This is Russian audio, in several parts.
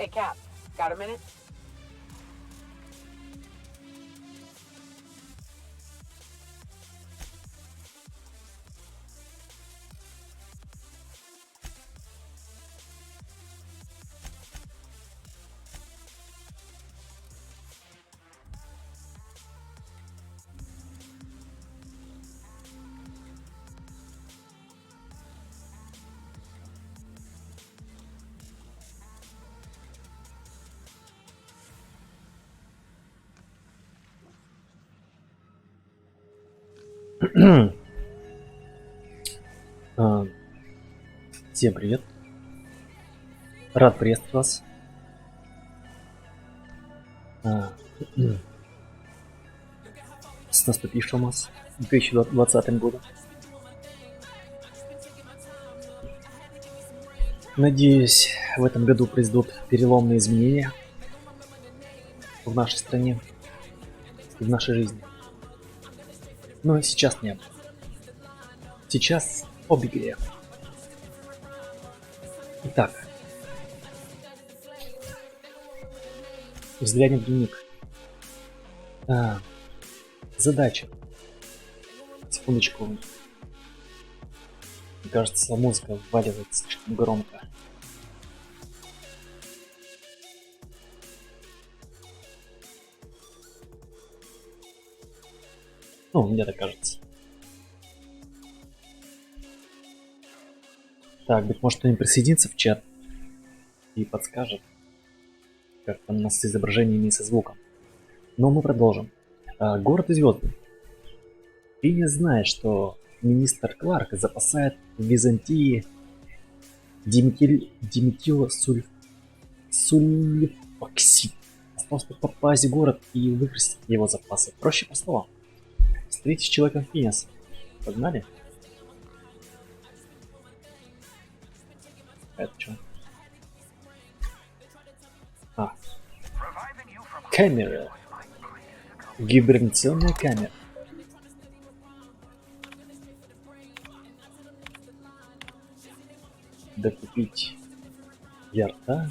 Hey, Cap, got a minute? А, Всем привет. Рад приветствовать вас. С наступившим вас 2020 годом. Надеюсь, в этом году произойдут переломные изменения в нашей стране и в нашей жизни. Но сейчас не об этом. Сейчас об игре. Итак, взглянем в дневник. Задача. Секундочку. Мне кажется, музыка вваливается слишком громко. Ну, мне так кажется. Так, быть может, кто-нибудь присоединится в чат и подскажет, как там у нас с изображениями и со звуком. Но мы продолжим. Город и звезды. Ты не знаешь, что министр Кларк запасает в Византии диметилсульфоксид. Осталось попасть в город и выбросить его запасы. Проще простого. Встретись с человеком Финес. Погнали? Это что? Камера. Гибернационная камера. Докупить ярта.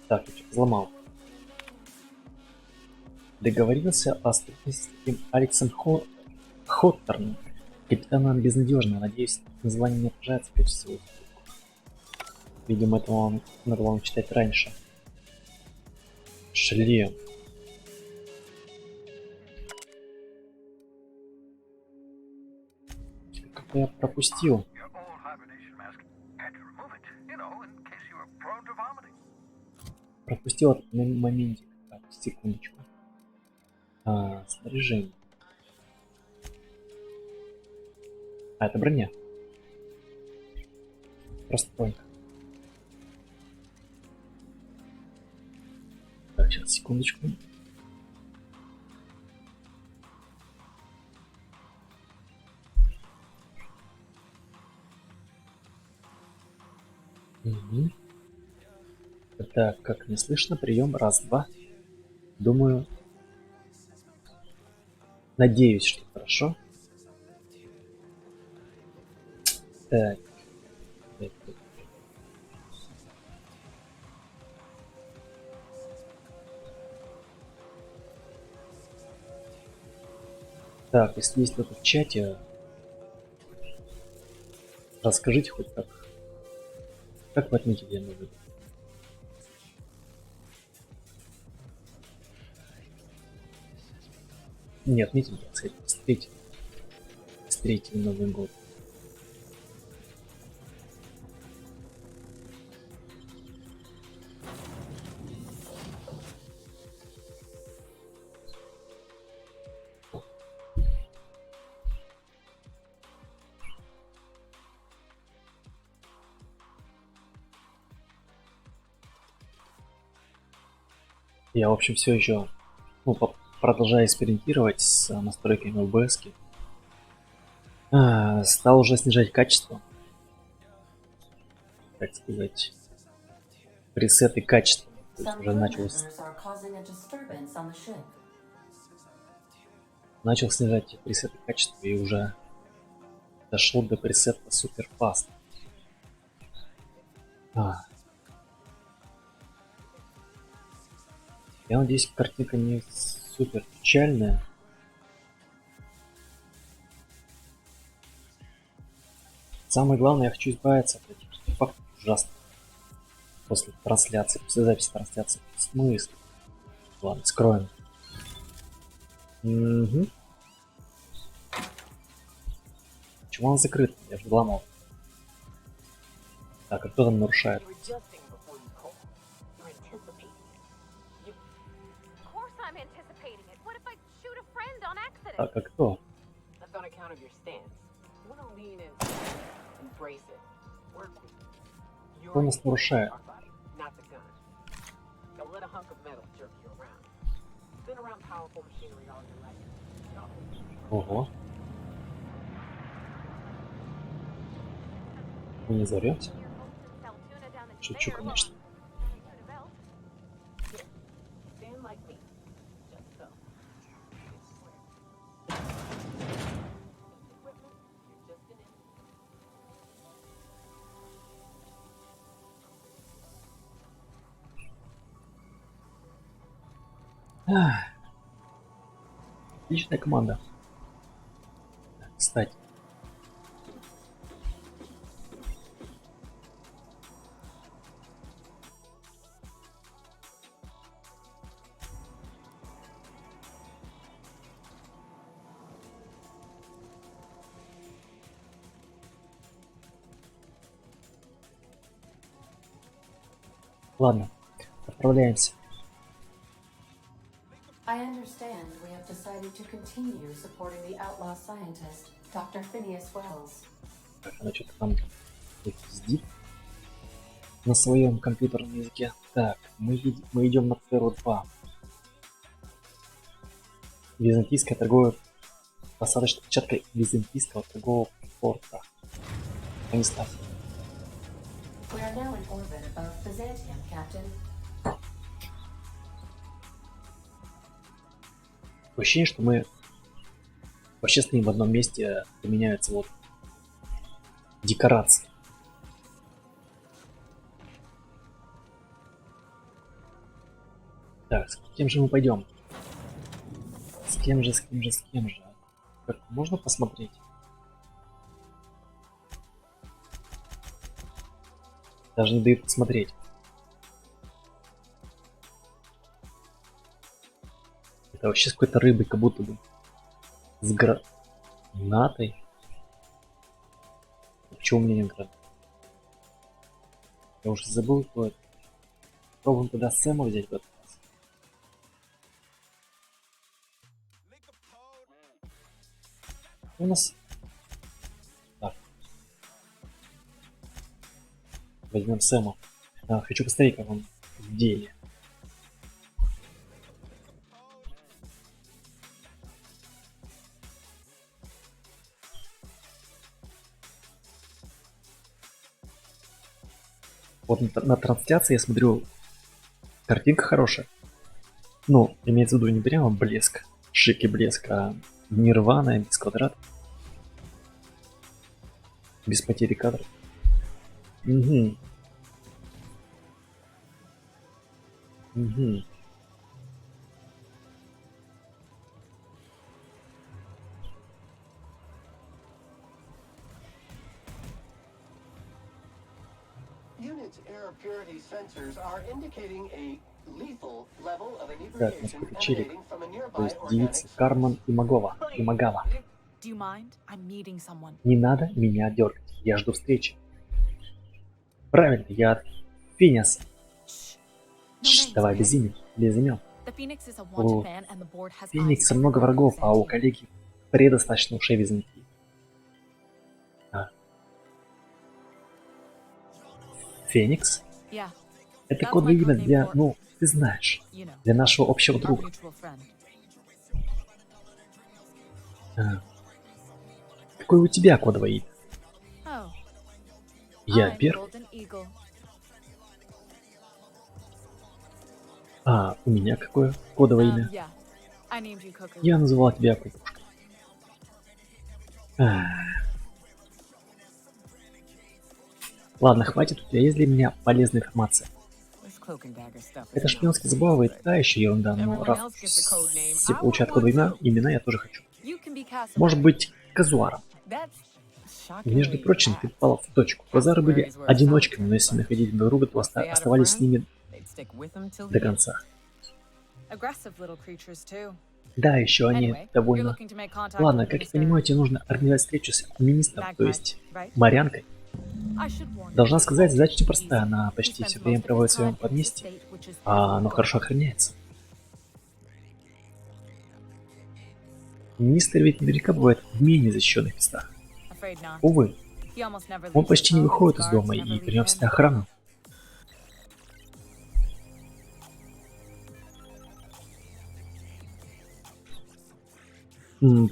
Так, я что-то взломал. Договорился о строительстве с таким Алексом Хоттерном. Капитаном безнадежно. Надеюсь, название не отражается прежде всего. Видимо, это надо вам читать раньше. Шлем. Как-то я пропустил. Пропустил этот моментик. Так, секундочку. Снаряжение. Это броня. Просто бронька. Так, сейчас, секундочку. Угу. Так, как не слышно, прием, раз, два. Думаю, надеюсь, что хорошо. Так. Так, если есть кто-то в чате, расскажите хоть как вы отметили мой выбор. Не отметили, так сказать, встретили Новый год. Я, в общем, все еще продолжаю экспериментировать с настройками OBS. Стал уже снижать качество. Так сказать, пресеты качества. То есть уже начал Начал снижать пресеты качества и уже дошел до пресета супер фаст. Я надеюсь, картинка не супер печальная. Самое главное, я хочу избавиться от этих артефактов ужасных. После трансляции, после записи трансляции. Смысл? Ладно, скроем. Угу. Почему он закрыт? Я же взломал. Так, а кто там нарушает? Так, а кто? Кто нас нарушает? Ого. Вы не взорвётся? Шучу, конечно. Отличная команда. Кстати. Ладно, отправляемся. I understand we have decided to continue supporting the outlaw scientist, Dr. Phineas Wells. Так, она что-то там пиздит на своем компьютерном языке. Так, мы идем на Терру 2. Византийская торговая посадочная площадка Византийского торгового порта. Понесла. We are now in orbit above Byzantium, Captain. Ощущение, что мы вообще стоим в одном месте, поменяются вот декорации. Так, с кем же мы пойдем? С кем же? Как можно посмотреть? Даже не дают посмотреть. Это вообще с какой-то рыбой, как будто бы. С гранатой. Почему у меня нет гранаты? Я уже забыл, кто это. Пробуем тогда Сэма взять в этот раз. У нас... Так. Возьмем Сэма. Хочу посмотреть, как он в деле. Вот на трансляции я смотрю, картинка хорошая. Ну, имеется в виду не прямо блеск, шик и блеск, а нирвана, без квадрата. Без потери кадра. Угу. Угу. Так, нас подключили. То есть девицы Кармен и Магова. И Магава. Не надо меня дергать. Я жду встречи. Правильно, я Финиас. Давай без имен. Без имен. У Феникса много врагов, а у коллеги предостаточно ушей Византии. Феникс? Это кодовое имя для, ну, ты знаешь, для нашего общего друга. Какое у тебя кодовое имя? Я первый. А, у меня какое кодовое имя? Я называл тебя кукушкой. Ах. Ладно, хватит, у тебя есть для меня полезная информация. Это шпионские забавы и та еще ерунда, но раз все получают кодовые имена, я тоже хочу. Может быть, Казуаром. Между прочим, ты попала в точку. Казуары были одиночками, но если находить друг друга, то оставались с ними до конца. Да, еще они довольно... Ладно, как я понимаю, тебе нужно организовать встречу с министром, то есть Марянкой. Должна сказать, задача непростая, она почти все время проводит в своем поместье, а оно хорошо охраняется. Министр ведь наверняка бывает в менее защищенных местах. Увы, он почти не выходит из дома, и при нем всегда охрана.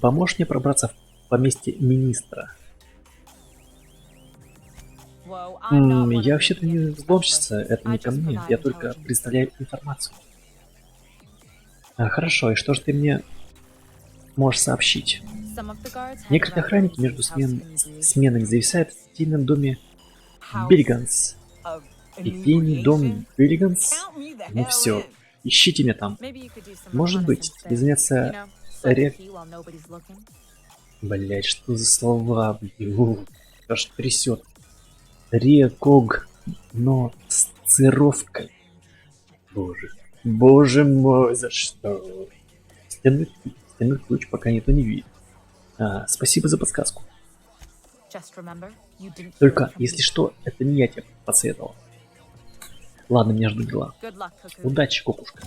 Поможешь мне пробраться в поместье министра? Я вообще-то не взломщица, это не ко мне, я только представляю информацию. Хорошо, и что же ты мне можешь сообщить? Некоторые охранники между сменами зависают в тайном доме Биллиганс. И тайный дом Биллиганс? Ну все, ищите меня там. Может быть, тебе заняться Блять, что за слова, блин, аж трясет. Рекогносцировкой. Боже. Боже мой, за что? Стенный ключ пока никто не видит. Спасибо за подсказку. Только, если что, это не я тебе посоветовал. Ладно, меня ждут дела. Удачи, кукушка.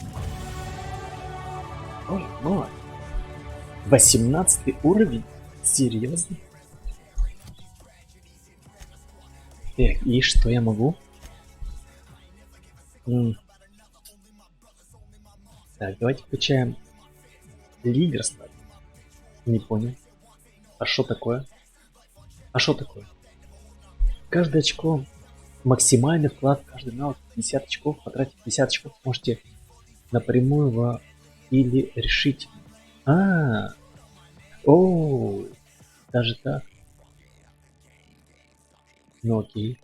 Боже мой. 18 уровень? Серьезно? Эх, и что я могу? Так, давайте качаем лидерство. Не понял. А что такое? А что такое? Каждое очко, максимальный вклад в каждый навык 50 очков, потратив 50 очков, можете напрямую или решить. Оу, даже так. Ну окей.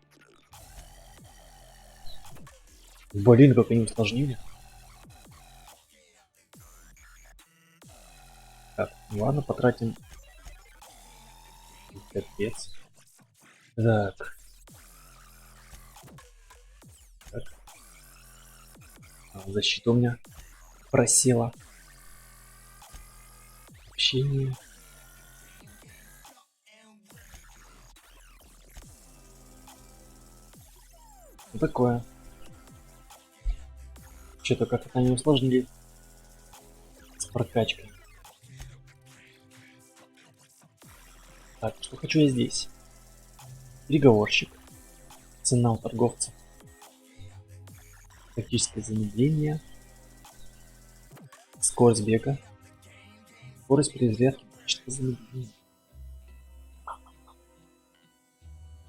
Блин, как они усложнили. Так, ладно, потратим. Капец. Так. Защита у меня просела. Общение. Ну, такое. Что-то как-то они усложнили с прокачкой. Так, что хочу я здесь? Переговорщик. Цена у торговца. Тактическое замедление. Скорость бега. Скорость перезарядки. Тактическое замедление.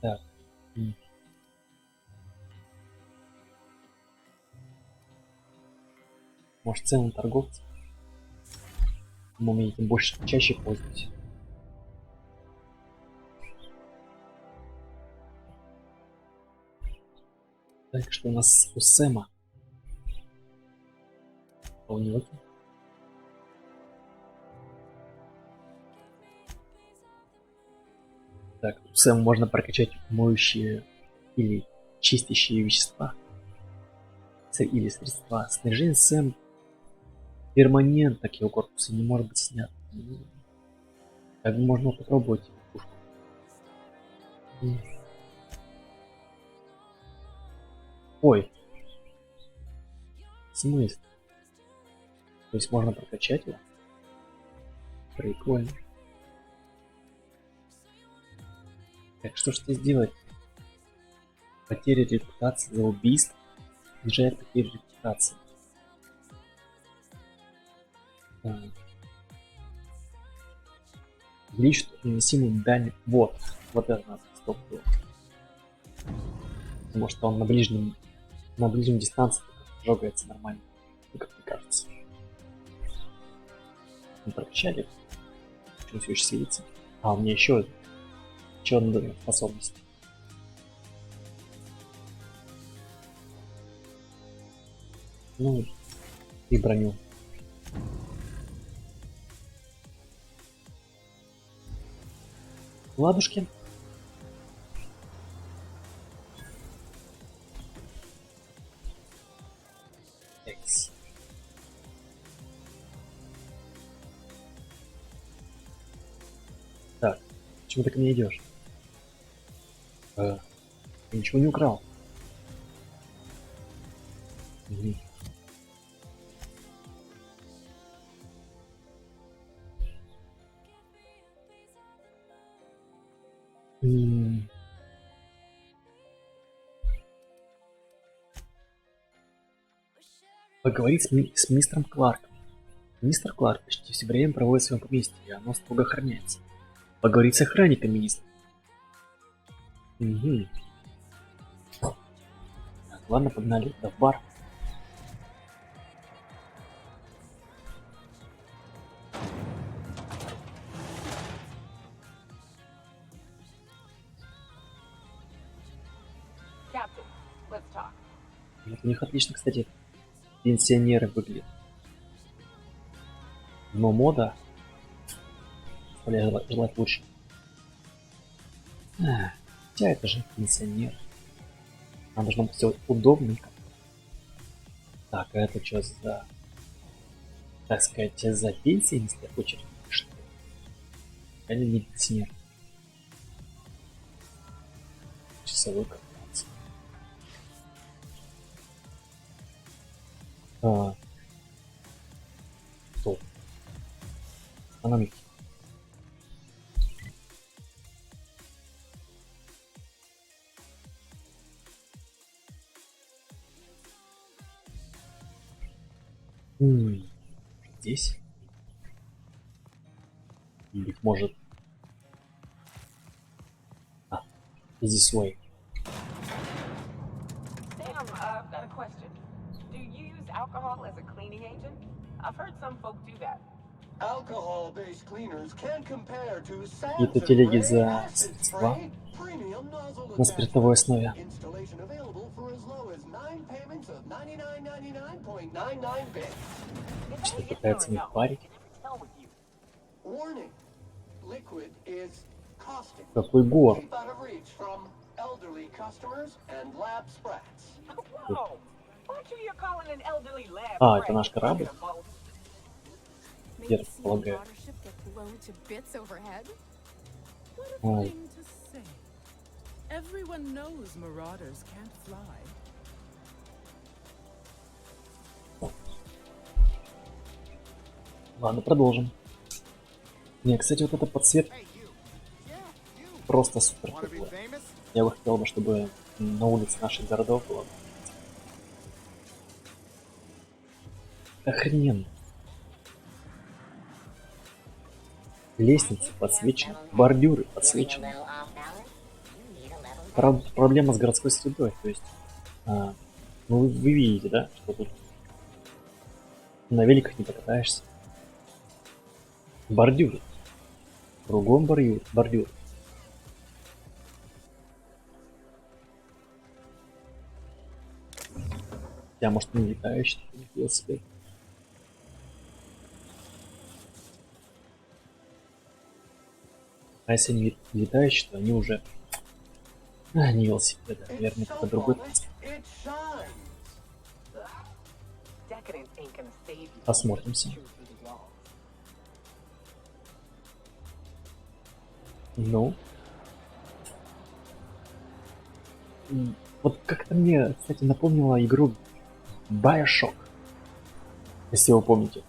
Так. Может, цену торговца? Я этим больше чаще пользуюсь. Так, что у нас у Сэма? А у него? Так, у Сэма можно прокачать моющие или чистящие вещества. Или средства. Снаряжение Сэм перманент, так его корпуса не может быть снят. Так можно попробовать пушку. Ой. В смысле? То есть можно прокачать его? Прикольно. Так, что ж ты сделать? Потеря репутации за убийство. Снижает потерю репутации. Увеличит наносимую дальность. Вот это надо. Стоп. Потому что он на ближнем дистанции жогается нормально. Ну, как мне кажется. Мы прокачали. Почему все еще светится? А, у меня еще одна способность. Ну, и броню. Ладушки. Экс. Так, почему ты ко мне идешь? Ты ничего не украл. Мгм. М, Поговорить с мистером Кларком. Мистер Кларк почти все время проводит в своем поместье, и оно строго охраняется. Поговорить с охранником министра. Мгм. Так, ладно, погнали в бар. Captain, let's talk. Вот у них отлично, кстати, пенсионеры выглядят. Но мода оставляет желать лучше. Хотя это же пенсионер. Нам должно быть все удобненько. Так, а это что за, так сказать, за пенсии, если очередь? Что? Они не пенсионер. Часовой корпорации. Стоп. Экономики. Здесь? Быть может... А, this way. Sam, I've got a question. Do you use alcohol as a cleaning agent? I've heard some folk do that. Alcohol-based cleaners can compare to Какие-то Sanson телеги Ray за Acid средства Spray Premium Nozzle на спиртовой Attachment. основе. Installation available for as low as 9 payments of $99.99.99 bits. Is Что that a yes пытается or a меня no? парить. I can never tell with you. Warning. Liquid is caustic. Какой гор? Keep out of reach from elderly customers and lab sprats. Whoa! Aren't you here calling an elderly lab А, это rat? наш корабль? Bucket of both. Я Maybe так see полагаю. the ship get blown to bits overhead? What a Ой. thing to say. Everyone knows marauders can't fly. Ладно, продолжим. Не, кстати, вот эта подсветка просто супер теплая. Я бы хотел, чтобы на улице наших городов было. Охрененно. Лестницы подсвечены, бордюры подсвечены. Проблема с городской средой, то есть, ну вы видите, да, что тут на великах не покатаешься. Бордюры. Кругом бордюр. Я, может, не летающий велосипед. А если не летающий, то они уже... не велосипеды, наверное, It's so это другой. polished, it shines. Decadence ain't gonna save you. Осмотримся. Shoot through the walls. Ну. Вот как-то мне, кстати, напомнила игру Bioshock. Если вы помните.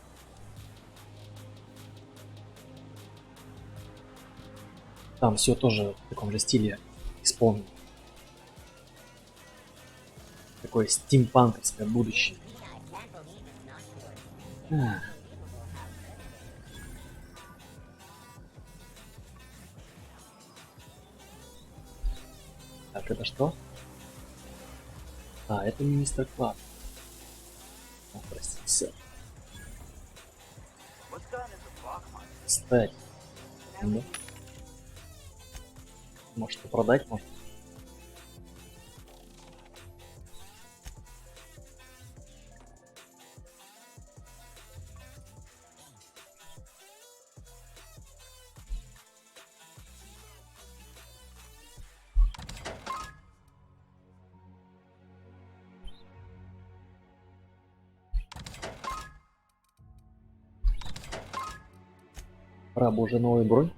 Там все тоже в таком же стиле исполнено. Такое стимпанковское будущее. А. Так, это что? А, это не мистер Кларк. О, простите, сэр. Кстати. Ну. Может, и продать можно. Пора бы уже новый бронь.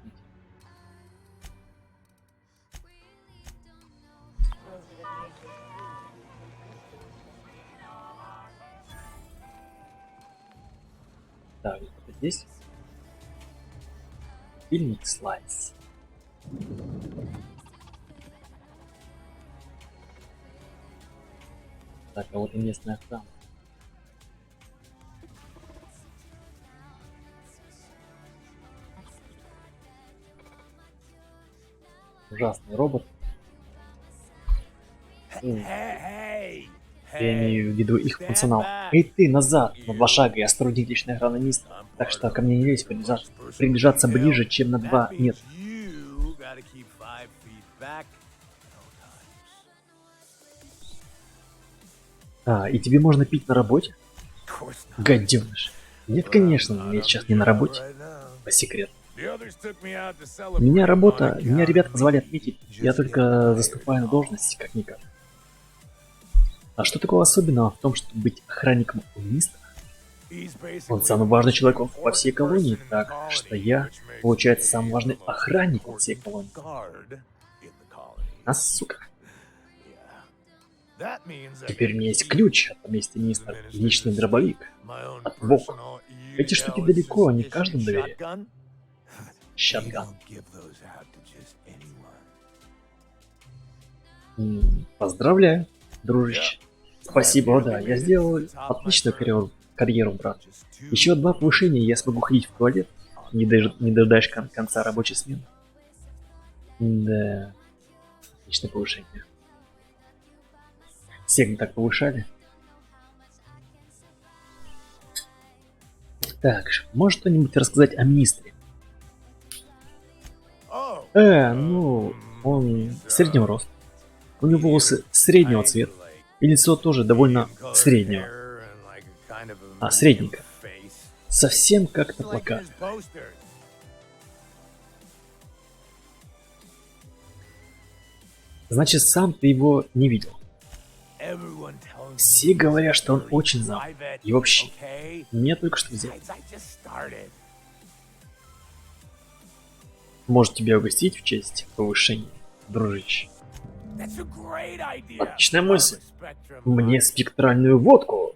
Так, это здесь. Фильмик слайс. Так, а вот и местная охрана. Ужасный робот. Я имею в виду их функционал. Эй ты, назад! На 2 шага, я сотрудник личной охраны мистера. Так что ко мне не лезь, приближаться ближе, чем на 2 нет. А, и тебе можно пить на работе? Гаденыш. Нет, конечно, я сейчас не на работе. По секрету. Меня ребята позвали отметить. Я только заступаю на должность, как-никак. А что такого особенного в том, чтобы быть охранником у мистера? Он самый важный человек во всей колонии, так что я, получается, самый важный охранник во всей колонии. А, сука. Теперь у меня есть ключ от поместья мистера, личный дробовик, от Вок. Эти штуки далеко, они каждому доверяют. Шотган. Поздравляю, дружище. Спасибо, да, я сделал отличную карьеру, брат. Еще 2 повышения, и я смогу ходить в туалет, не дождаясь конца рабочей смены. Да, отличное повышение. Всех так повышали. Так, можешь что-нибудь рассказать о мистере? Ну, он среднего роста. У него волосы среднего цвета. И лицо тоже довольно среднего. А, средненько. Совсем как-то плакат. Значит, сам ты его не видел. Все говорят, что он очень занят. И вообще, меня только что взяли. Может тебя угостить в честь повышения, дружище? Отличная мысль. Мне спектральную водку.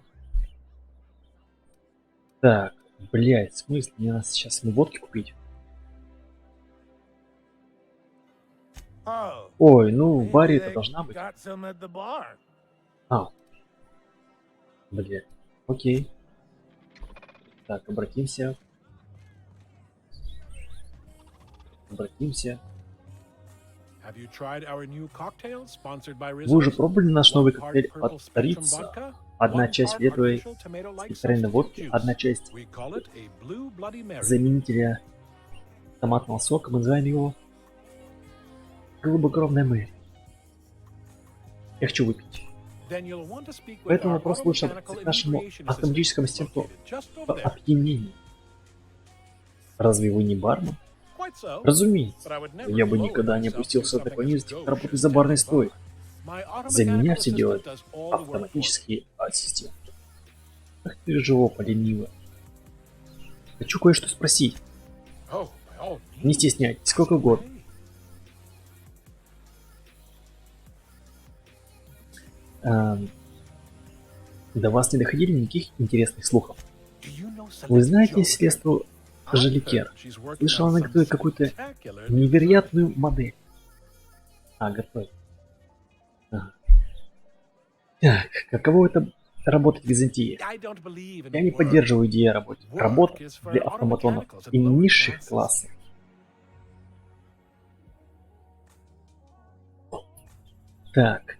Так, блядь, в смысле? Мне надо сейчас ему водки купить. Ой, ну в баре это должна быть. А. Блядь. Окей. Так, обратимся. Вы уже пробовали наш новый коктейль от Рица? Одна часть фиолетовой спектральной водки, одна часть заменителя томатного сока. Мы называем его Голубокровная Мэри. Я хочу выпить. Поэтому вопрос лучше обратиться к нашему автоматическому ассистенту по опьянению. Разве вы не бармен? Разумеется. Я бы никогда не опустился до такой низости, работать за барной стойкой. За меня все делают автоматический ассистент. Ах ты жопа ленивая. Хочу кое-что спросить. Не стесняйтесь, сколько угодно. До вас не доходили никаких интересных слухов? Вы знаете Селесту Желикер? Слышала, она готовит какую-то невероятную модель. А, готовит. Ага. Так, каково это работать в Византии? Я не поддерживаю идею работы. Работа для автоматонов и низших классов. Так.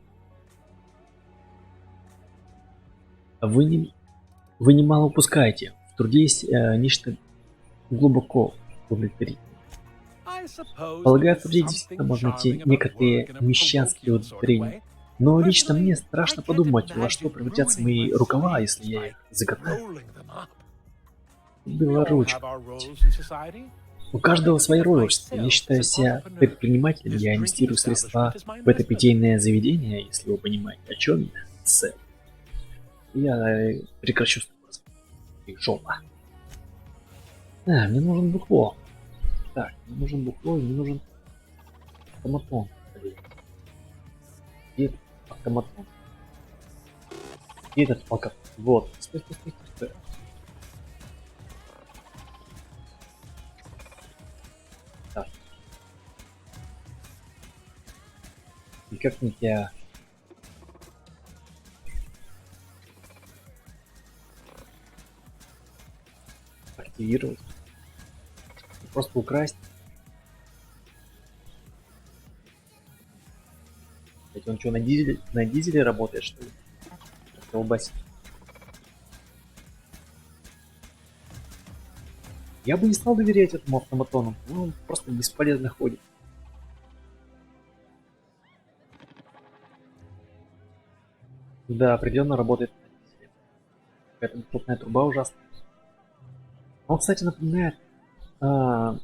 Вы немало упускаете. В труде есть нечто глубоко удовлетворительное. I suppose Полагаю, that в Фабрике there's действительно something можно найти charming about некоторые working in a мещанские parochial sort of удовлетворения. way. Но лично мне Personally, страшно I can't подумать, во что imagine превратятся ruining мои my рукава, sleeves если я by их заготаю. rolling them up. We all Белоручка. have our roles in society. У каждого свои Think of роли. Я myself считаю as an себя entrepreneur. предпринимателем, This я drinking инвестирую средства establishment is my в это investment. питейное заведение, если вы понимаете, о чем я, сэр. Я прекращу с тобой разговаривать. Жопа. Мне нужен бухло. Так, мне нужен бухло, и мне нужен автоматон. Блин. Где этот автоматон? Где этот пока? Вот. Стой, стой, стой, стой, стой. Так. И как мне тебя... активировать? Просто украсть? Ведь он что, на дизеле работает, что ли? Колбасит. Я бы не стал доверять этому автоматону, но он просто бесполезно ходит. Да, определенно работает на дизеле. Какая-то плотная труба ужасная. Он, кстати, напоминает на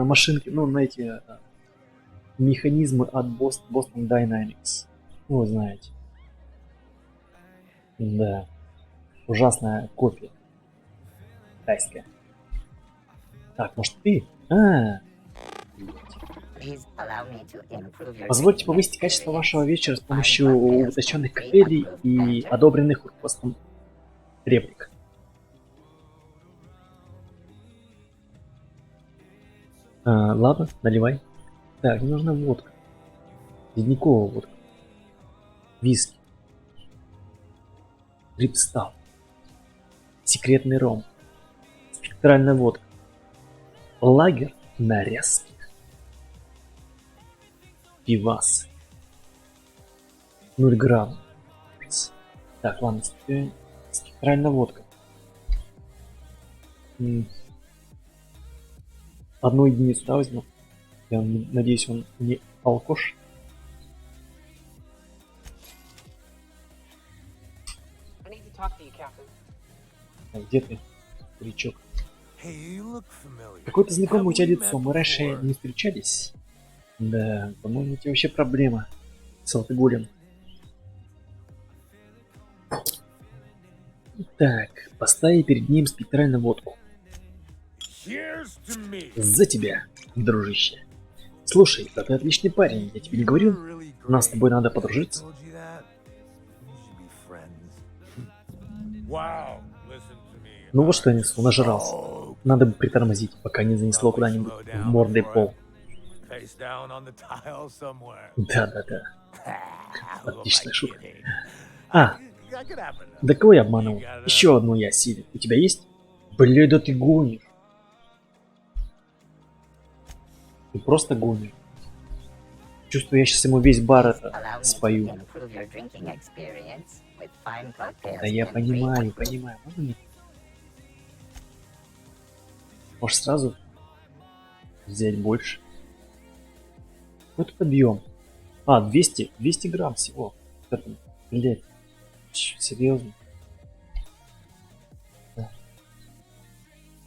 машинке, ну, на эти механизмы от Boston Dynamics. Ну, вы знаете. Да. Ужасная копия. Китайская. Так, может ты? Позвольте повысить качество вашего вечера с помощью уточненных коктейлей и одобренных руководством реплик. Ладно, наливай. Так, мне нужна водка. Ледниковая водка. Виски. Рипстал. Секретный ром. Спектральная водка. Лагер нарезки. Пивас. 0 грамм. Так, ладно, спектральная водка. Одну единицу, да, возьму. Я надеюсь, он не алкош. I need to talk to you, Captain. Где ты, старичок? Hey, you look familiar. Какое-то знакомое у тебя Have we лицо. met Мы раньше before? не встречались? Да, по-моему, у тебя вообще проблема с алкоголем. Так, поставь перед ним спектральную водку. Here's to me. За тебя, дружище. Слушай, да ты отличный парень, я тебе не говорил? You're really Нам с great. тобой надо подружиться. Told you that? We should be friends. Wow, listen to me. Ну вот что я несу, нажрался. Oh, Надо бы притормозить, пока не занесло куда-нибудь в мордой пол. face down on the tile somewhere. Да-да-да. Who am I Отличная шутка. kidding? А, That could happen. да кого я обманул? Еще одну я осилил. У тебя есть? Блядь, да ты гонишь. Ты просто гонишь. Чувствую, я сейчас ему весь бар это спою. Да я понимаю. Можно мне? Может сразу взять больше? Вот этот объем. 200 грамм всего. Это, блядь, серьезно? Да.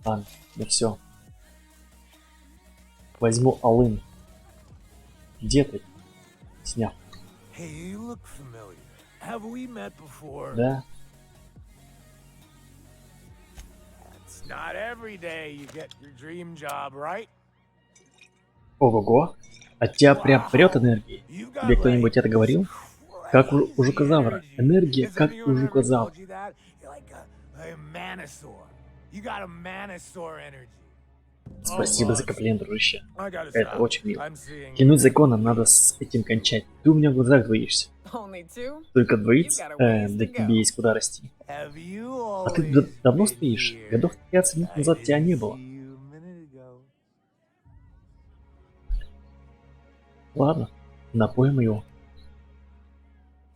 Ладно, да все. Возьму алын. Где ты? Снял. Hey, you look familiar. Have we met before? Да. It's not every day you get your dream job, right? Ого-го. От тебя прям прет энергией. You've got Тебе кто-нибудь это говорил? Как у жукозавра. crazy Энергия, energy. как Has у anyone ever жукозавра. told you that? You're like a manosaur. You got a manosaur energy. Спасибо за комплимент, дружище. I gotta Это stop. очень мило. I'm seeing Клянусь законом, надо с этим кончать. Ты у меня в глазах двоишься. Only two? Только двоиться? You got a ways Да to тебе go. есть куда расти. Have you А ты always давно been стоишь? here? Годов 15 минут I назад тебя не didn't было. see you a minute ago. Ладно, напоим его.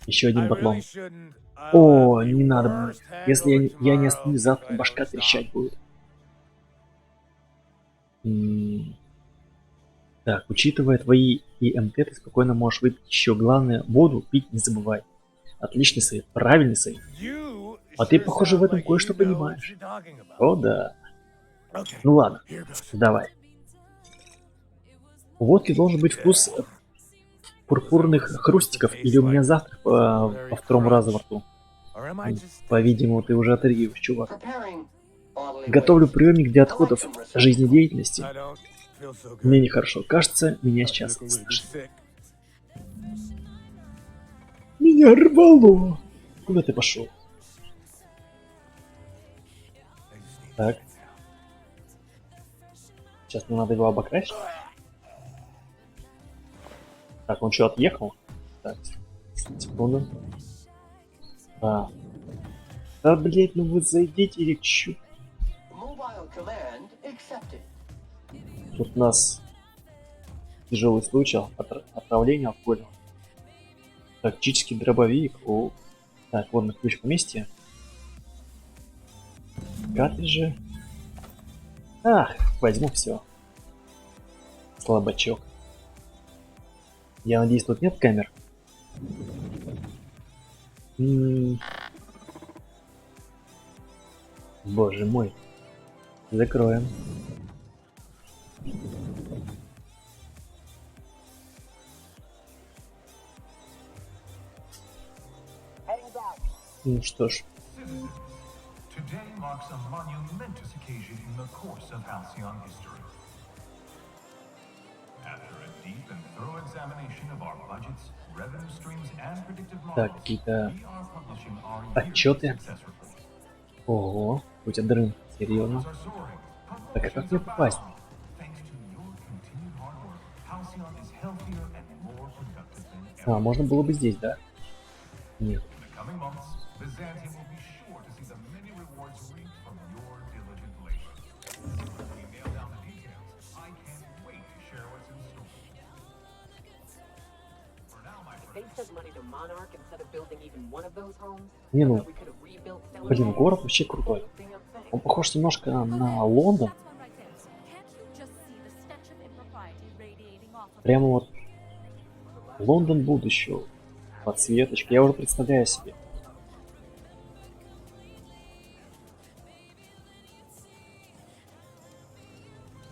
Еще один I батлон. really shouldn't. О, I'll have не the надо. worst Если я не hangover остановлюсь, tomorrow завтра if I башка don't трещать stop. будет. Так, учитывая твои ИМТ, ты спокойно можешь выпить еще. Главное, воду пить не забывай. Отличный совет, правильный совет. You А ты, sure похоже, в sound этом like кое-что you know what понимаешь. you're talking about. О, да. Okay, Ну ладно, here goes. давай. У водки должен быть вкус пурпурных хрустиков, или у меня завтрак по второму разу во рту. Or am I just По-видимому, ты уже отрыгиваешь, чувак. Preparing bodily Готовлю waste. приемник для отходов Collect them жизнедеятельности. I don't feel so good. Мне нехорошо. Кажется, меня I сейчас feel слышно. sick. Меня рвало. Куда ты пошел? I just need Так. Сейчас мне надо его обокрасть. Так, он что, отъехал? Так, секунду. Да, блять, ну вы зайдите или чё? Mobile command accepted. Тут у нас тяжелый случай отравления алкоголем. Тактический дробовик. О. Так, вот на ключ поместья. Картриджи. Ах, возьму все. Слабачок. Я надеюсь, тут нет камер. Боже мой. Закроем. Ну что ж. Today marks a monumentous occasion in the course of Halcyon history. After a deep and thorough examination of our budgets, revenue streams, and predictive Так, models, какие-то we are publishing our отчеты. yearly success report. Ого, у тебя дрын. Серьезно? Numbers are soaring. Так, а как Promotions мне abound. попасть? Thanks to your continued hard work, Halcyon is healthier and more productive than А, ever. можно было бы здесь, да? Нет. In the coming months, Byzantium will be sure to see the many rewards reaped from your diligent labor. When we nail down the details, I can't wait to share what's in store. For now, my They friends, sent money to Monarch instead of building even one of those homes. Не, I ну, thought we could have rebuilt Stellar блин, Homes. город вообще крутой. Whole damn thing. Он похож немножко на Лондон. That's one right there. Can't you just see the stench of impropriety radiating off of Прямо вот Лондон будущего. Подсветочка. Я уже представляю себе.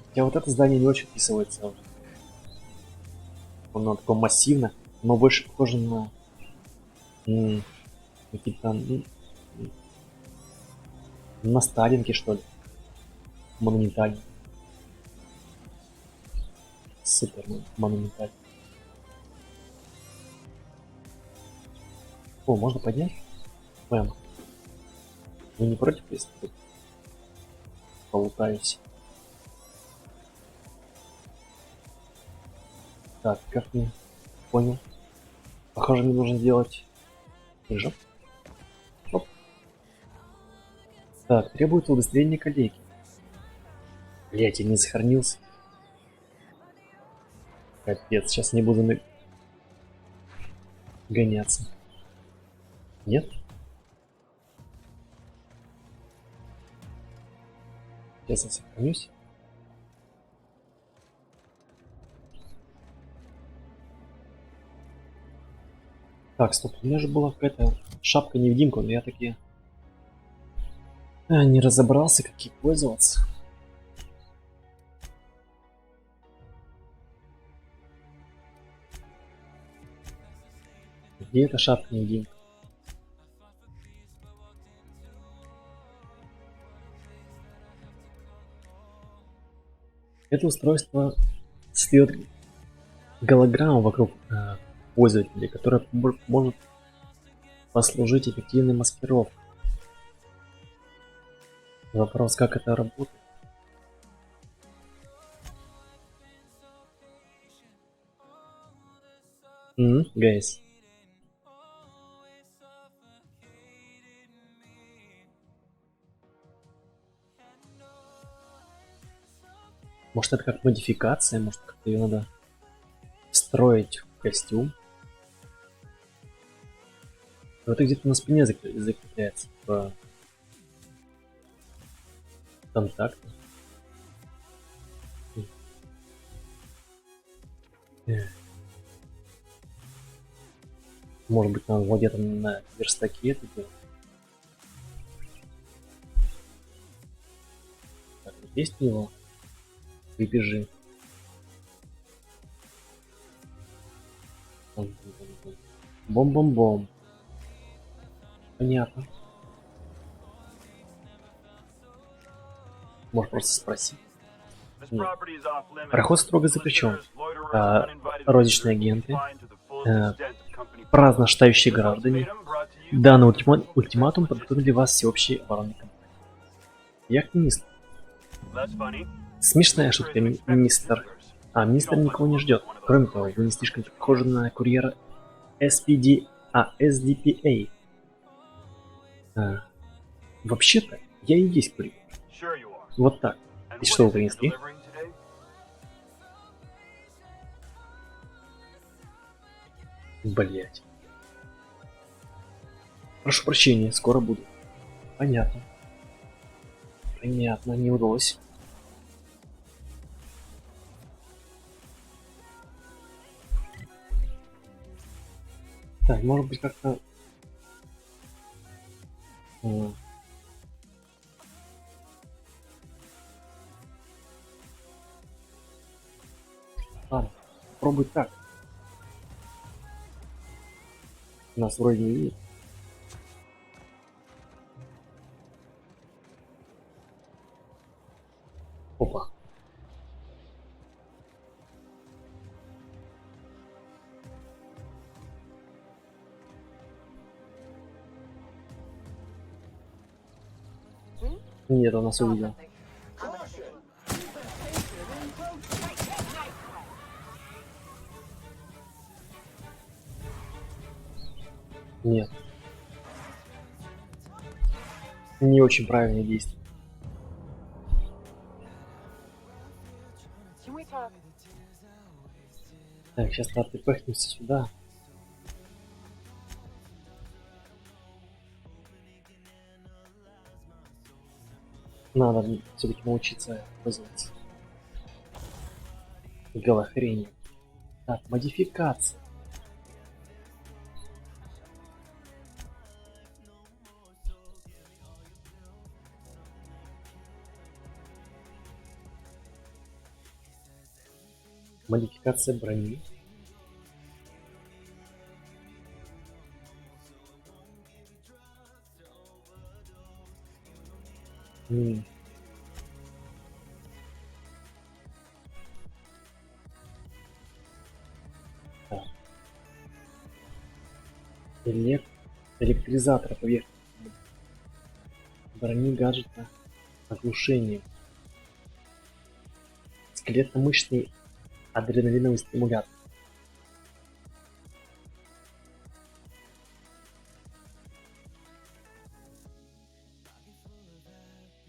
Хотя вот это здание не очень вписывается. Оно такое массивно, но больше похоже на какие-то на Сталинке, что ли. Монументальный. Супер монументальный. О, можно поднять? Мэм. Вы не против, если тут полутаюсь? Так, как мне? Понял. Похоже, мне нужно сделать прыжок. Оп. Так, требуется удостоверение коллеги. Блять, я не сохранился. Капец, сейчас не буду гоняться. Нет? Сейчас я сохранюсь. Так, стоп, у меня же была какая-то шапка-невидимка, но я таки не разобрался, как ей пользоваться. Где эта шапка-невидимка? Это устройство создает голограмму вокруг пользователя, которая может послужить эффективной маскировкой. Вопрос, как это работает? Guys. Может, это как модификация, может, как-то ее надо встроить в костюм. Но это где-то на спине закрепляется в контакте. Может быть, надо где-то на верстаке это делать. Так, есть у него? Выбежи. Бом-бом-бом. Понятно. Может просто спросить. Проход строго запрещен. Розничные агенты, праздно шатающие граждане. Данный ультиматум подготовили вас всеобщей оборонной компании. Яхт-министр. Смешная шутка, министр. Министр никого не ждет. Кроме того, вы не слишком похожи на курьера SDPA. Вообще-то, я и есть курьер. Вот так. И что вы принесли? Блять. Прошу прощения, скоро буду. Понятно. Понятно, не удалось. Так, может быть как-то... Ладно, попробуй так. Нас вроде не видит. Опа. Нет, он нас увидел. Нет. Не очень правильное действие. Так, сейчас отпихнемся сюда. Надо все-таки научиться пользоваться голохренью. Так, модификация. Модификация брони. Так. Электризатор поверхности брони гаджета, оглушение, скелетно-мышечный адреналиновый стимулятор.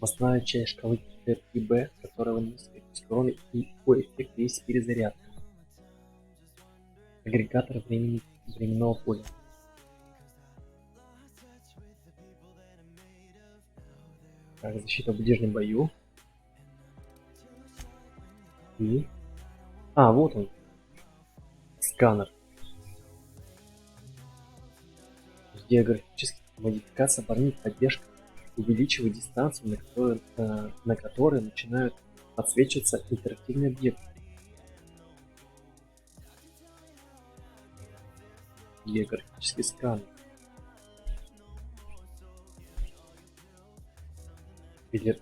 Основная часть шкалы РИБ, которая выносит урон и по эффекту есть перезарядка. Агрегатор временного поля. Так, защита в ближнем бою. И... вот он. Сканер. Географическая модификация брони, поддержка увеличивает дистанцию, на которой начинают подсвечиваться интерактивные объекты. Географический сканер. Или...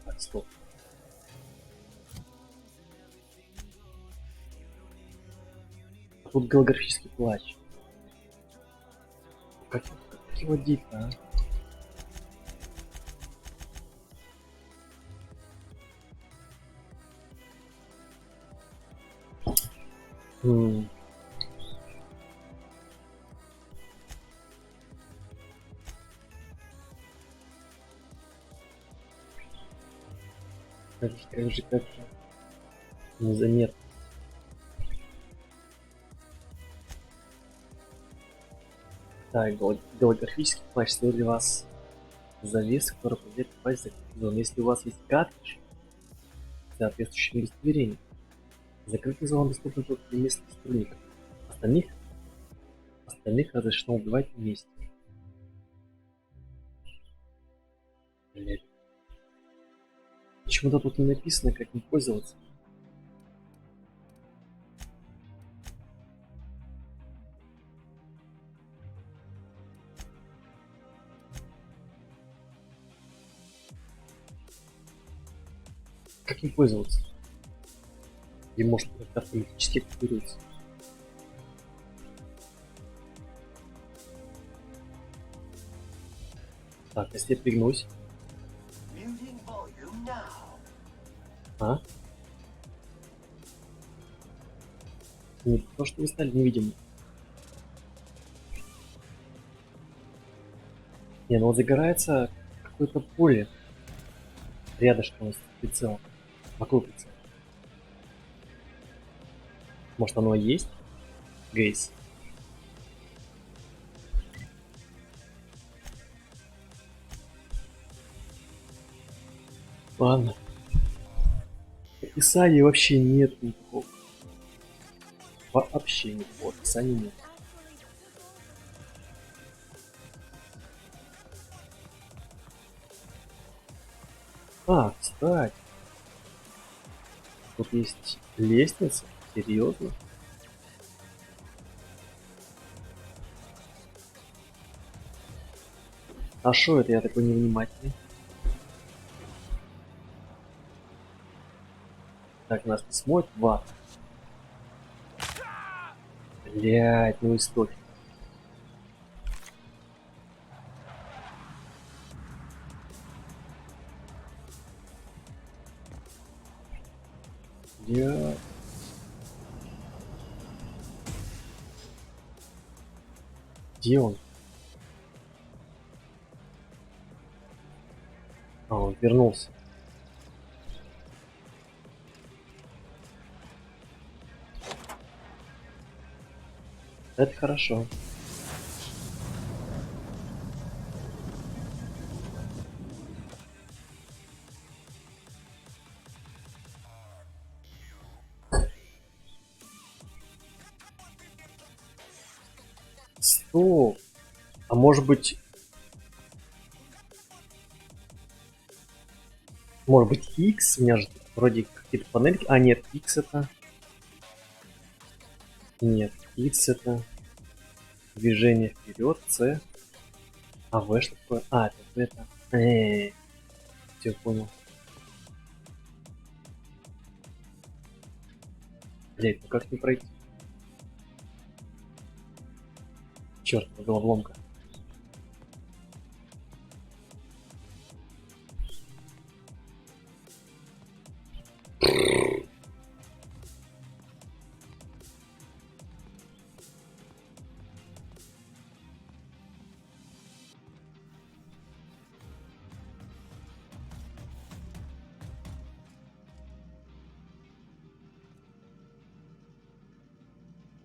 Так, стоп. Тут голографический плащ. Как его водить-то, а? Как же незаметно. Так, голографический плащ стоит для вас завес, который позволяет попасть за зону. Если у вас есть картридж с соответствующим удостоверением, Закрытый зон доступен только для местных сотрудников. Остальных разрешено убивать вместе. Блядь. Почему-то тут не написано, как им пользоваться. Как им пользоваться? И может это автоматически активируется. Так, если я пригнусь. Muting volume now. А? Не то, что вы стали невидимы. Не, ну вот загорается какое-то поле рядышком с прицелом. Вокруг прицела. Может оно и есть? Гейс. Ладно. Описания вообще нет никакого. Вообще никакого описания нет. А, кстати. Тут есть лестница. Серьезно? А шо это я такой невнимательный? Так, нас не смотрит в ад. Блять, ну история. Блять. Где он? А, он вернулся. Это хорошо. Стоп. А может быть... Может быть X? У меня же тут вроде какие-то панельки. А, нет, X это... Нет, X это... Движение вперед, C. А V что такое? А, это... Все, понял. Блять, ну как не пройти? Черт, головоломка.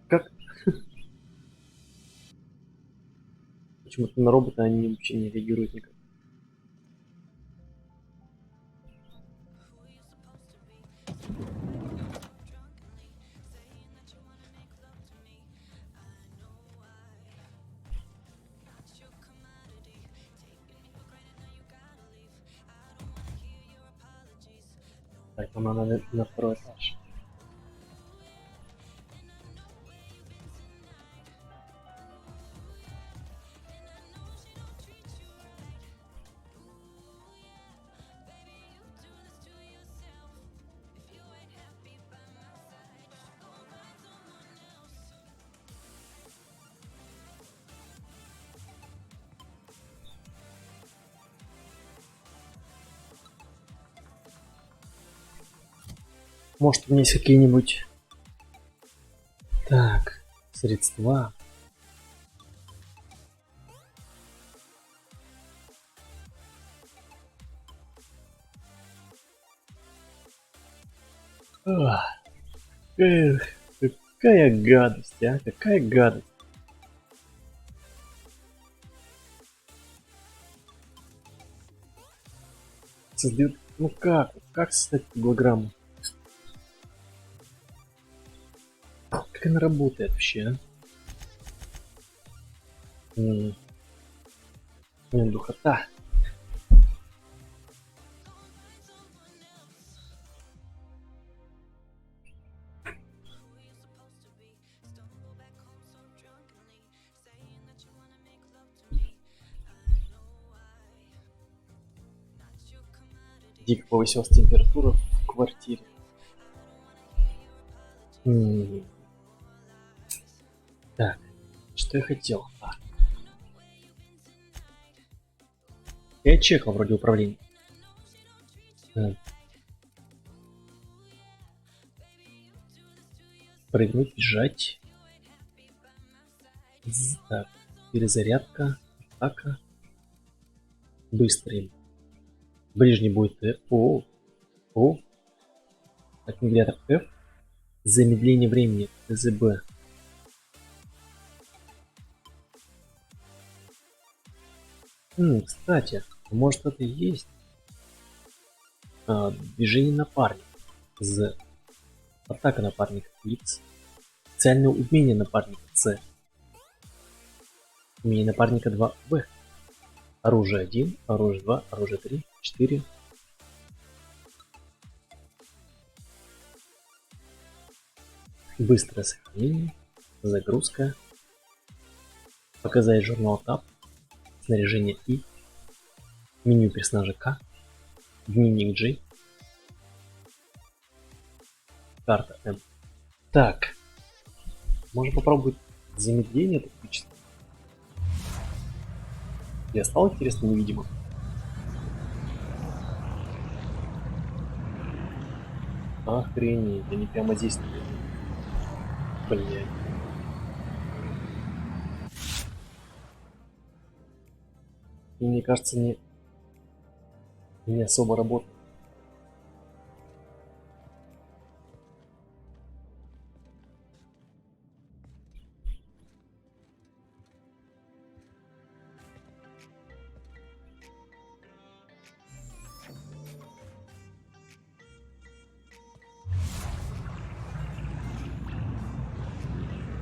Как? Почему-то на робота они вообще не реагируют никак. Так, нам надо на второй этаж. Может, у меня есть какие-нибудь... Так, средства. Ах, эх, какая гадость, а? Какая гадость. Создают... Ну как? Как создать голограмму? Как она работает вообще, а? Духота. Дико повысилась температура в квартире. Так, что я хотел? Я чекал вроде управление. Прыгнуть, бежать. Так, перезарядка, атака. Быстрый. Ближний будет F. О. Аккумулятор F. Замедление времени ТЗБ. Кстати, может это и есть движение напарника. З. Атака напарника X. Специальное умение напарника C. Умение напарника 2 В. Оружие 1, оружие 2, оружие 3, 4. Быстрое сохранение. Загрузка. Показать журнал Tab. Снаряжение И. Меню персонажа К. Дневник G. Карта М. Так. Можно попробовать замедление подключить. Я стал, интересно, невидимым. Охренеть, они прямо здесь. Блядь. И мне кажется, не особо работает.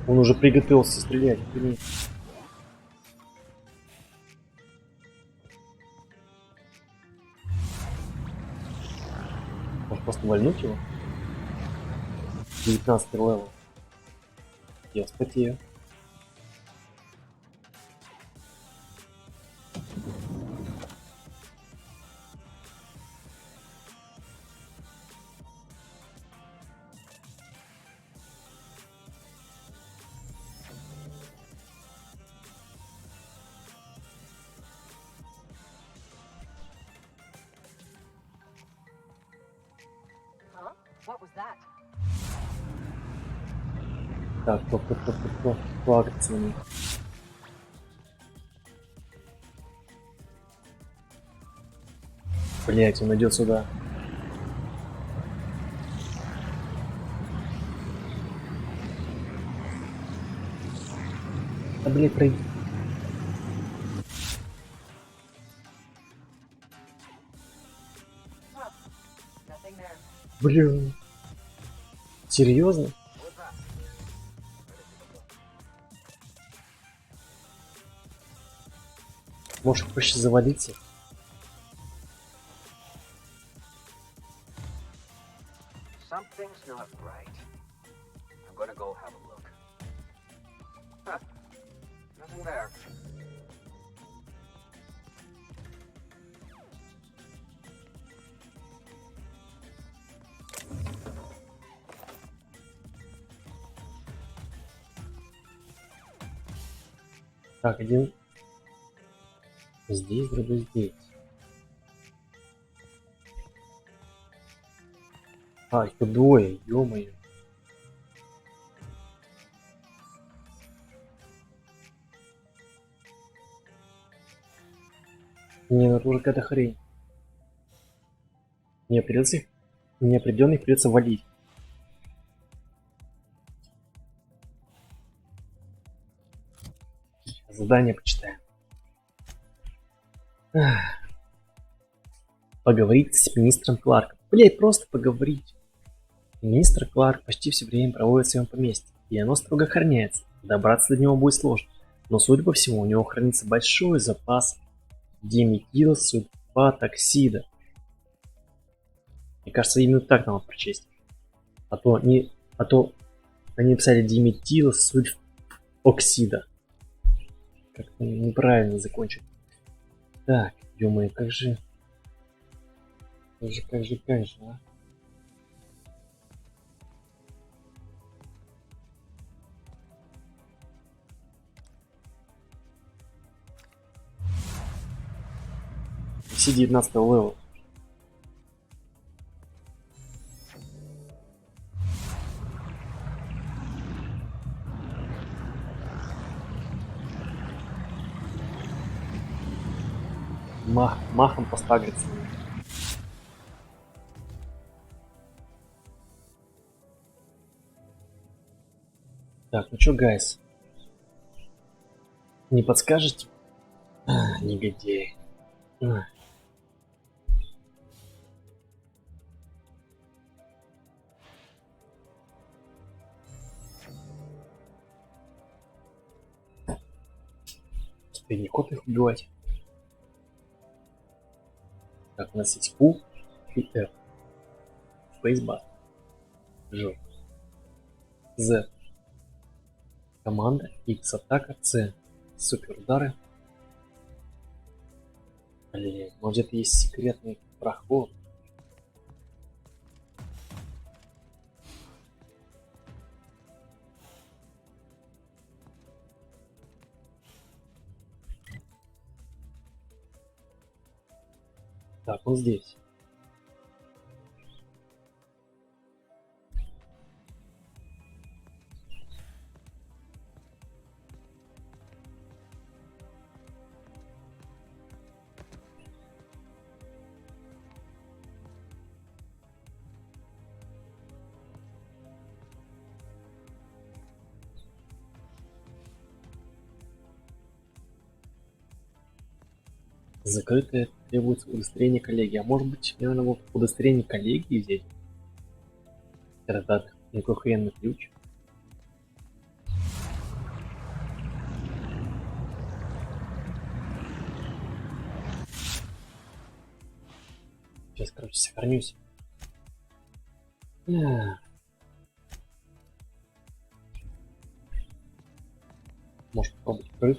Он уже приготовился стрелять. Может просто вальнуть его? 19 левел. Я вспотею. What was that? Так, кто агрессивный? Блять, он идет сюда. А блять, пройди. Nothing there. Блин. Серьезно? Может проще завалиться? Something's not right. I'm gonna go have a look. Huh. Nothing there. Так, один здесь, другой здесь. А, их тут двое, ё-моё. Не, ну это уже какая-то хрень. Мне придется их придется валить. Задание почитаем. Поговорить с министром Кларком. Блять, просто поговорить. Министр Кларк почти все время проводит в своем поместье. и оно строго охраняется. Добраться до него будет сложно, но, судя по всему, у него хранится большой запас диметилсульфатоксида. Мне кажется, именно так надо прочесть. А то они написали диметилсульфоксида. Как-то неправильно закончили. Так, ё-моё, как же, а? Все 19 левел. Махом постагриться. Так, ну чё, гайс? Не подскажете? Негодяй. Теперь не кот их убивать. Так, у нас есть Q и F. Spacebar. Ж. Z. Команда. X атака. C. Супер удары. Блин, может где-то есть секретный проход. Так, он здесь. Закрытое требуется удостоверение коллеги. А может быть, мне надо было удостоверение коллеги взять? Тогда никакой хренный ключ. Сейчас, короче, сохранюсь. Может попробовать прыг.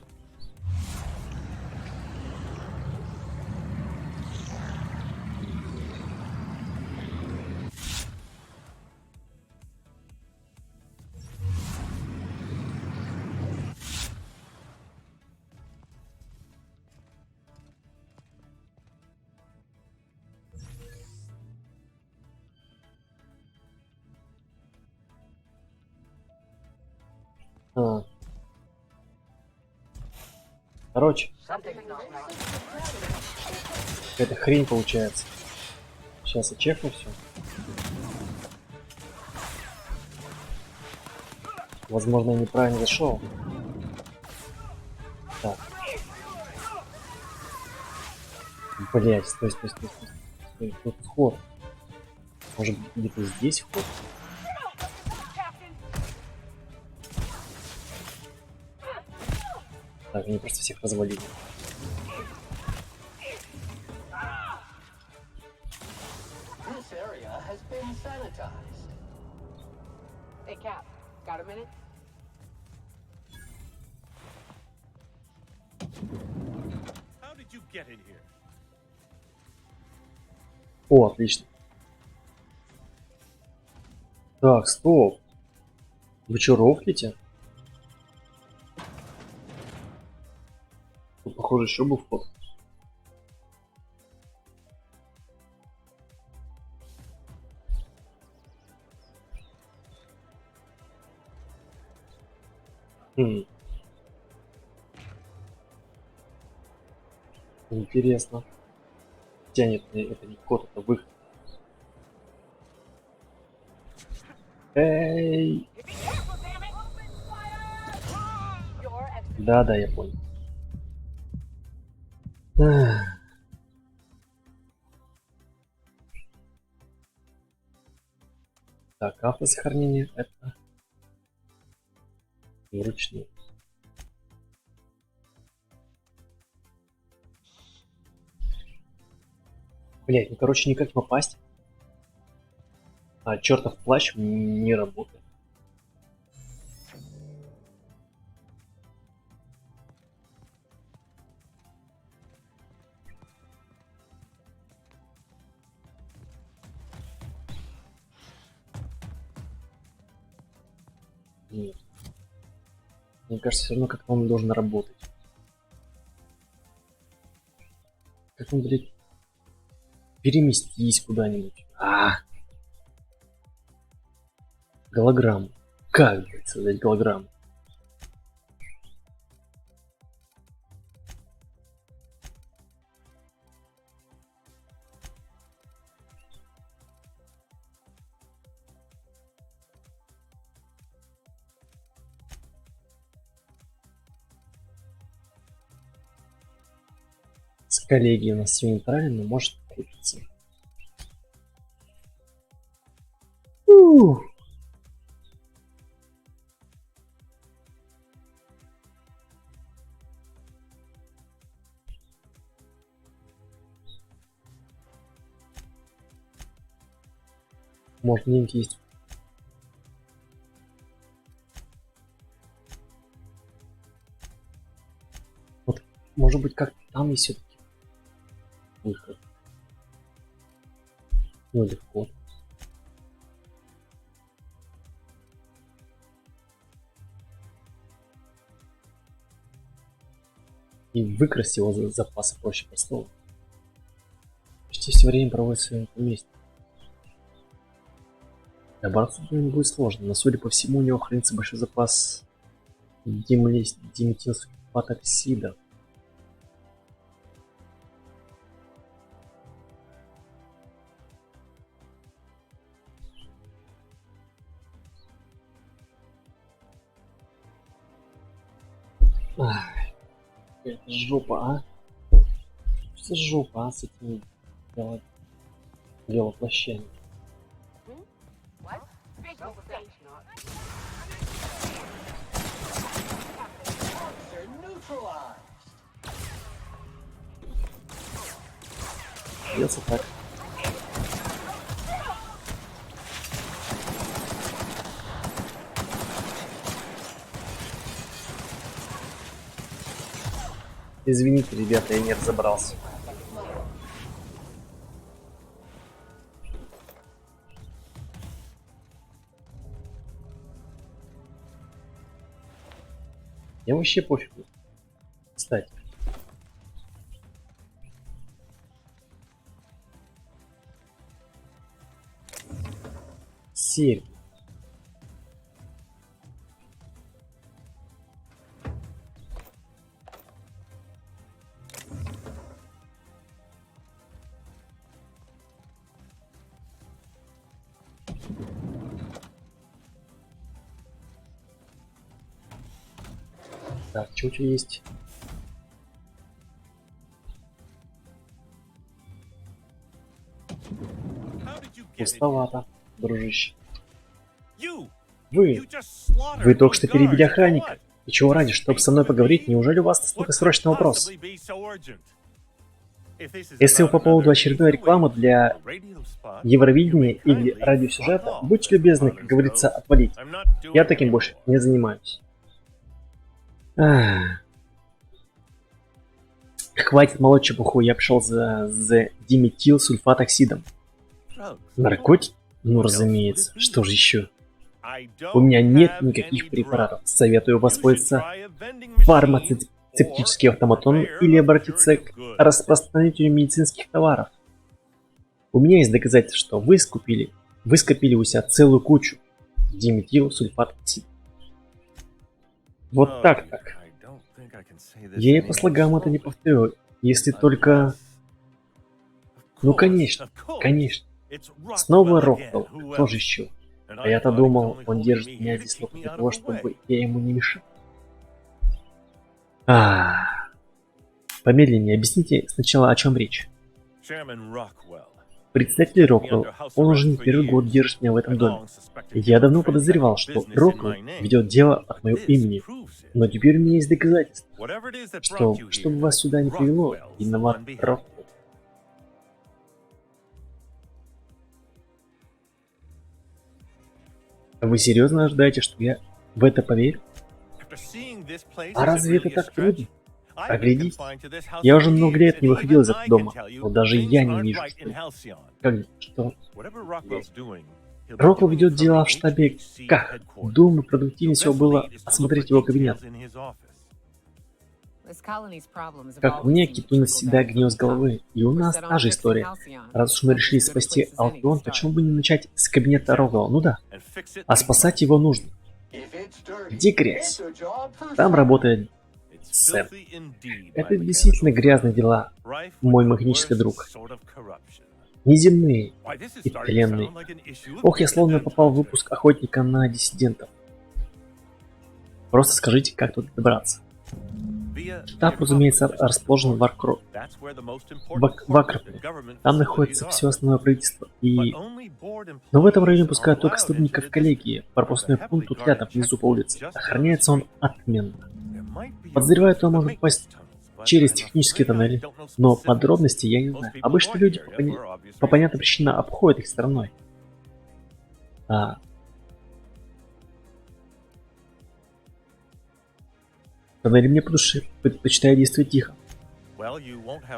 Короче, какая-то хрень получается. Сейчас я чекну все. Возможно, я неправильно зашел. Так. Блять, стой. Тут вход. Может быть, где-то здесь вход? Так, они просто всех развалили. This area has been sanitized. Hey, Cap, got a minute? How did you get in here? О, отлично. Так, стоп. Вы чё, рофлите? Тут, похоже, еще был вход. Интересно. Тянет это не вход, это выход. Эй! Да, я понял. Так, автосохранение это Вручную. Блять, ну короче никак не попасть. А чертов плащ не работает. Нет. Мне кажется, все равно как-то он должен работать. Как он, блядь, переместись куда-нибудь. Голограмму. Как, блядь, создать голограмму? С коллегией у нас все неправильно, может крутиться. Может, где-нибудь есть. Вот, может быть, как там есть все-таки выход. Ну или вход. И выкрасть его за запасы проще простого. Почти все время проводится в своем месте. Добраться туда не будет сложно, но судя по всему у него хранится большой запас диметилсульфатоксида. Это жопа, а? Что за жопа, а, с этими делоплощами? What? Big mistake. They're neutralized. Придется так. Извините, ребята, я не разобрался. Я вообще пофигу. Кстати. Серия. Так, что у тебя есть? Пустовато, дружище. Вы только что перебили охранника. И чего ради, чтобы со мной поговорить, неужели у вас настолько срочный вопрос? Если вы по поводу очередной рекламы для Евровидения или радиосюжета, будьте любезны, как говорится, отвалить. Я таким больше не занимаюсь. Хватит молоть чепуху, я пришел за диметилсульфатоксидом. Наркотики? Ну, разумеется. Что же еще? У меня нет никаких препаратов. Советую воспользоваться фармацевтическим автоматоном или обратиться к распространителю медицинских товаров. У меня есть доказательства, что вы скопили у себя целую кучу диметилсульфатоксида. Вот так. Я и по слогам это не повторю, если только... Ну, конечно. Снова Роквелл, кто же еще? А я-то думал, он держит меня здесь только для того, чтобы я ему не мешал. Помедленнее объясните сначала, о чем речь. Председатель Роквелл, он уже не первый год держит меня в этом доме. Я давно подозревал, что Роквелл ведет дело от моего имени, но теперь у меня есть доказательства, что, чтобы вас сюда не привело, виноват Роквелл. Вы серьезно ожидаете, что я в это поверю? А разве это так трудно? Оглядитесь. Я уже много лет не выходил из этого дома, но даже я не вижу, что... Роквелл ведет дела в штабе КАХ. Думаю, продуктивнее всего было осмотреть его кабинет. Как мне, Китун всегда гнет с головы. И у нас та же история. Раз уж мы решили спасти Алкион, почему бы не начать с кабинета Роквелла? Ну да. А спасать его нужно. Где грязь? Там работает Сэм. Это действительно грязные дела, мой механический друг. Неземные и тленные. Ох, я словно попал в выпуск «Охотника на диссидентов». Просто скажите, как тут добраться. Штаб, разумеется, расположен в Акрополе. Там находится все основное правительство. Но в этом районе пускают только сотрудников коллегии. Пропускной пункт тут рядом, внизу по улице. Охраняется он отменно. Подозреваю, что он может попасть через технические тоннели, но подробностей я не знаю. Обычно люди по понятной причине обходят их стороной. Тоннели мне по душе, предпочитаю действовать тихо.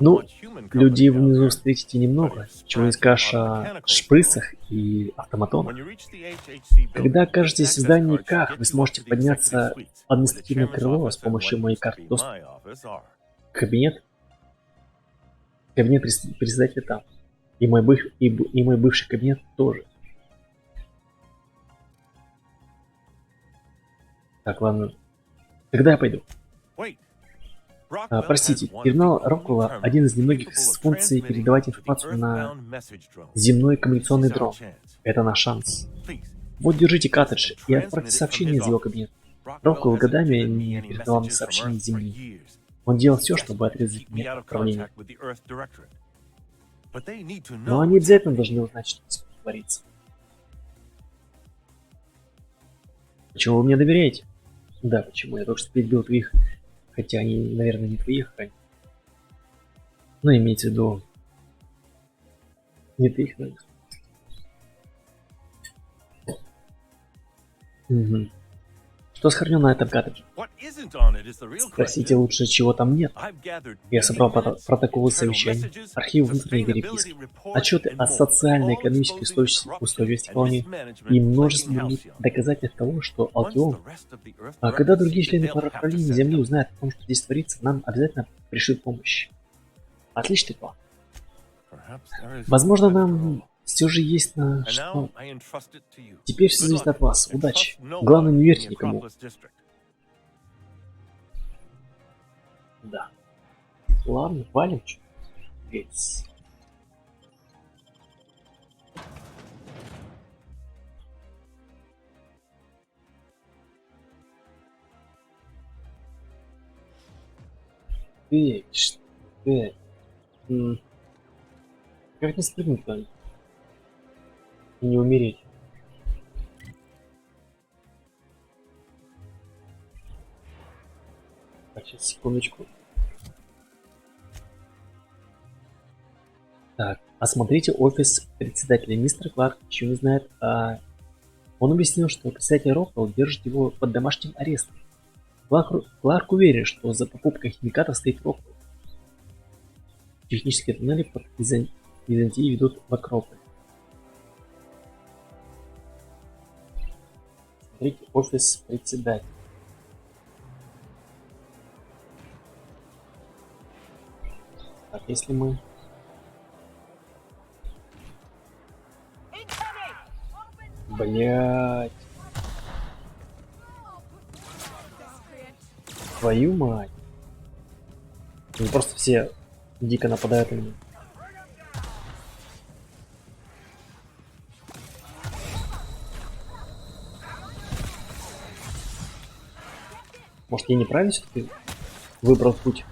Ну, людей внизу встретите немного, чего не скажешь о шприцах и автоматонах. Когда окажетесь в здании КАХ, вы сможете подняться в административное крыло с помощью моей карты доступа. Кабинет председателя там. И мой бывший кабинет тоже. Так, ладно. Тогда я пойду. Простите, терминал Роквелла — один из немногих с функцией передавать информацию на земной коммуникационный дрон. Это наш шанс. Вот, держите картridж и отправьте сообщение из его кабинета. Роквелл годами не передавал мне сообщения с Земли. Он делал все, чтобы отрезать мне отправление. Но они обязательно должны узнать, что творится. Почему вы мне доверяете? Да, почему? Я только что перебил твоих... Хотя они, наверное, не твоих, но имейте в виду... Не твоих, наверное. Угу. Что сохранено на этом картридже? Спросите лучше, чего там нет. Я собрал протоколы совещаний, архивы внутренней переписки, отчеты о социально-экономической устойчивости колонии и множество других доказательств того, что Алкион, а когда другие члены правления Земли узнают о том, что здесь творится, нам обязательно пришлют помощь. Отличный план. Возможно, нам все же есть на что. Теперь все зависит от вас. Удачи. Главное, не верьте никому. Да. Ладно, валим. Ведь... Как не спрыгнуть-то? И не умереть. Так, сейчас, секундочку. Так, осмотрите офис председателя. Мистер Кларк еще не знает, он объяснил, что председатель Роквелл держит его под домашним арестом. Кларк уверен, что за покупкой химикатов стоит Роквелл. Технические туннели под Византией ведут в Акрополь. Смотрите, офис председателя. Так, если мы... Блять. Твою мать. Они просто все дико нападают на меня. Может, я неправильно все-таки выбрал путь?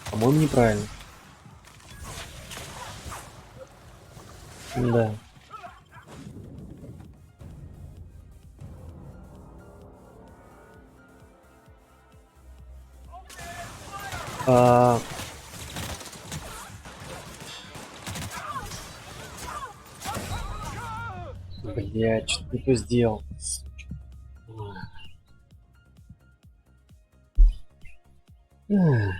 По-моему, неправильно. Да. А... Блять, что ты сделал? Ах.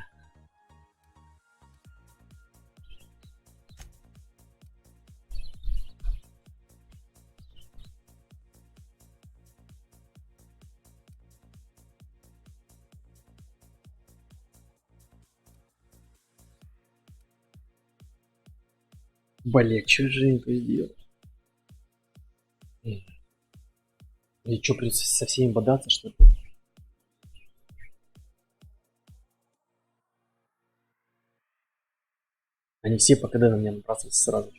Блять, что же я не сделал? Или что, придется со всеми бодаться, что ли? Они все по КД на меня набрасываются сразу.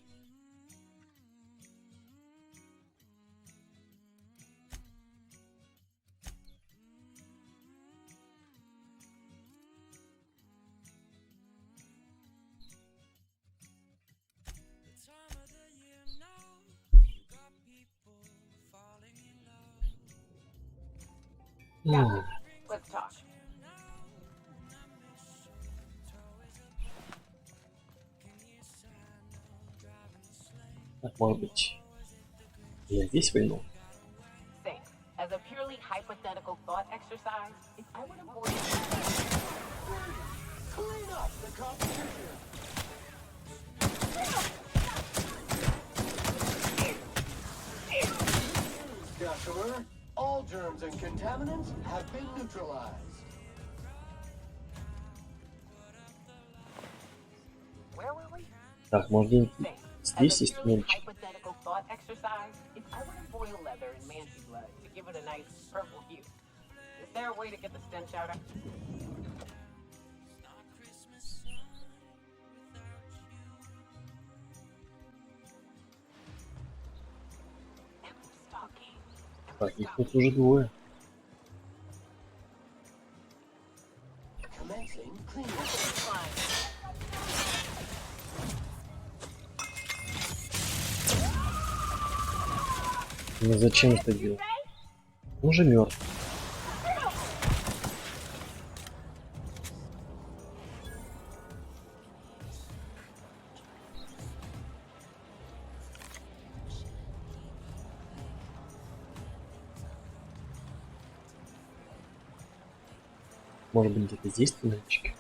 Yeah, let's talk. Так, может быть, я здесь войну? Say, as a purely hypothetical thought exercise, if I would avoid Clean up the competition. Customer, all germs and contaminants have been neutralized. where were we? Так, может где-нибудь Say, здесь as a есть purely мельчик? hypothetical thought exercise, if I were to boil leather in manti blood to give it a nice purple hue, is there a way to get the stench out of? Так, их тут уже двое. Commencing cleanup. Ну зачем это делать? Он уже мертв. Может быть где-то здесь туннельчики?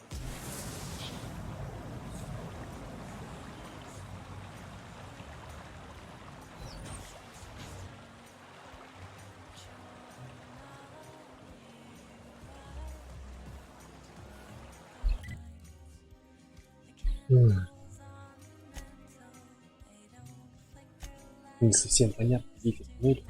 Не совсем понятно, где эти туннели.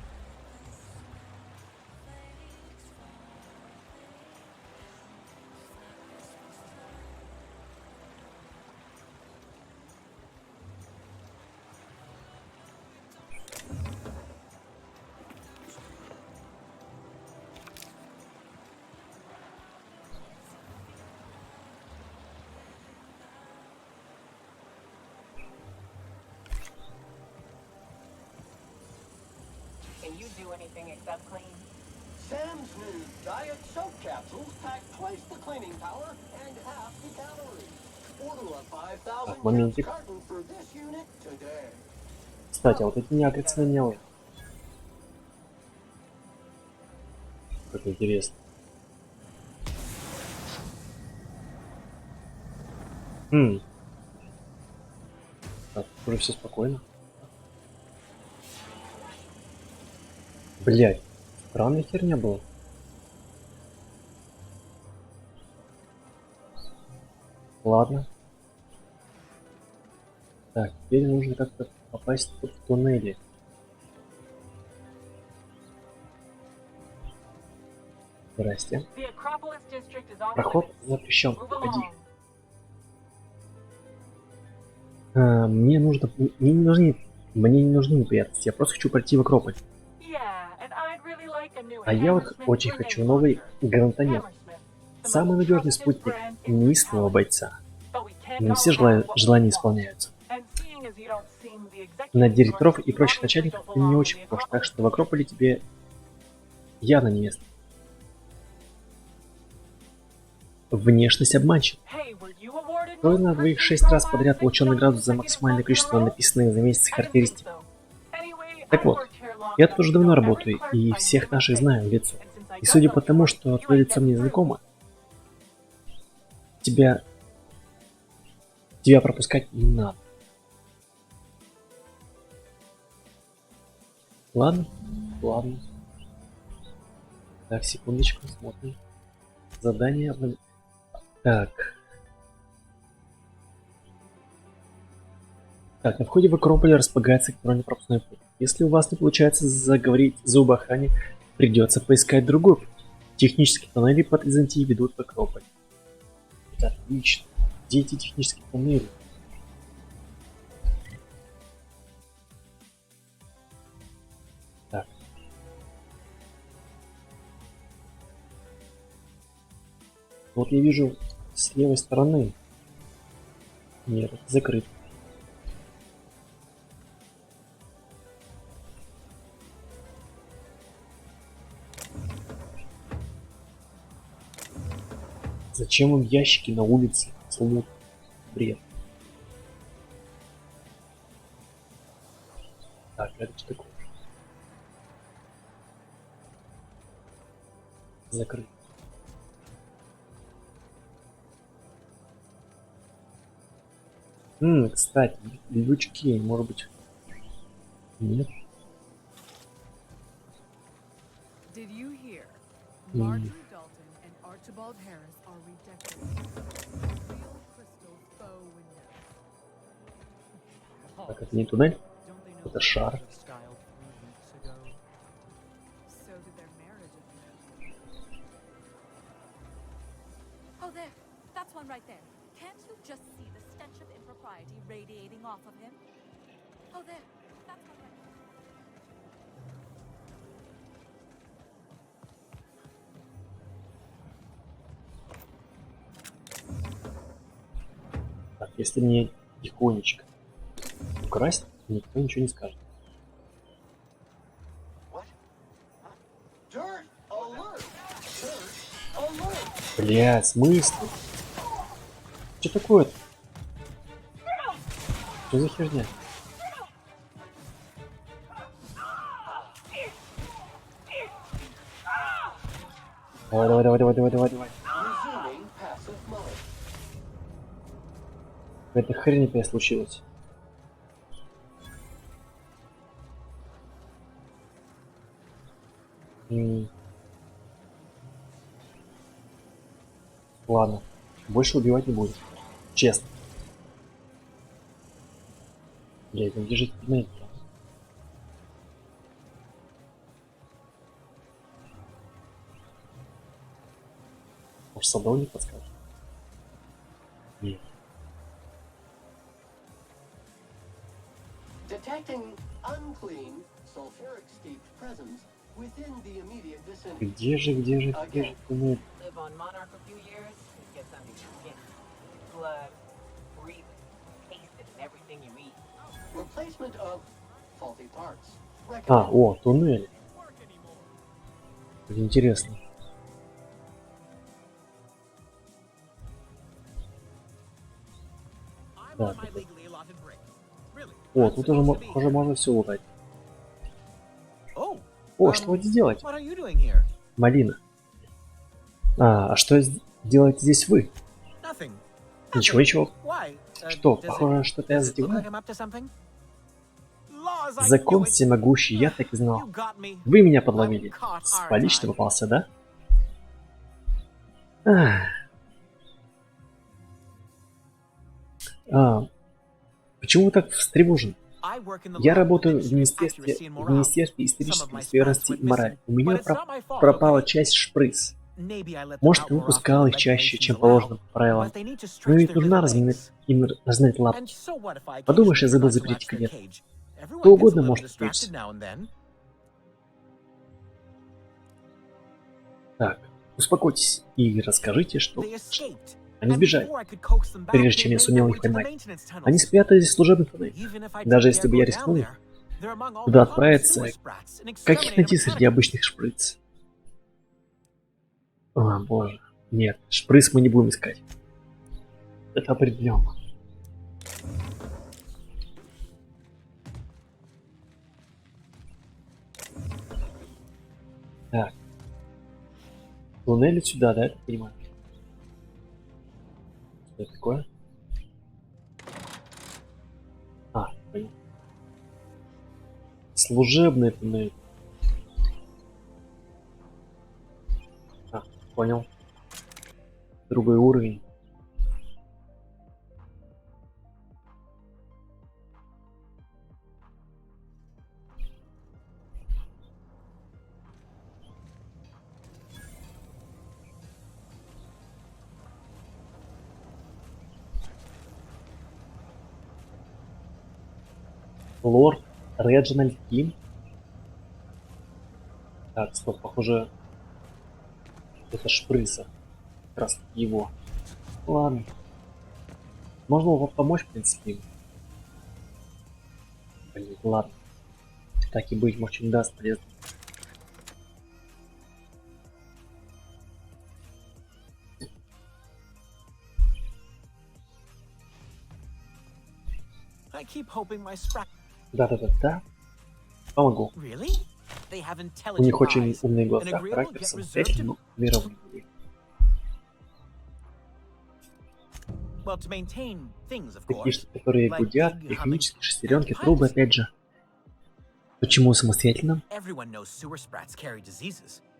Can you do anything except clean? Sam's new diet soap capsules pack twice the cleaning power and half the calories. Order a 5,000 Моментик. carton for this unit today. Кстати, а вот эти неагрессивные мелы. Как интересно. Так, уже все спокойно. Блять, странная херня была. Ладно. Так, теперь нужно как-то попасть тут в туннели. Здрасте. The Acropolis district is off Проход limits. запрещен. Move Погоди. along. Мне не нужны неприятности. Я просто хочу пройти в Акрополь. Yeah, and I'd really like a new А я вот Hammersmith очень Grenade хочу новый launcher. гранатомет. Hammersmith, the Самый most надежный trusted спутник brand in неистового town. бойца. But we can't Не все all have what we желания want. исполняются. And seeing as you don't seem На директоров и прочих начальников ты не очень похож, так что в Акрополе тебе явно не место. Внешность обманщик. Кто на двоих 6 раз подряд получил награду за максимальное количество написанных за месяц характеристик. Так вот, я тут уже давно работаю и всех наших знаю в лицо. И судя по тому, что твое лицо мне знакомо, тебя пропускать не надо. Ладно. Так, секундочку, смотрим. Задание. Так, на входе в Акрополь располагается контрольно-пропускной пункт. Если у вас не получается заговорить зубы охране, придется поискать другой путь. Технические тоннели под Византией ведут в Акрополь. Отлично. Где эти технические тоннели? Так. Вот я вижу с левой стороны. Нет, закрыт. Зачем им ящики на улице? Сломут. Бред. Так, это что такое? Закрыт. Кстати, лючки, может быть. Нет. Did you hear? Marjorie Dalton and Archibald Harris are rejected. Real crystals bow windows. Так, это не туннель? Don't they know Это шар. the style 3 weeks ago? So did their marriage appear. Oh, there. That's one right there. Can't you just see the stench of impropriety radiating off of him? Oh, there. That's one right there. Так, если мне тихонечко украсть, никто ничего не скажет. What? Dirt alert! Dirt alert! Бля, смысл? Что такое-то? Что за херня? Давай. Resuming passive mode. Какая-то хрень опять случилась. Ладно, больше убивать не буду. Честно. Блядь, ну где же туннель? Может, садовник подскажет? Нет. Detecting unclean sulfuric steeped presence within the immediate vicinity. Где же туннель? Live on Monarch a few years, it gets under your skin. Blood, breathe, taste it in everything you eat. Replacement of faulty parts. А, о, туннель. Это интересно. Так, о, тут уже можно все лутать. О, что будете делать? Малина. А что делаете здесь вы? Ничего. Что, похоже, что-то я задеваю? Закон всемогущий, я так и знал. Вы меня подловили. С поличным попался, да? Почему вы так встревожены? Я работаю в Министерстве исторической справедливости и морали. У меня пропала часть шприц. Может, я выпускал их чаще, чем положено по правилам. Но ведь нужно им размять лапки. Подумаешь, я забыл запереть кабинет. Кто угодно может отвлечься. Так, успокойтесь и расскажите, что... Они сбежали, прежде чем я сумел их поймать. Они спрятались в служебных туннелях. Даже если бы я рискнул туда отправиться, как их найти среди обычных шприц? О, боже. Нет, шприц мы не будем искать. Это определенно. Так. Туннель сюда, да, я так понимаю? Что это такое? А, понял. Служебный туннель. А, понял. Другой уровень. Лорд Реджинальд Ким. Так, стоп, похоже, это шприца. Как раз таки его. Ладно. Можно его помочь, в принципе. Блин, ладно. Так и быть, может, не даст полезно. Да-да-да-да. Помогу. У них очень умные глаза, характер самостоятельный, но мировой. Такие штуки, которые гудят, механические шестеренки, трубы, опять же. Почему самостоятельно?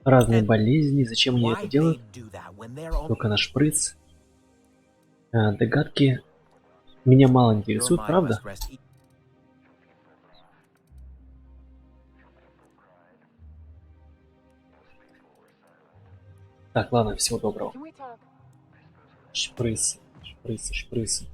Разные болезни, зачем они это делают? Только на шприц. Догадки меня мало интересуют, правда? Так, ладно, всего доброго. Шприцы, шприцы, шприцы.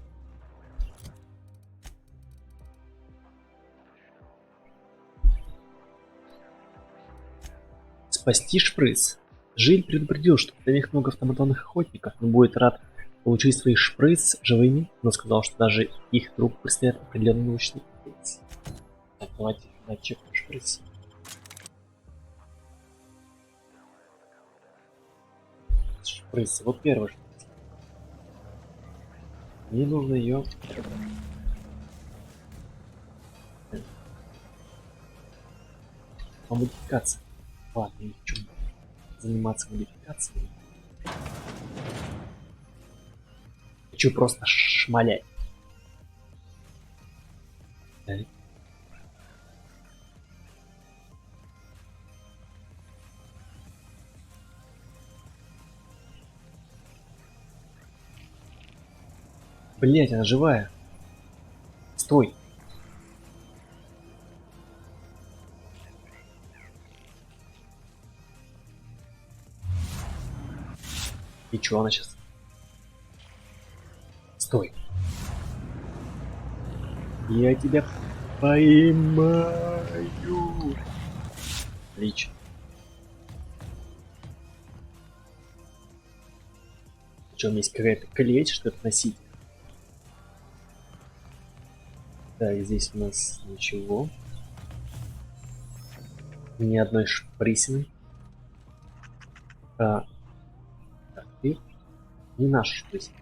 Спасти шприц. Жиль предупредил, что в них много автоматонных охотников, но будет рад получить своих шприц живыми, но сказал, что даже их труп предстоят определенные научные компетенции. Так, давайте начекнем шприц. Шприц. Вот первый шприц. Мне нужно ее... Модификация. Ладно, я не хочу заниматься модификацией. Хочу просто шмалять. Так. Блять, она живая. Стой. И чё она сейчас? Стой. Я тебя поймаю. Отлично. Что, у меня есть какая-то клеть, что-то носить? Так, здесь у нас ничего. Ни одной шприсины. Так, ты не наш шприсин.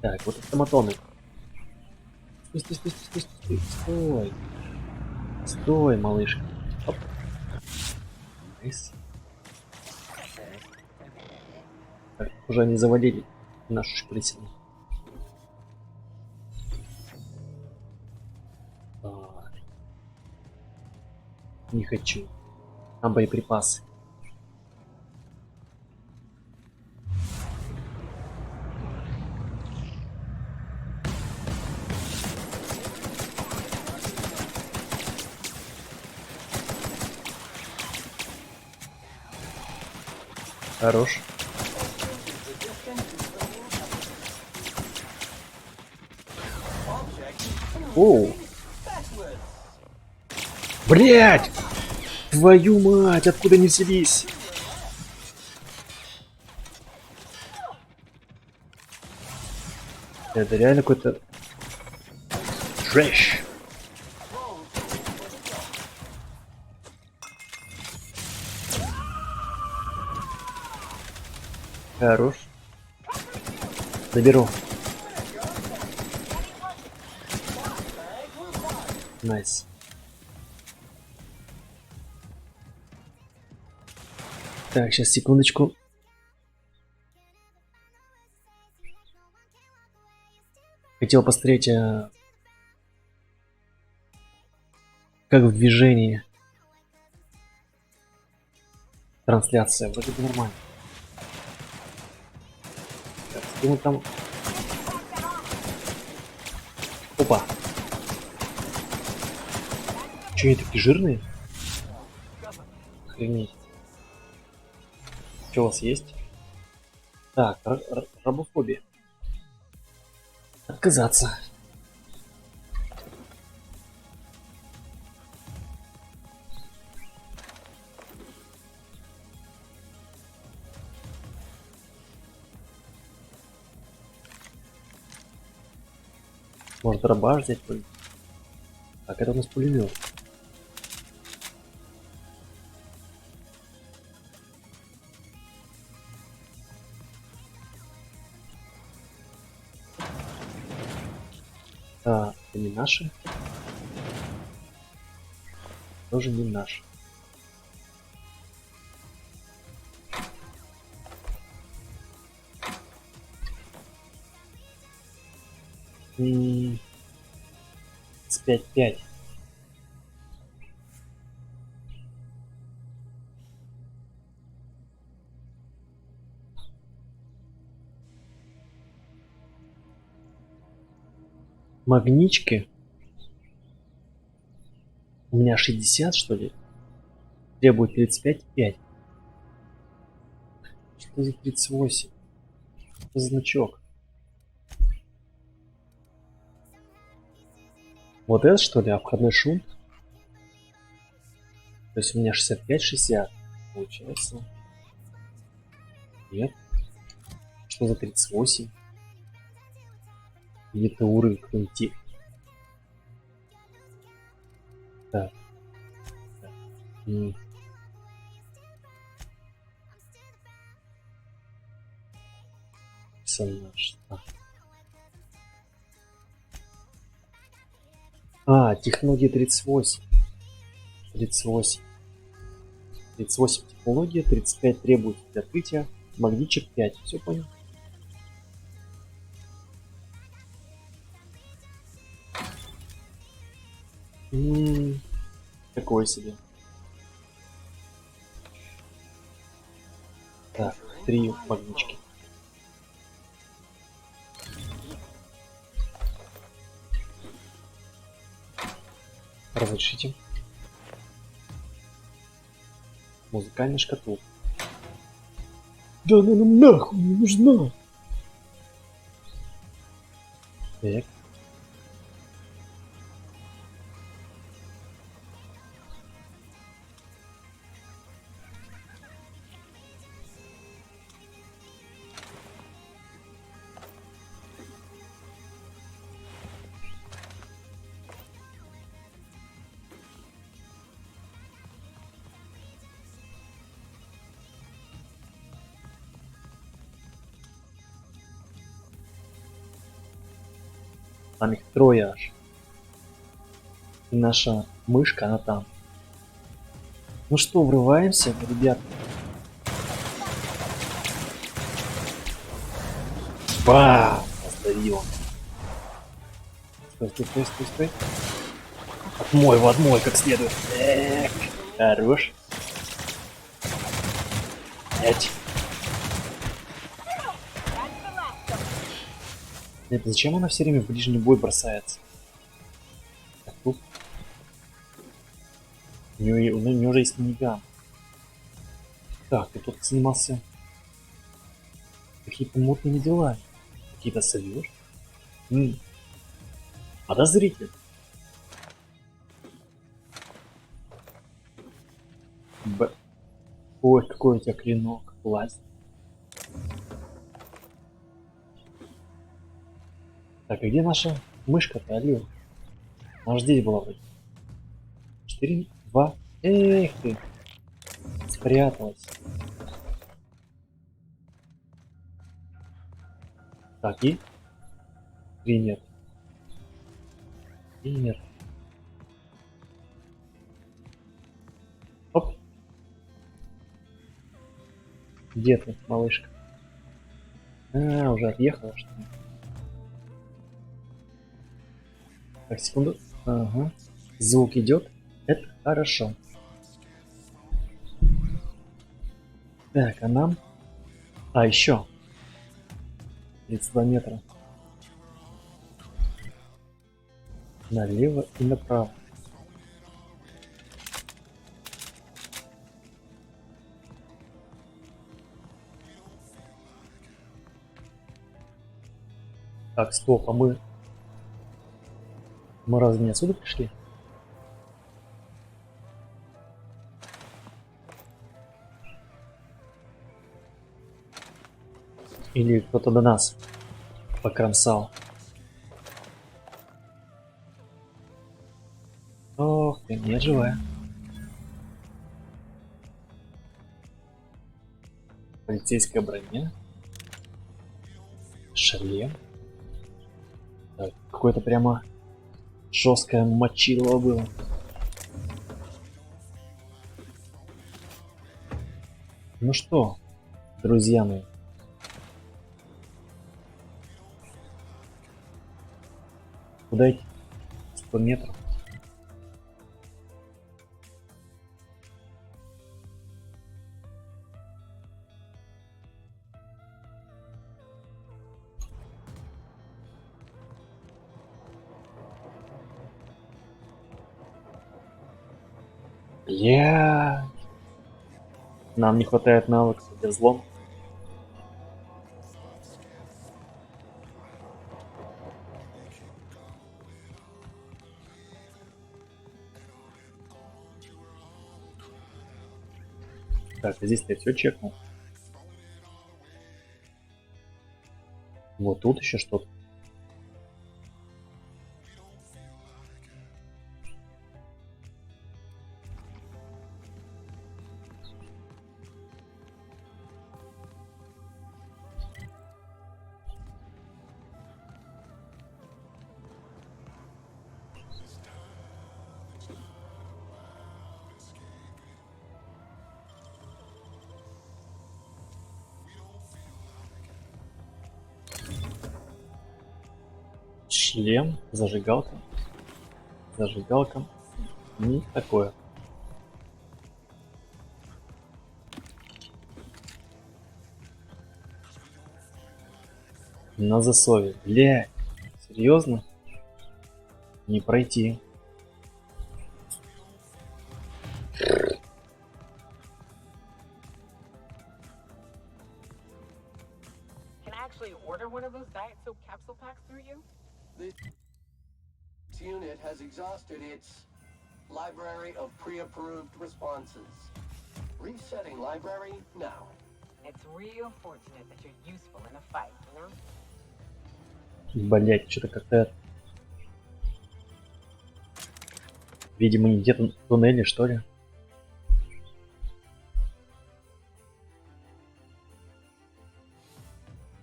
Так, вот автоматоны. Стой, стой, стой, стой, стой, стой. Стой, малышка. Оп. Найс. Так, уже они завалили нашу шприцину. Не хочу. Там боеприпасы. Хорош. Оу. Блять! Твою мать, откуда они взялись? Это реально какой-то трэш. Хорош. Заберу. Найс. Так, сейчас, секундочку. Хотел посмотреть, как в движении трансляция. Вроде бы нормально. Так, скину там. Опа. Че они такие жирные? Охренеть. Что у вас есть? Так, рабофобия. Отказаться. Может, дробаш взять? Так, это у нас пулемет. А, это не наши. Тоже не наши. С 5-5. Магнички. У меня 60, что ли? Требует 35-5. Что за 38? Что за значок? Вот это, что ли, обходной шум? То есть у меня 65-60. Получается. Нет. Что за 38? Или это уровень какой-нибудь? Так. Персонаж. Технология 38. 38. 38 технология, 35 требует для открытия, магничек 5. Все понял? Такое себе. Так, 3 магнички. Разрешите. Музыкальная шкатулка. Да она нам нахуй не нужна. Так. Там их трое аж. И наша мышка, она там. Ну что, врываемся, ребят? Бам! Оставил. Стой. Отмой, как следует. Хорош. 5. Это зачем она все время в ближний бой бросается? Так, тут. У нее уже есть миниган. Так, ты тут занимался какие-то мутными делами. Какие-то совешь? Подозрительно. Ой, какой у тебя клинок. Власть. Так, и где наша мышка-то, алло? Она ж здесь была вроде. 4, 2. Эх ты. Спряталась. Так, и? 3 нет. И нет. Оп. Где ты, малышка? А, уже отъехала, что ли? Так, секунду. Ага. Звук идет. Это хорошо. Так, а нам? А, еще. 32 метра. Налево и направо. Так, стоп, а мы разве не отсюда пришли? Или кто-то до нас покромсал? Ох ты, нет, живая. Полицейская броня. Шлем. Так, какое-то прямо жесткое мочилово было. Ну что, друзья мои. Куда идти? 100 метров. Нам не хватает навыков для взлома. Так, здесь-то я все чекнул. Вот тут еще что-то. Шлем, зажигалка. Зажигалка. Не такое. На засове. Блядь. Серьезно? Не пройти. Can I actually order one of those Diet Soap capsule packs through you? This unit has exhausted its library of pre-approved responses. Resetting library now. It's real fortunate that you're useful in a fight, you know? Блять, что-то как-то... Видимо, не где-то в туннеле, что ли?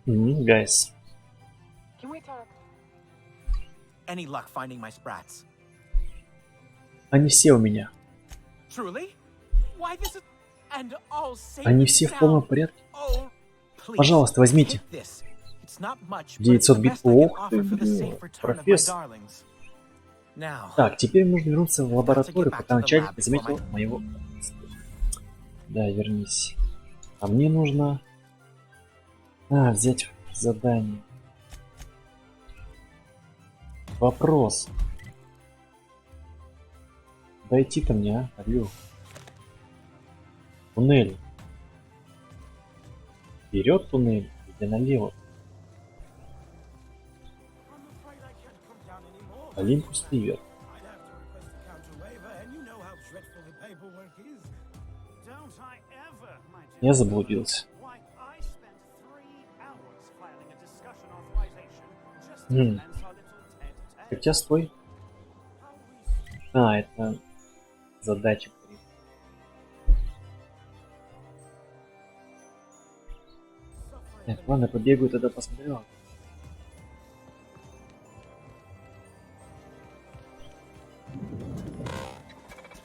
Guys. Can we talk? Any luck finding my sprats? Они все у меня. Truly? Why this is... And all safe Они and все в sound. полном порядке. Oh, please, Пожалуйста, возьмите. take this. It's not much, but it's 900 the бит. best I can Ох ты, offer for the safe блин, return of my профессор. darlings. Now, Так, теперь нужно вернуться в лабораторию, back пока to the начальник lab не заметил before моего... Да, вернись. А мне нужно... взять задание. Вопрос. Дойти-то мне, а? Алло. Туннель. Вперед туннель, или налево? Олимпус Ривер. I'd have to request a counter waiver, and you know how dreadful the paperwork is. Don't I ever Я заблудился. Why, I spent 3 hours filing a discussion authorization just to М. commence our little tete-a-tete. Хотя стой. А, это задача. Так, ладно, побегаю тогда посмотрю.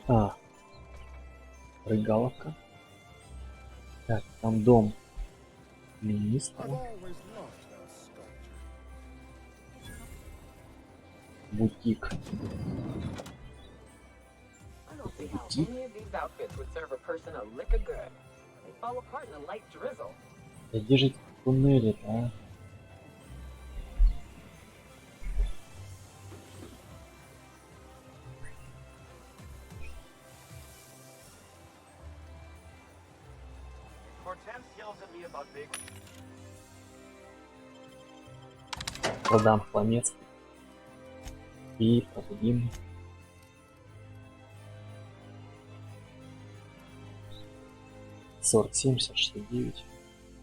А, рыгаловка. Так, там дом министра. Бутик. I don't see how any of these outfits would serve a person a lick of good. They fall apart in a light drizzle. Да где же эти туннели-то, а? Cortez yells at me about big. Продам хламец. И продадим. $47, 69.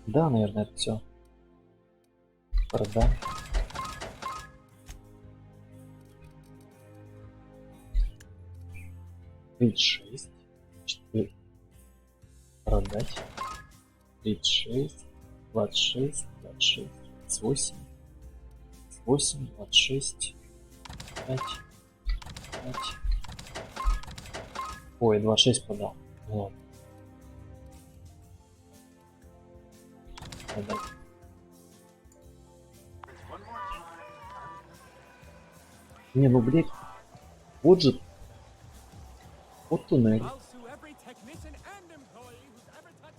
Да, наверное, это все. Продам. $36. 4. Продать. 36. 26. 26. 28. 8, 26. 5. 5. Ой, 26 продал. Вот. Продать. Не, ну блять. Вот же. Вот туннель. I'll sue every technician and employee who's ever touched.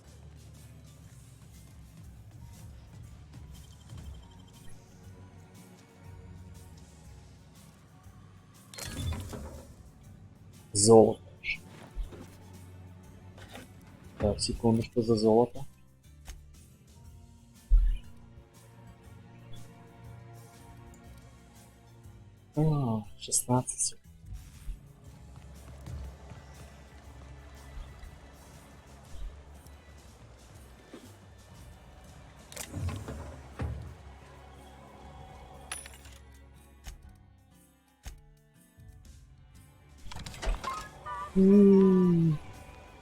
Золото. Так, секунду, что за золото? А, 16.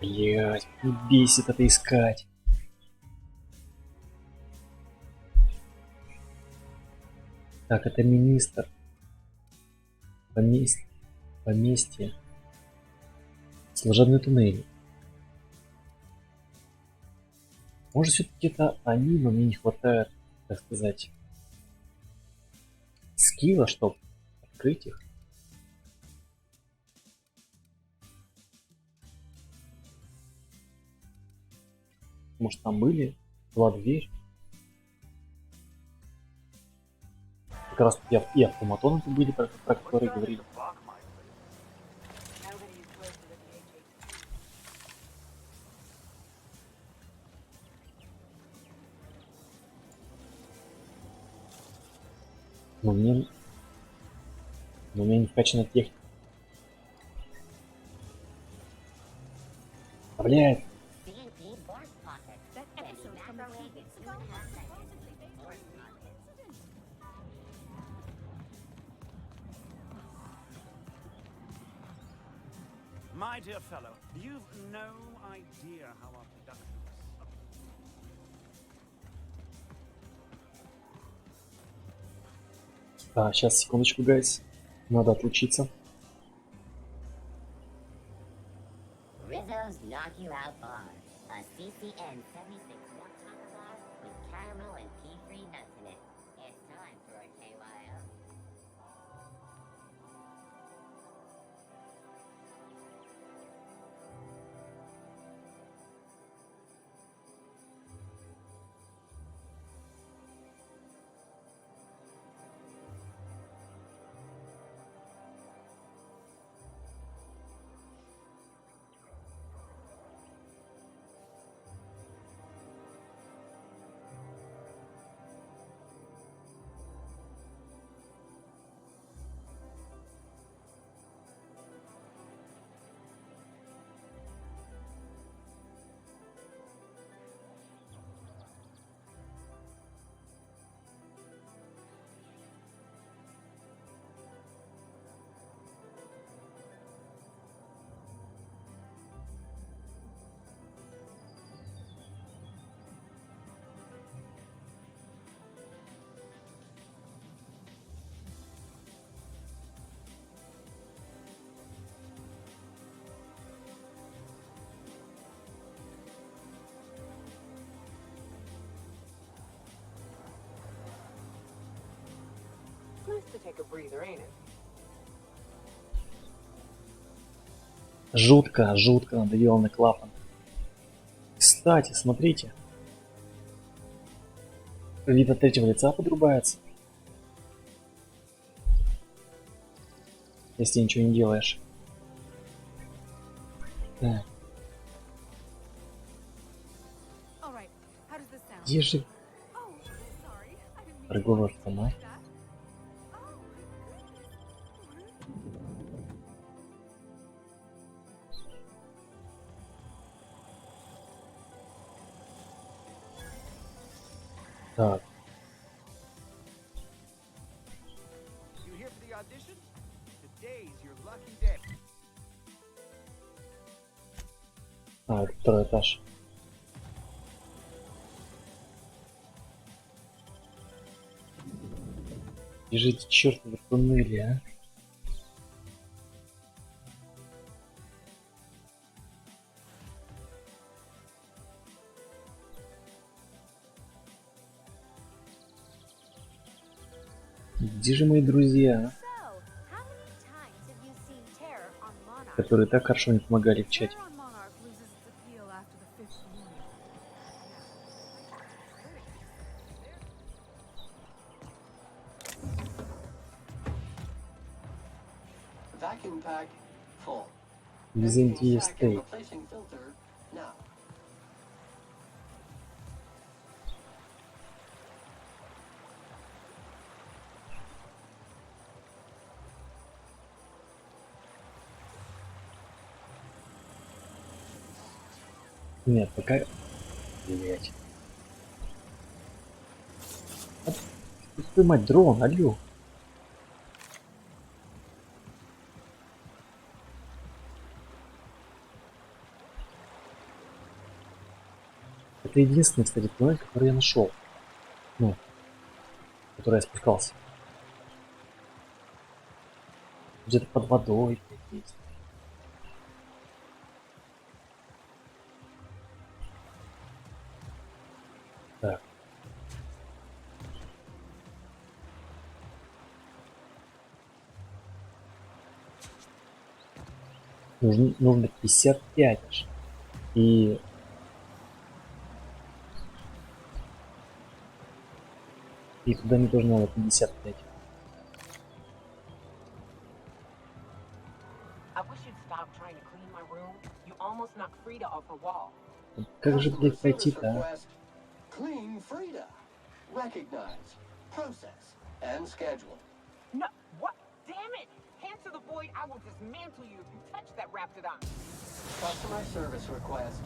Блять, бесит это искать. Так, это министр. Поместье. Служебный туннель. Может, все-таки это они, но мне не хватает, так сказать, скилла, чтобы открыть их. Может, там была дверь. Как раз тут и автоматоны тут были, про которые говорили. Но у меня не вкачана техника. Блядь. That episode from the TV supposedly based on an incident. My dear fellow, you've no idea how our production was. Сейчас, секундочку, гайс. Надо отлучиться. Rizzo's Knock You Out Bar, a CCN 76 milk chocolate bar with caramel and pea-free nuts in it. It's time for a KYO. Nice to take a breather, ain't it? Жутко, жутко надавил на клапан. Кстати, смотрите. Вид от третьего лица подрубается. Если ничего не делаешь. Так. All right, how does this sound? Где же Oh, sorry. I didn't mean to торговый do автомат? that. Oh, my goodness. Так, You here for the audition? Today's your lucky day. это второй этаж. Бежите, чертовы туннели, а. Где же мои друзья, So, how many times have you seen terror on Monarch? которые так хорошо мне помогали в чате? Terror on Monarch loses its appeal after the fifth unit. Vacuum pack full. Византия Emptying sack and State. replacing filter now. Нет, пока... Блять. Ты мать, дрон, алло. Это единственный, кстати, туннель, который я нашел. Ну, который я спускался. Где-то под водой есть. Так. Нужно 55 аж. И... И туда мне тоже надо 55. I wish you'd stop trying to clean my room. You almost knocked Frida off her wall. Как же, Customer блядь, service пойти-то, а? request. Clean Frida. Recognize, process, and schedule. No, what? Damn it! Answer the void. I will dismantle you if you touch that Raptidon. Customer service request.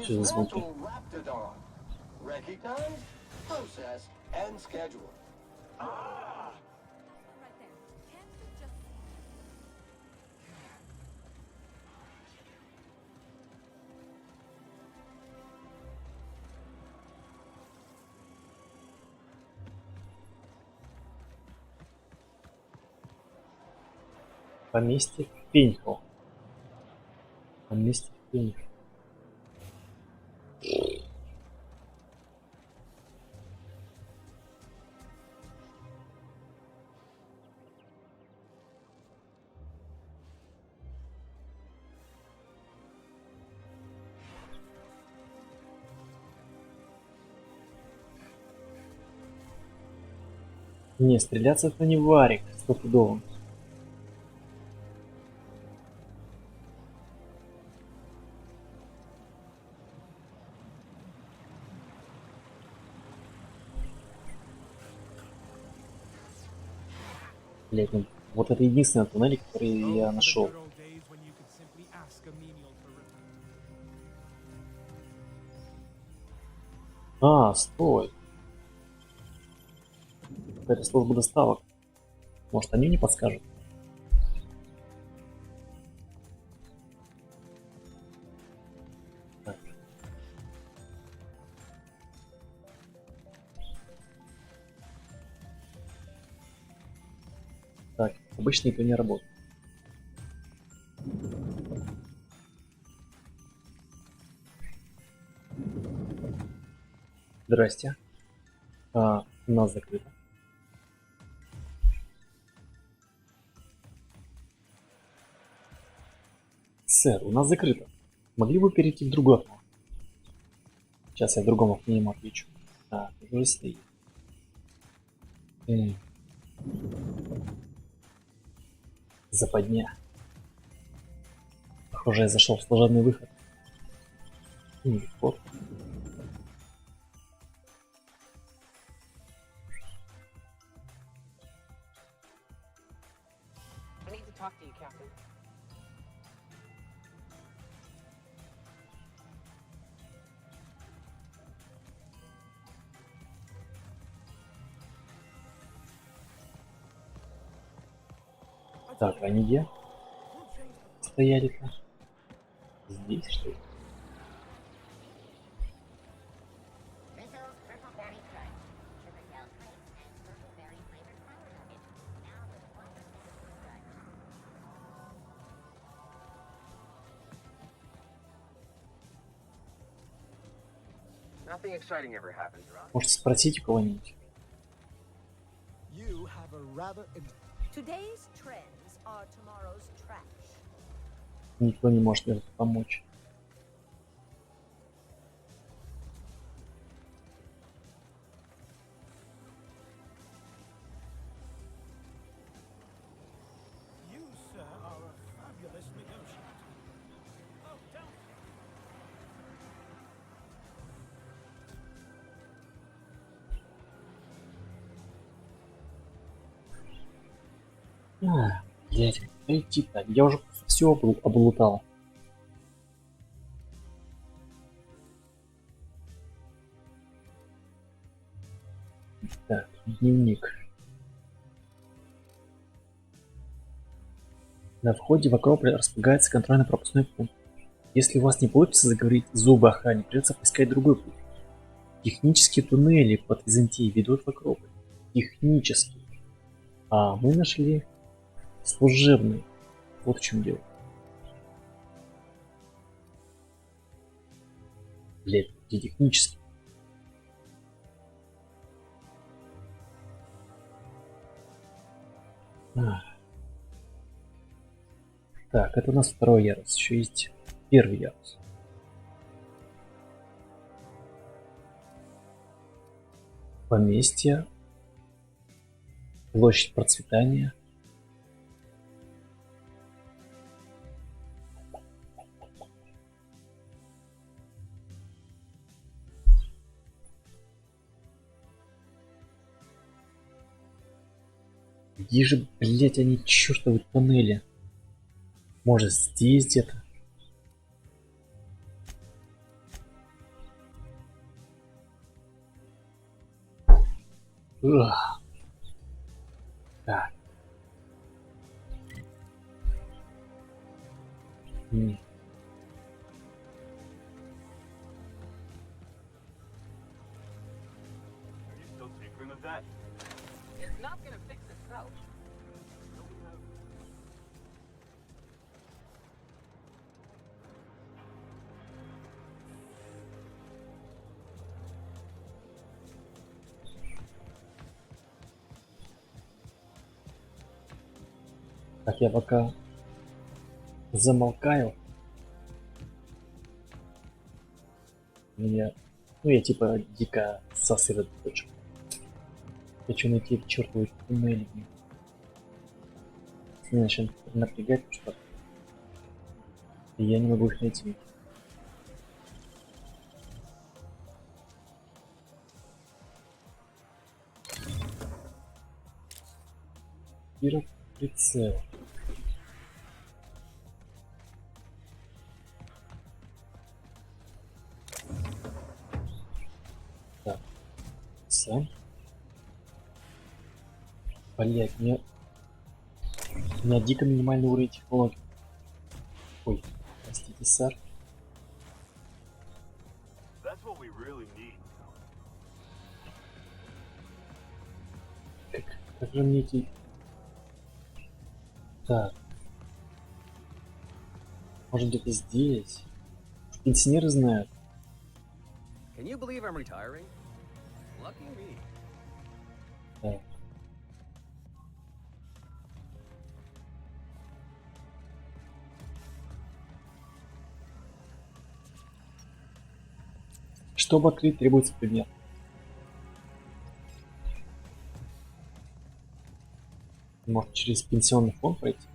Что за звуки? Dismantle Raptidon. Recognize, process, and schedule. Right there. Can't you just see? Поместье Пеньхо. Поместье Пеньхо. Не, стреляться это не варик, стопудово. Блять, ну, вот это единственный туннель, который я нашел. А, стой. Какая-то служба доставок. Может, они мне подскажут? Так. Так, обычно никто не работает. Здрасте. У нас закрыто. Сэр, у нас закрыто. Могли бы перейти в другое окно? Сейчас я в другом окне ему отвечу. Так, уже стоит. Западня. Похоже, я зашел в служебный выход. Вот. I need to talk to you, Captain. Так, они где? Стояли-то? Здесь, что ли? Bristol's Purple Berry Crunch, Sugar Gel Crepes, and Purple Berry flavored Power Nuggets. Now with 1% crunch. Nothing exciting ever happens, Rob. Может спросить у кого-нибудь? You have a rather Today's trends are tomorrow's trash. Никто не может мне помочь. You, sir, are a fabulous negotiator. Oh, don't. Блять, идти-то. Я уже все облутал. Так, дневник. На входе в Акрополь располагается контрольно-пропускной пункт. Если у вас не получится заговорить зубы охране, придется поискать другой путь. Технические туннели под Византией ведут в Акрополь. Технические. А мы нашли служебный. Вот в чем дело. Блять, где технический? Так, это у нас второй ярус. Еще есть первый ярус. Поместье. Площадь процветания. Где же, блять, они чертовы тоннели? Может, здесь где-то? Так. It's not gonna fix itself. Так, я пока замолкаю. Меня... Ну, я типа дико сосредоточен. Хочу найти чертовы туннели. Если меня начнет напрягать, что я не могу их найти. Прицел. Так. Сам. Блять, у меня дико минимальный уровень технологий. Ой, простите, сэр. Как же мне эти... Так. Может, где-то здесь? Пенсионеры знают. Can you believe I'm retiring? Lucky me. Так. Чтобы открыть, требуется предмет. Может, через пенсионный фонд пройти?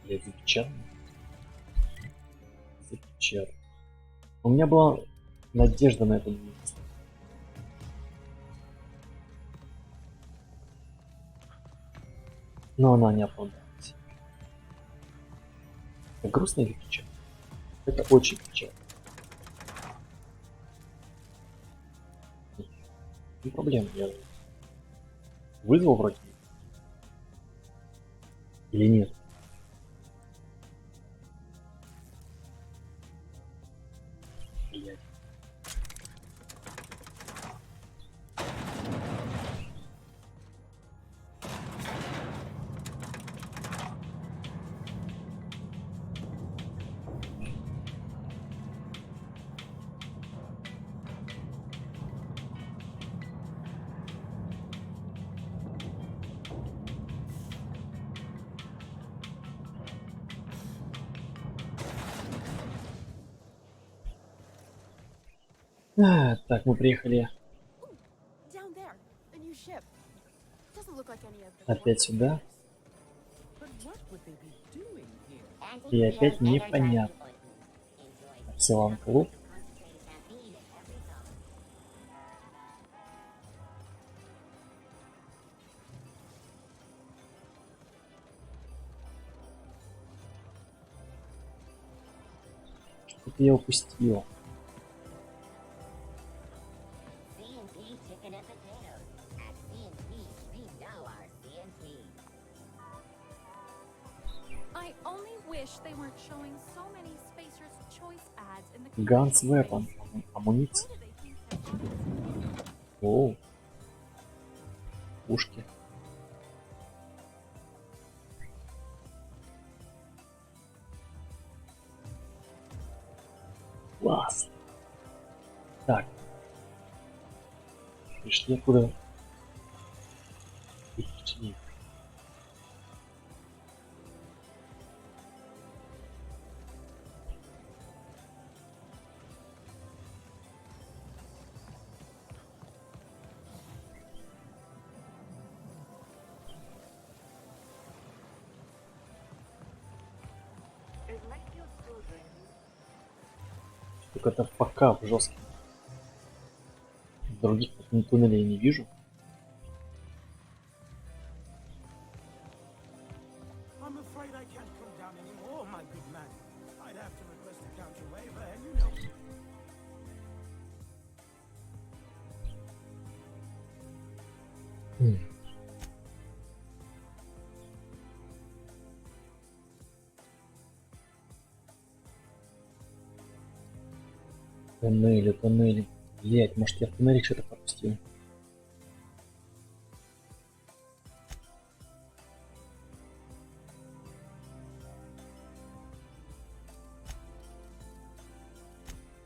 Или запечатано? Запечатано. У меня была надежда на это место. Но она не оправдалась. Это грустно или печально? Это очень печально. Не проблема, я вызвал вроде. Или нет? Блядь. Так, мы приехали Down there, a new ship. Doesn't look like any of the опять сюда. But what would they be doing here? И опять непонятно. Арсенал клуб. Что-то я упустил. CNT chicken and potatoes. At CNT, we know our CNT. I only wish they weren't showing so many Spacer's Choice ads in the Guns commercial Weapon. breaks. Амуниция. Who do they think they're using? Оу. Пушки. Класс. Так. Пришли куда? Пришли. Только это пока жестко. Других туннелей не вижу. I'm afraid I can't come down anymore, my good man. I'd have to request a counter waiver, and you know. Туннели, туннели. Блять, может я в туннеле что-то пропустил.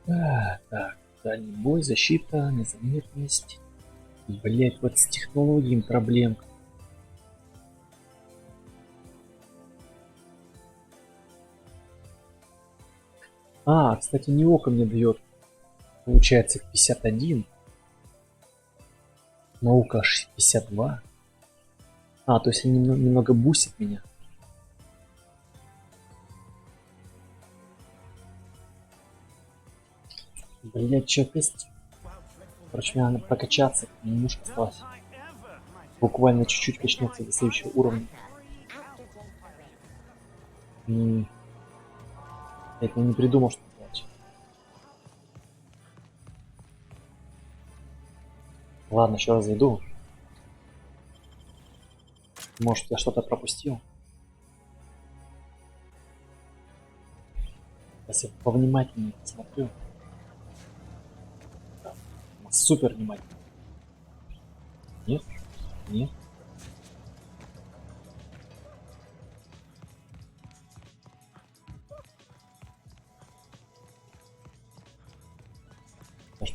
Так, дальний бой, защита, незаметность. Блять, вот с технологиями проблем. Кстати, не око мне дает. Получается 51. Наука аж 52. То есть они немного бусит меня. Блять, что опять? Короче, мне надо прокачаться, немножко осталось. Буквально чуть-чуть качнется до следующего уровня. Я не придумал, что делать. Ладно, еще раз зайду. Может, я что-то пропустил. Если повнимательнее посмотрю. Супер внимательно. Нет? Нет?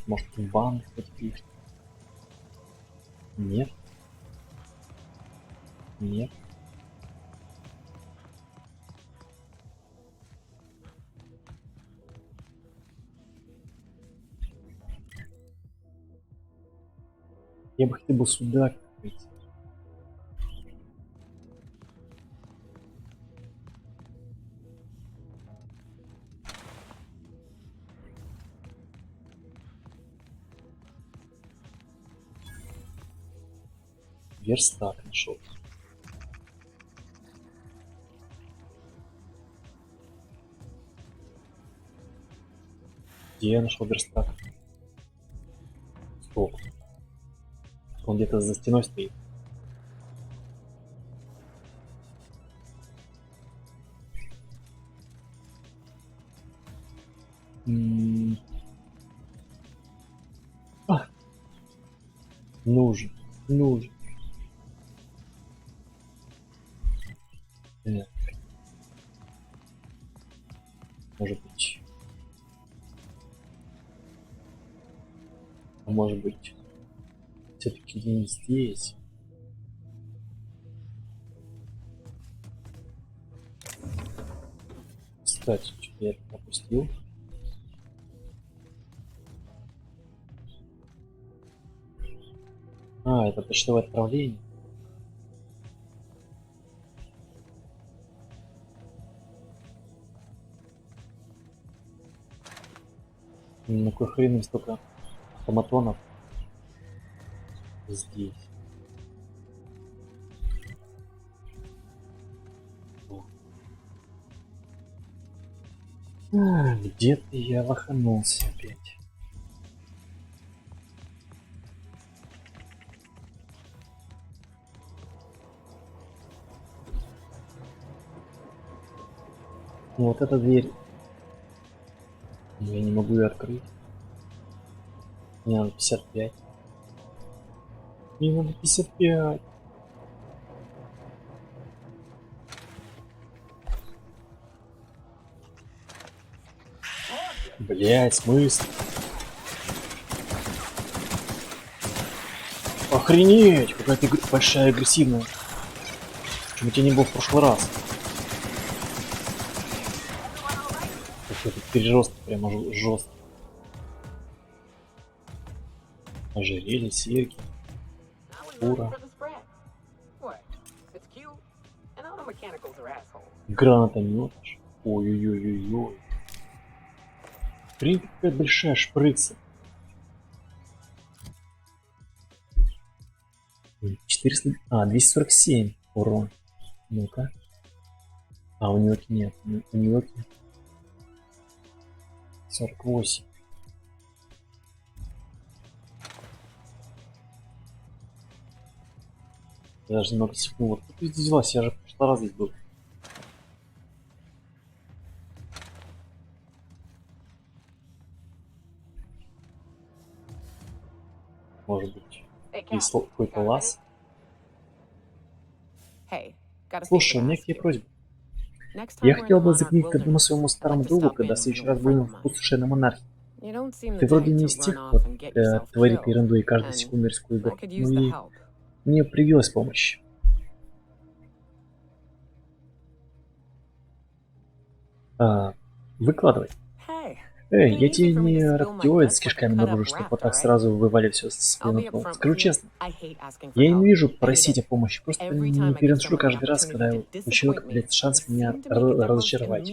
Может бан хоть пишет? Нет? Нет? Я бы хотел бы сюда открыть. Верстак нашел. Где я нашел верстак? Стоп. Он где-то за стеной стоит. А! Нужен. Нет. Может быть. А может быть. Все-таки не здесь. Кстати, что-то я это пропустил. А, это почтовое отправление. На кой хрен им столько автоматонов здесь? Где-то я лоханулся опять. Ну, вот эта дверь. Я не могу ее открыть. Мне надо 55. Мне надо 55. Блять, смысл? Охренеть! Какая ты большая агрессивная. Почему тебя не было в прошлый раз? Какой-то переросток, прямо жестко. Ожерелье, серьги. Ура. Гранатомет. Ой-ой-ой-ой-ой. Блин, какая большая шприца. 400... А, 247 урон. Ну-ка. А, у него нет. У него 48. Я даже немного секунд. Вот ты здесь взялась, я же в прошлый раз здесь был. Может быть, есть какой-то лаз. Слушай, у меня к тебе просьба. Я хотел бы заглянуть к одному своему старому другу, когда в следующий раз будем в пустоши на монархии. Ты вроде не из тех, кто творит ерунду и каждую секунду рискует. Ну и мне привелась помощь. Выкладывай. Эй, я тебе не радиоид с кишками наружу, чтобы вот так сразу вывалить все с спины. Скажу честно, я не вижу просить о помощи, просто не переношу каждый раз, когда у человека появляется шанс меня разочаровать.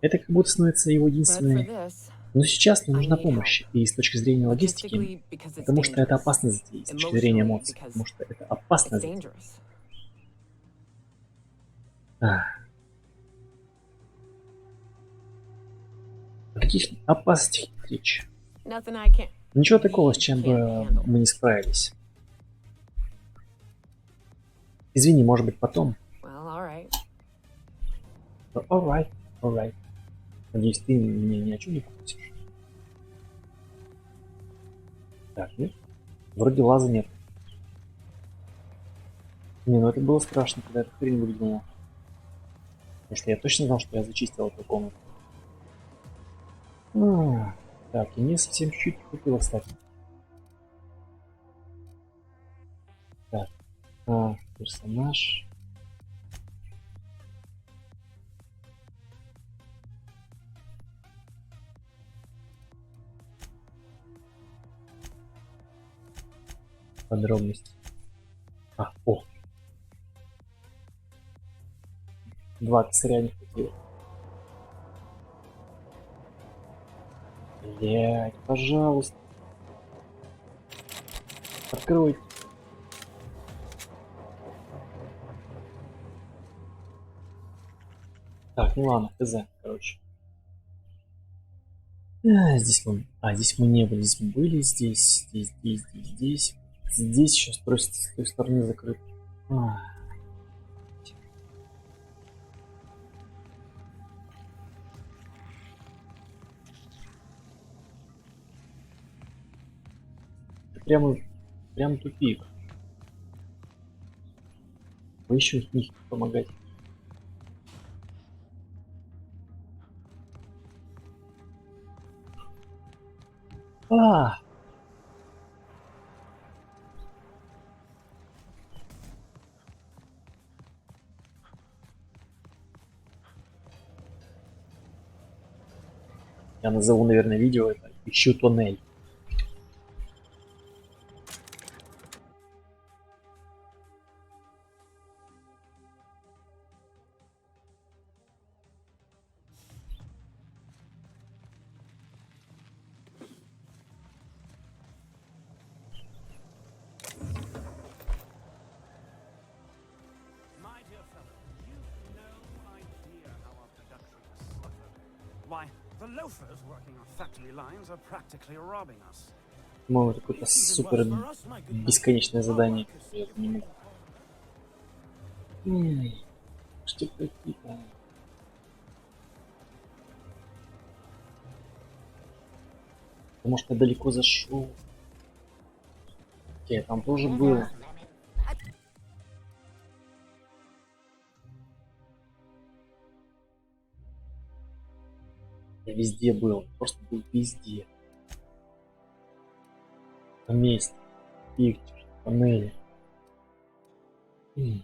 Это как будто становится его единственной... Но сейчас мне нужна помощь, и с точки зрения логистики, потому что это опасно затея, с точки зрения эмоций, потому что это опасно затея. О каких опасностях речь? Ничего такого, с чем бы мы не справились. Извини, может быть, потом. Alright. Надеюсь, ты меня ни о чем не попросишь. Так, нет? Вроде лаза нет. Не, ну это было страшно, когда эта хрень выглянула. Потому что я точно знал, что я зачистил эту комнату. Так, и мне совсем чуть-чуть хватило, кстати. Так, персонаж. подробности. О! 2 косаря не хватило. Блять, пожалуйста. Открой. Так, ну ладно, хз, короче. Здесь мы не были. Здесь мы были. Здесь. Здесь сейчас просто с той стороны закрыто. Это прям тупик. Вы еще не помогать. Я назову, наверное, видео это «Ищу туннель». My dear fellow, you've no idea how our production has suffered. Why, the loafers working on factory lines are practically robbing us. По-моему, это какое-то супер бесконечное задание. Я это не могу. Что какие-то. Потому что я далеко зашел. Я там тоже был. Я везде был. Просто был везде. На месте. Пикчер, панели. I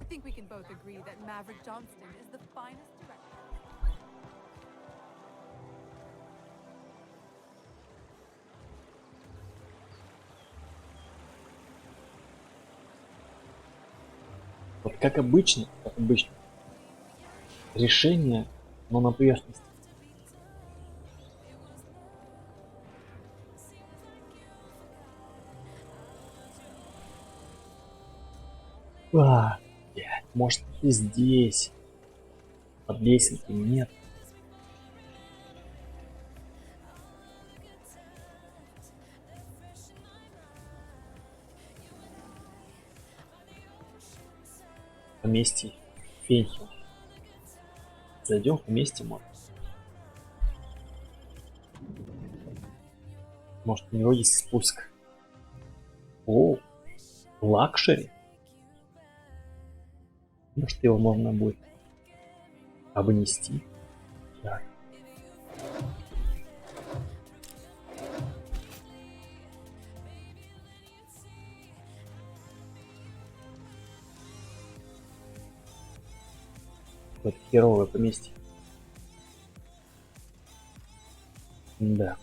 think we can both agree that Maverick Johnston is the finest director. Вот как обычно, решение, но на поверхности. Блядь, может ты здесь? Под лесенкой нет. Поместье Фенхел. Зайдем в поместье, может у него есть спуск. О, лакшери. Может его можно будет обнести. Так. Вот херовое поместье. Да.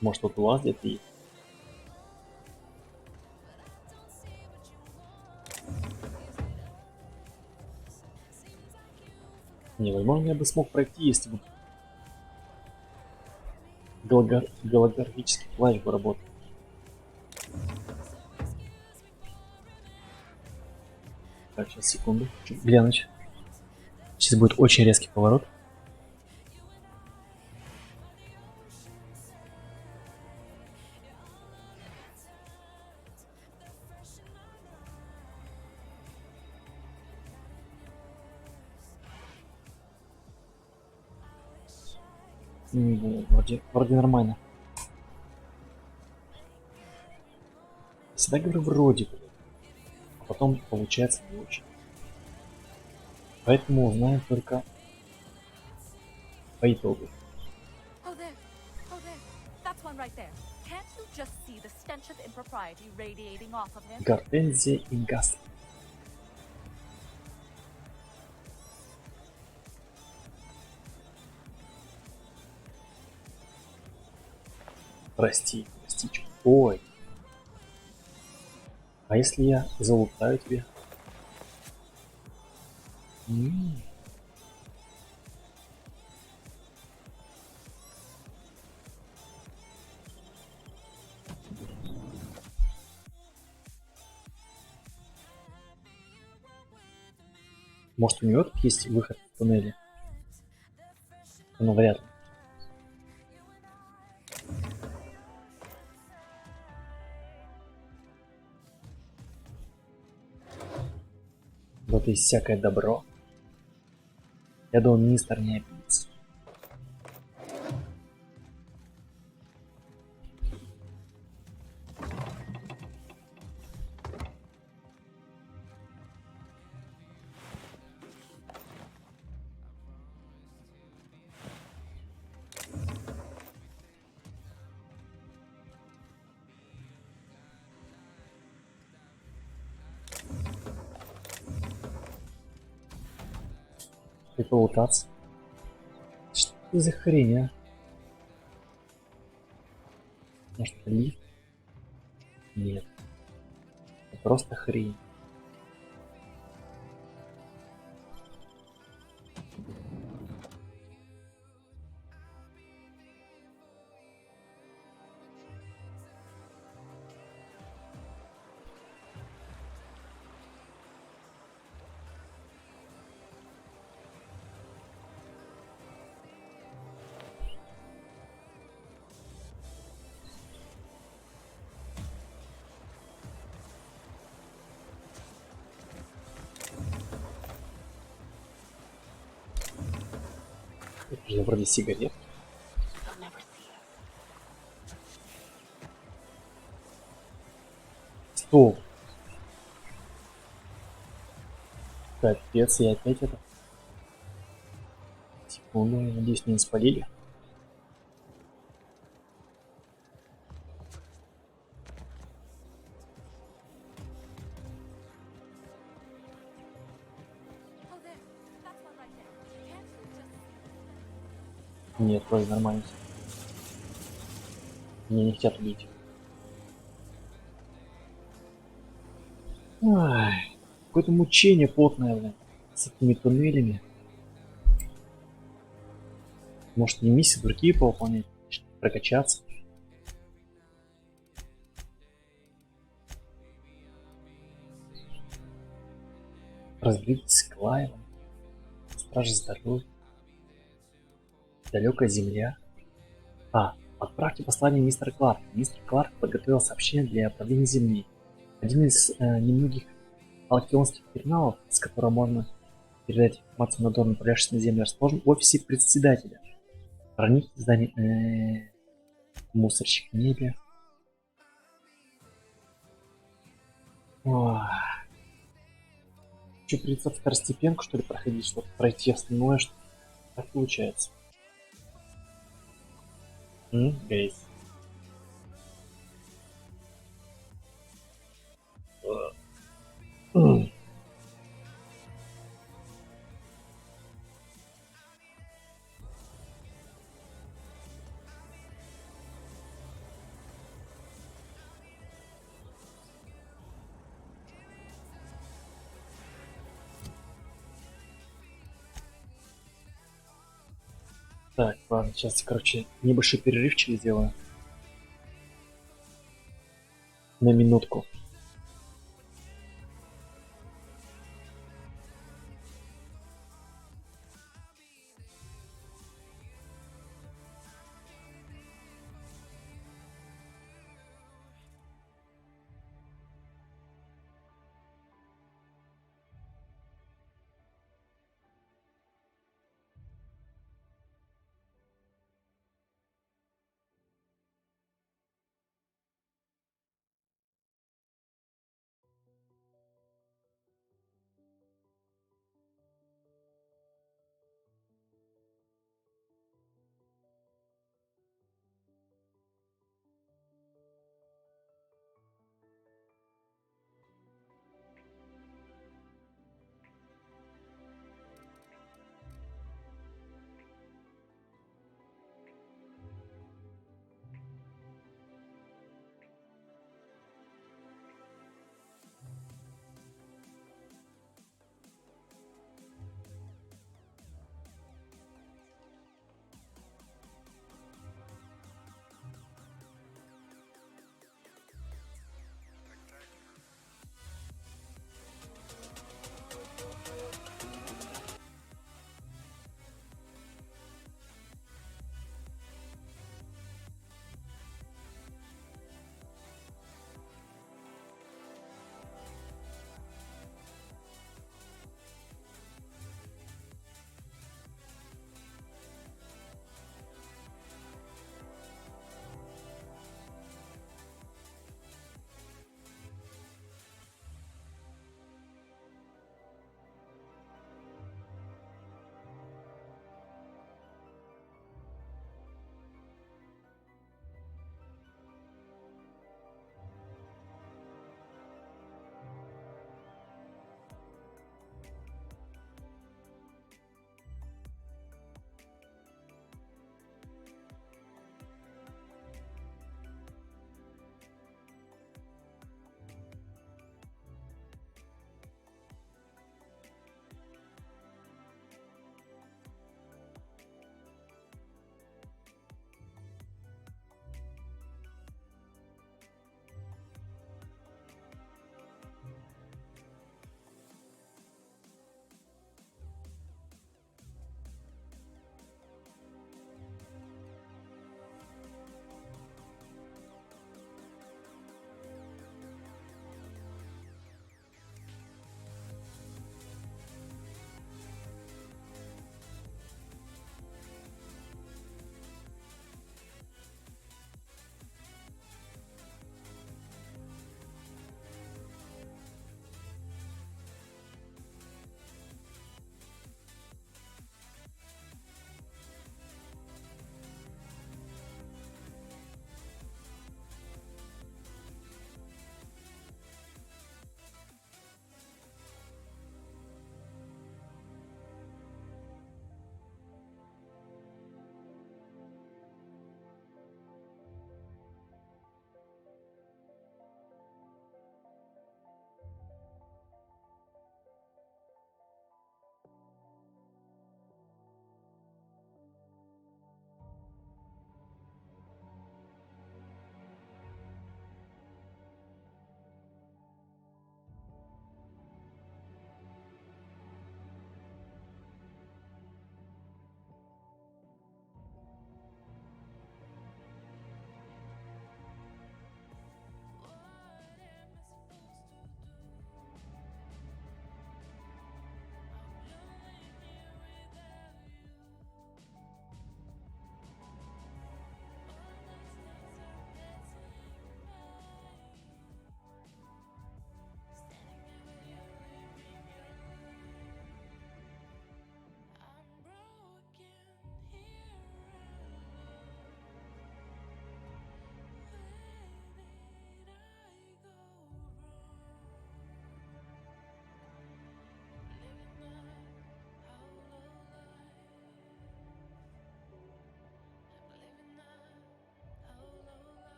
Может, вот у вас где-то есть? Невозможно, я бы смог пройти, если бы голографический плащ бы работал. Так, сейчас, секунду. Глянуть. Сейчас будет очень резкий поворот. Вроде нормально. Всегда говорю вроде бы. потом получается не очень. Поэтому узнаем только по итогу. Oh, there. Oh, there. That's one right there. Can't you just see the stench of impropriety radiating off of him? Гортензия и Гастон. Прости, простичка. Ой. А если я залутаю тебе? Может, у него тут есть выход в туннеле? Но вряд ли. Вот есть всякое добро. Я думал, мистер не обидится. И полутаться. Что за хрень, а? Может, это лифт? Нет. Это просто хрень. Это же вроде сигарет. Стоп. Капец, я опять это. Секунду, я надеюсь, меня не спалили. Oh, there. That's one right there. Can't you just see the stench? Нет, вроде нормально. Меня не хотят убить. Ай, какое-то мучение потное, блин, с этими туннелями. Может, не миссии другие повыполнять, чтобы прокачаться. Разберитесь с Клайвом. Стражи здоровья. Далекая земля. Отправьте послание мистеру Кларку. Мистер Кларк подготовил сообщение для управления Земли. Один из немногих алкионских терминалов, с которого можно передать информацию на дом, направляющийся на Землю, расположен в офисе председателя. Хранитель здания... мусорщик в небе. Что, придется второстепенку, что ли, проходить, чтобы пройти остальное, что так получается. Гейс. Так, ладно, сейчас, короче, небольшой перерывчик сделаю. На минутку.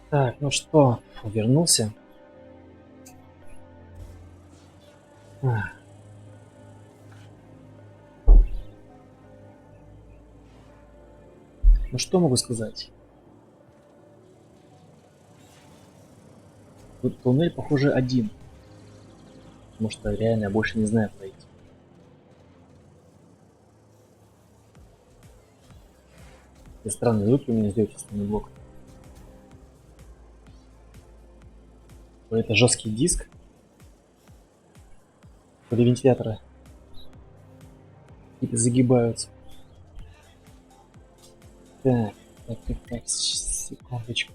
Так, ну что, вернулся. Ах. Ну что могу сказать? Тут туннель, похоже, один. Потому что реально я больше не знаю пройти. И странные звуки у меня сделать основной блок. Это жесткий диск. Или вентиляторы какие-то загибаются. Так, секундочку.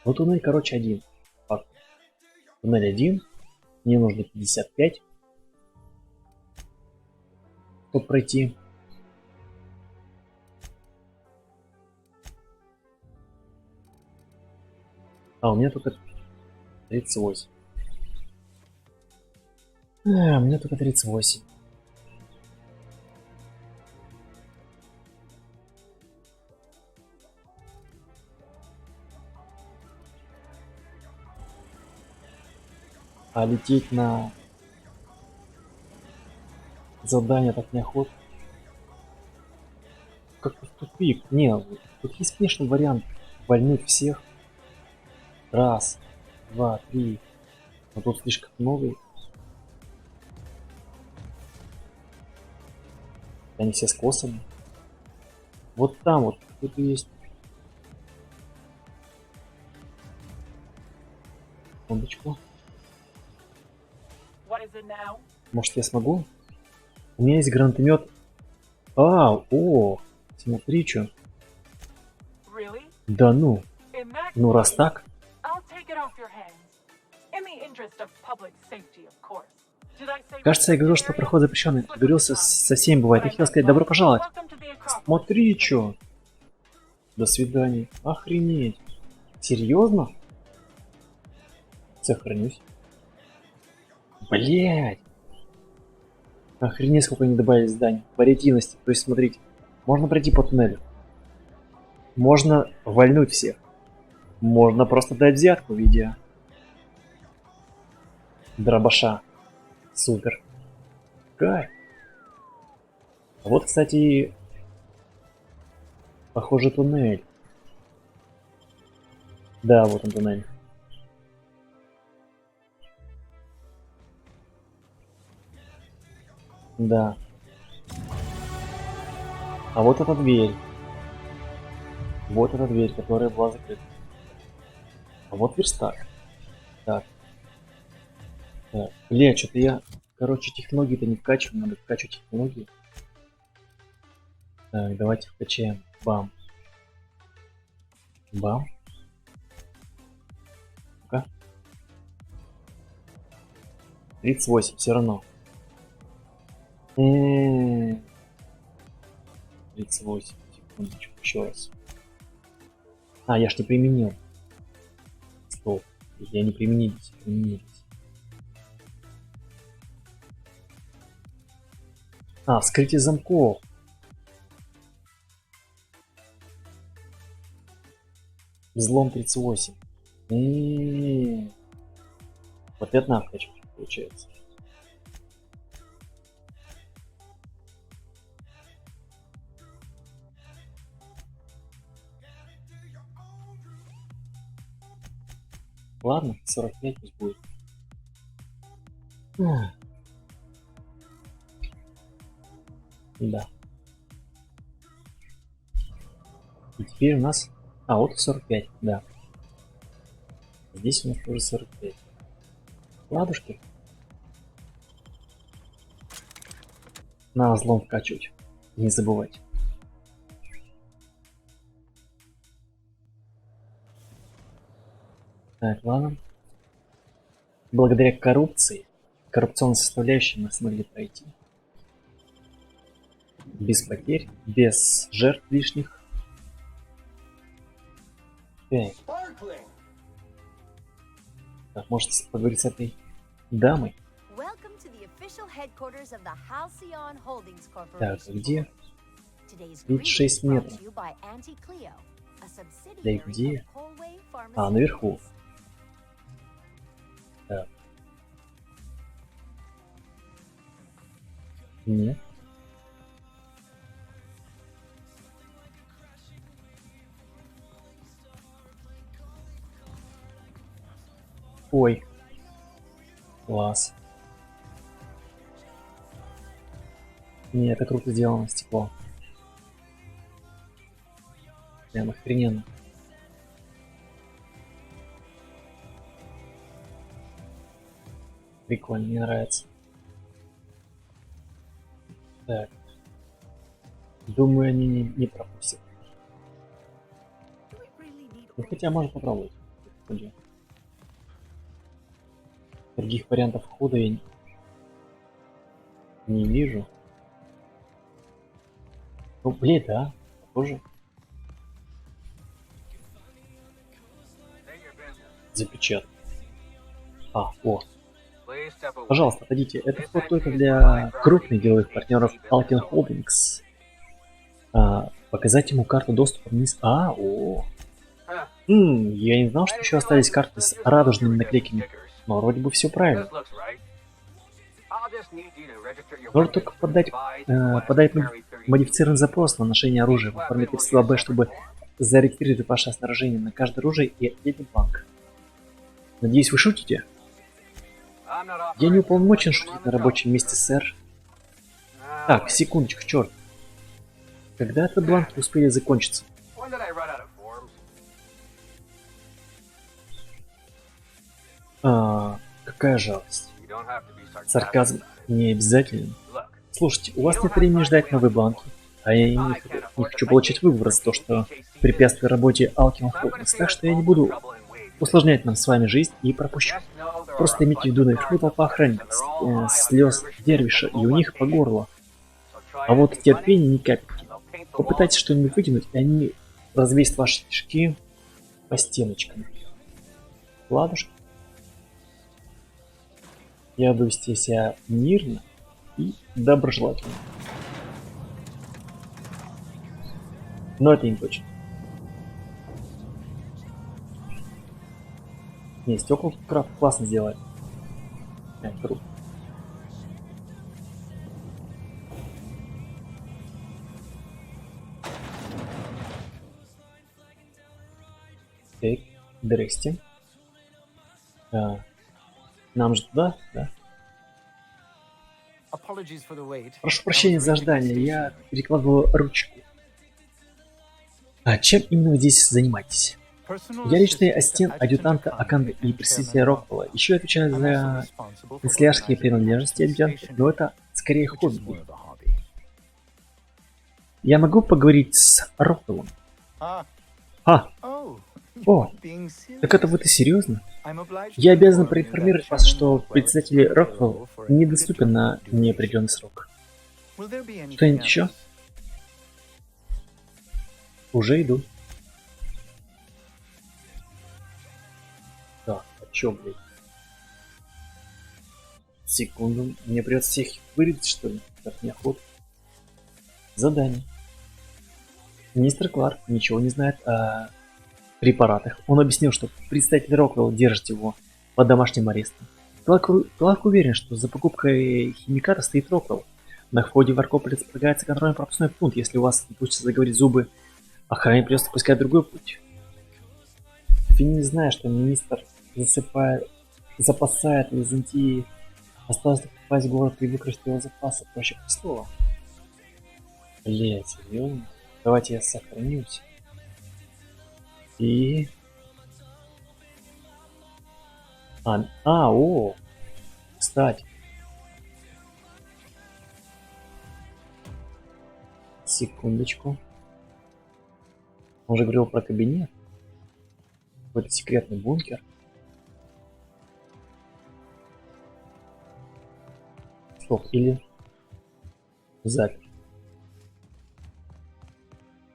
Вот туннель, короче, один. Факт. Туннель один. Мне нужно 55. Чтобы пройти. А, у меня только 38. У меня только 38. А лететь на задание так неохота. Как-то в тупик. Не, тут есть, конечно, вариант вальнуть всех. Раз, два, три. Но тут слишком много. Они все с косами. Вот там вот кто-то есть. Секундочку. What is it now? Может, я смогу? У меня есть гранатомет. Смотри, что. Really? Да ну. In that Ну, раз case, так. I'll take it off your hands. In the interest of public safety, of course. Did I say Кажется, я говорил, что проход запрещенный. Говорил, со всеми бывает. Я хотел сказать, добро пожаловать. Смотри, что. До свидания. Охренеть. Серьезно? Сохранюсь. Блять. Охренеть, сколько они добавили зданий. Вариативности. То есть, смотрите. Можно пройти по туннелю. Можно вальнуть всех. Можно просто дать взятку в виде дробаша. Супер. Кайф. А вот, кстати, похоже, туннель. Да, вот он туннель. Да. А вот эта дверь. Вот эта дверь, которая была закрыта. А вот верстак. Так. Так. Бля, что-то я... Короче, технологии-то не вкачиваю. Надо вкачивать технологии. Так, давайте вкачаем. Бам. Бам. Ну-ка. 38, все равно. 38. Секундочку, еще раз. А, я ж не применил. Стоп. Я не применились. А, вскрытие замков. Взлом 38. Вот это надо вкачивать, получается. Ладно, 45 пусть будет. Да. И теперь у нас... А, вот 45, да. Здесь у нас тоже 45. Ладушки. Надо взлом вкачивать. Не забывать. Так, ладно. Благодаря коррупции, коррупционной составляющей мы смогли пройти. Без потерь, без жертв лишних. Так, может поговорить с этой дамой? official headquarters of the Halcyon Holdings Так, Corporation. где? Today's Ведь greeting 6 is brought метров. to you by Auntie Cleo, a Да subsidiary где? of Colway А, наверху. Pharmaceuticals. Так. Нет. Ой. Класс. Не, это круто сделано, стекло. Прям охрененно. Прикольно, мне нравится. Так. Думаю, они не пропустят. Ну, хотя можно попробовать. Других вариантов входа я не вижу. Ну, блин, да, тоже. Запечатать. А, о. Пожалуйста, отойдите. Это вход только для крупных деловых партнеров Alkin Holdings. Показать ему карту доступа вниз. О. Я не знал, что еще остались карты с радужными наклейками. Но вроде бы все правильно. Нужно только подать модифицированный запрос на ношение оружия в форме текста Б, чтобы зарегистрировать ваше снаряжение на каждое оружие и отдельный бланк. Надеюсь, вы шутите? Я не уполномочен шутить на рабочем месте, сэр. Так, секундочку, черт. Когда этот бланк успели закончиться? Какая жалость. Сарказм не обязателен. Слушайте, у вас нет времени ждать новые бланки, а я не хочу получать выбор за то, что препятствует работе Alkin Holdings, так что я не буду усложнять нам с вами жизнь и пропущу. Просто имейте в виду, наверху толпа охранников, слез дервиша, и у них по горло. А вот терпение ни капельки. Попытайтесь что-нибудь выкинуть, и они развесят ваши стишки по стеночкам. Ладушки. Я буду вести себя мирно и доброжелательно. Но это не точно. Не, стекла классно сделали. Круто. Так, здрасте. Нам же туда, да? Прошу прощения за ожидание, я перекладываю ручку. Чем именно вы здесь занимаетесь? Я личный ассистент адъютанта Аканды и представителя Роквелла. Еще отвечаю за канцелярские принадлежности адъютанта, но это скорее хобби. Я могу поговорить с Роквеллом? О, так это вы-то серьезно? Я обязан проинформировать вас, что председатель Роквелл недоступен на неопределенный срок. Что-нибудь еще? Уже иду. Так, а чё, блядь? Секунду, мне придется всех вырезать, что ли? Так неохота. Задание. Мистер Кларк ничего не знает о препаратах. Он объяснил, что представитель Роквелл держит его под домашним арестом. Кларк уверен, что за покупкой химиката стоит Роквелл. На входе в Аркополис предлагается контрольно-пропускной пункт. Если у вас не получится заговорить зубы, охране придется пускать другой путь. Финн, не зная, что министр запасает Византии, осталось попасть в город и выкрасть его запасы. Проще слова. Блять, серьезно? Давайте я сохранюсь. И... О! Кстати. Секундочку. Он же говорил про кабинет. Какой-то секретный бункер. Стоп, или... Запер.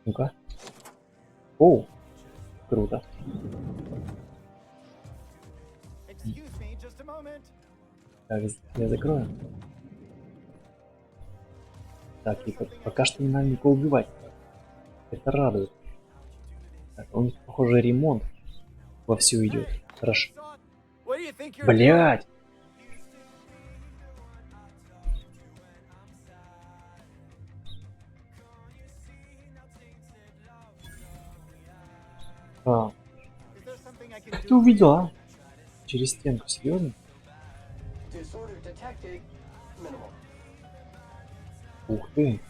Ну-ка. Оу. Круто. Так, я закрою. Так, и пока что не надо никого убивать. Это радует. Так, у них, похоже, ремонт вовсю идет. Хорошо. Блять! А. Как ты увидел, а? Через стенку, серьезно? Disorder detected. Minimal. Ух ты.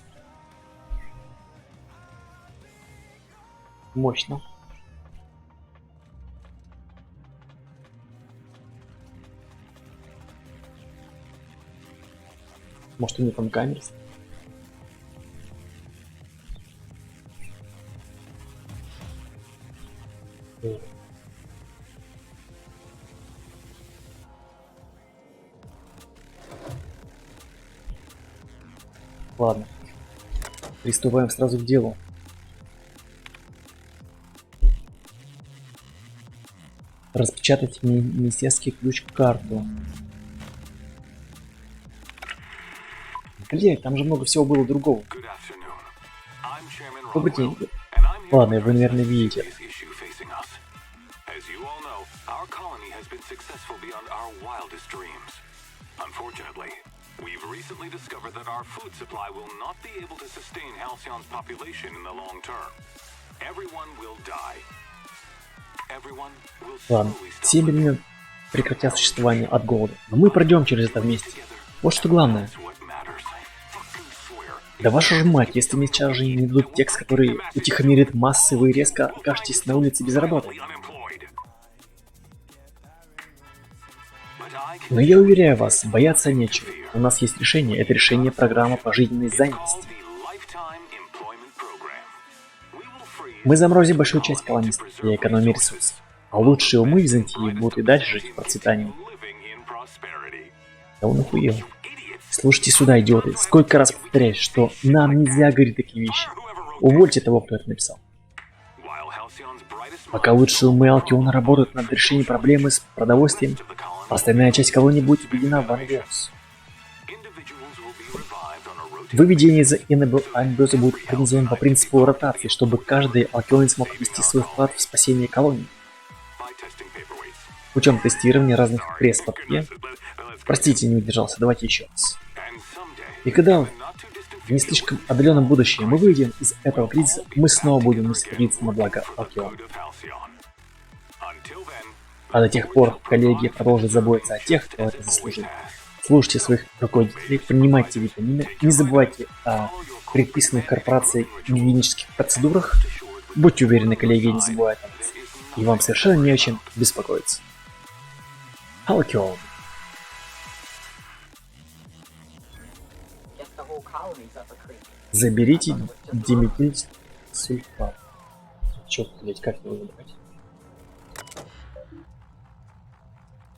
Мощно. Может, у них там камеры? Ладно. Приступаем сразу к делу. Распечатать министерский ключ-карту. Блять, там же много всего было другого. Добрый день. Ладно, вы, наверное, видите. We've recently discovered that our food supply will not be able to sustain Halcyon's population in the long term. Everyone will die. Everyone will Ладно, slowly stop. все миллионы прекратят существование от голода. Но мы пройдем через это вместе. Вот что главное. Да вашу же мать, если мне сейчас же не дадут текст, который утихомирит массы, вы резко окажетесь на улице без работы. Но я уверяю вас, бояться нечего. У нас есть решение. Это решение программы пожизненной занятости. Мы заморозим большую часть колонистов для экономии ресурсов. А лучшие умы Византии будут и дальше жить в процветании. Да он охуел. Слушайте сюда, идиоты. Сколько раз повторяю, что нам нельзя говорить такие вещи. Увольте того, кто это написал. Пока лучшие умы Алкиона работают над решением проблемы с продовольствием, остальная часть колонии будет введена в анабиоз. Выведение из анабиоза будет организовано по принципу ротации, чтобы каждый алкионец смог ввести свой вклад в спасение колонии. Путем тестирования разных пресс-папье. Простите, не удержался, давайте еще раз. И когда в не слишком отдаленном будущем мы выйдем из этого кризиса, мы снова будем трудиться на благо Алкиона. А до тех пор коллеги продолжат заботиться о тех, кто это заслужил. Слушайте своих руководителей, принимайте витамины, не забывайте о предписанных корпорацией гигиенических процедурах. Будьте уверены, коллеги не забывают о вас. И вам совершенно не о чем беспокоиться. Алкион. Заберите диметилсульфат. Чё, блять, как его забрать?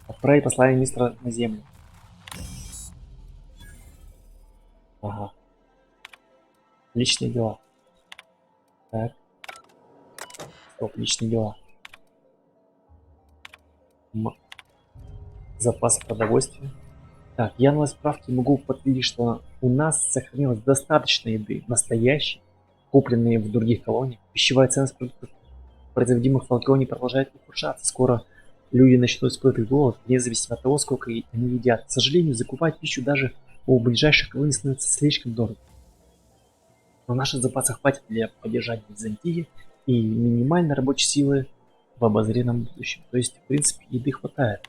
Отправить послание мистера на землю. Ага. Личные дела. Так. Стоп, личные дела. Запас продовольствия. Так, я на справке могу подтвердить, что у нас сохранилось достаточно еды, настоящей, купленные в других колониях. Пищевая ценность продуктов, производимых в Алкионе, продолжает ухудшаться. Скоро люди начнут испытывать голод, вне зависимости от того, сколько они едят. К сожалению, закупать пищу даже у ближайших колоний становится слишком дорого. Но наших запасов хватит для поддержания Византии и минимальной рабочей силы в обозримом будущем. То есть, в принципе, еды хватает.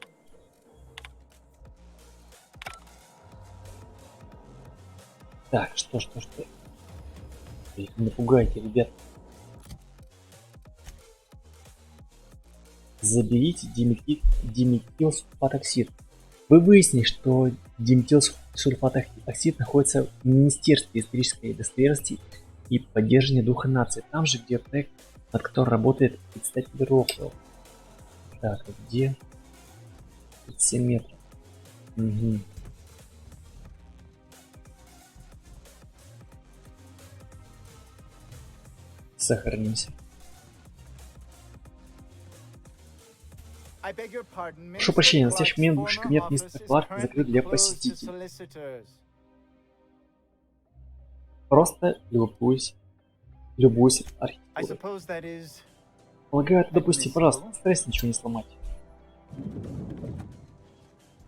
Так, что? Их напугайте, ребят. Заберите диметилсульфатоксид. Вы выяснили, что диметилсульфатоксид находится в Министерстве исторической достоверности и поддержания духа нации. Там же, где проект, над которым работает представитель Роквелл. Так, где? 7 метров. Угу. Сохранимся. Прошу прощения, на настоящий момент бывший кабинет мистера Кларка закрыт для посетителей. Просто любуюсь I архитектурой. suppose that is. Полагаю, это допусти, пожалуйста, старайся ничего не сломать.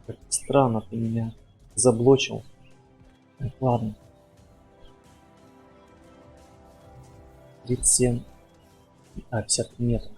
Как странно, ты меня заблочил. Так, ладно. 37. 50 метров.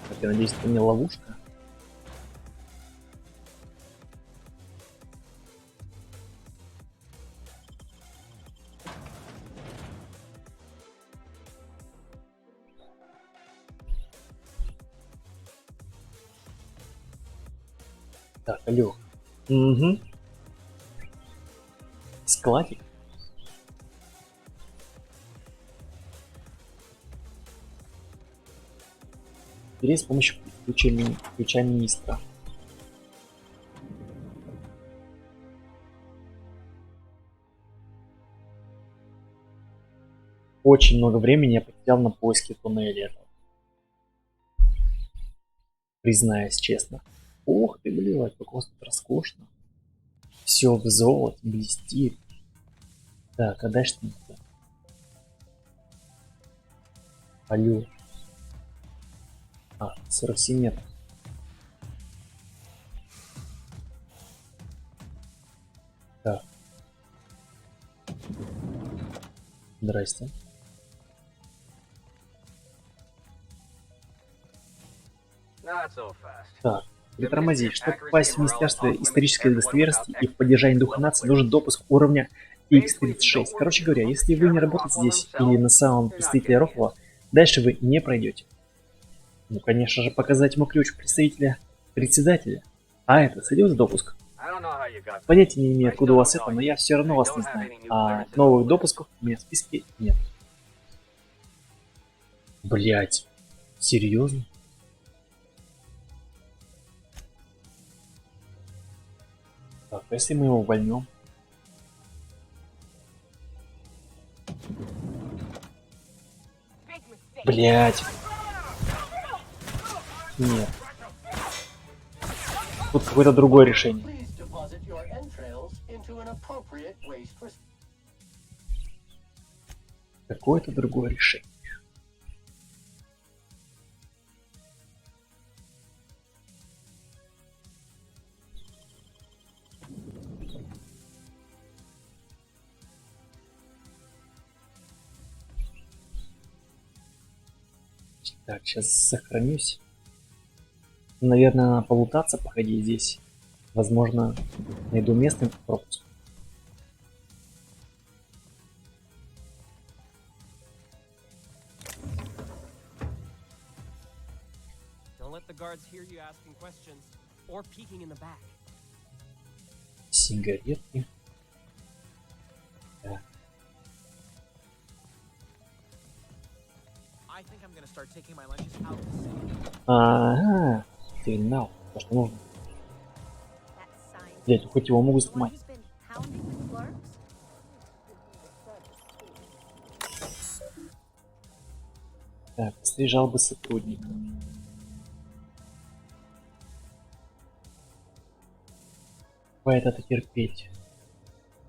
Так, я надеюсь, это не ловушка. Так, алло. Угу. Складик. Теперь с помощью ключа министра. Очень много времени я потерял на поиске туннеля этого. Признаюсь честно. Ух ты, блядь, как у вас тут роскошно. Все в золоте, блестит. Так, а дальше там куда? Алло. 47 метров. Так. Здрасте. Not so fast. Так, притормози. Чтобы попасть в Министерство исторической достоверности и в поддержание духа нации, нужен допуск уровня X36. Короче говоря, если вы не работаете здесь или на самом представителе Рокова, дальше вы не пройдете. Ну, конечно же, показать ему ключ представителя председателя. А это сойдет за допуск? Понятия не имею, откуда у вас это, но я все равно вас не знаю. А новых допусков у меня в списке нет. Блять. Серьезно? Так, а если мы его увольнем? Блять. Нет. Тут какое-то другое решение. Какое-то другое решение. Так, сейчас сохранюсь. Наверное, надо полутаться, походить здесь. Возможно, найду местный пропуск. Сигаретки. Да. Ага, сигнал. То, что нужно. Блять, хоть его могу сломать. Так, быстрее жалобы сотрудника. Хватит это терпеть.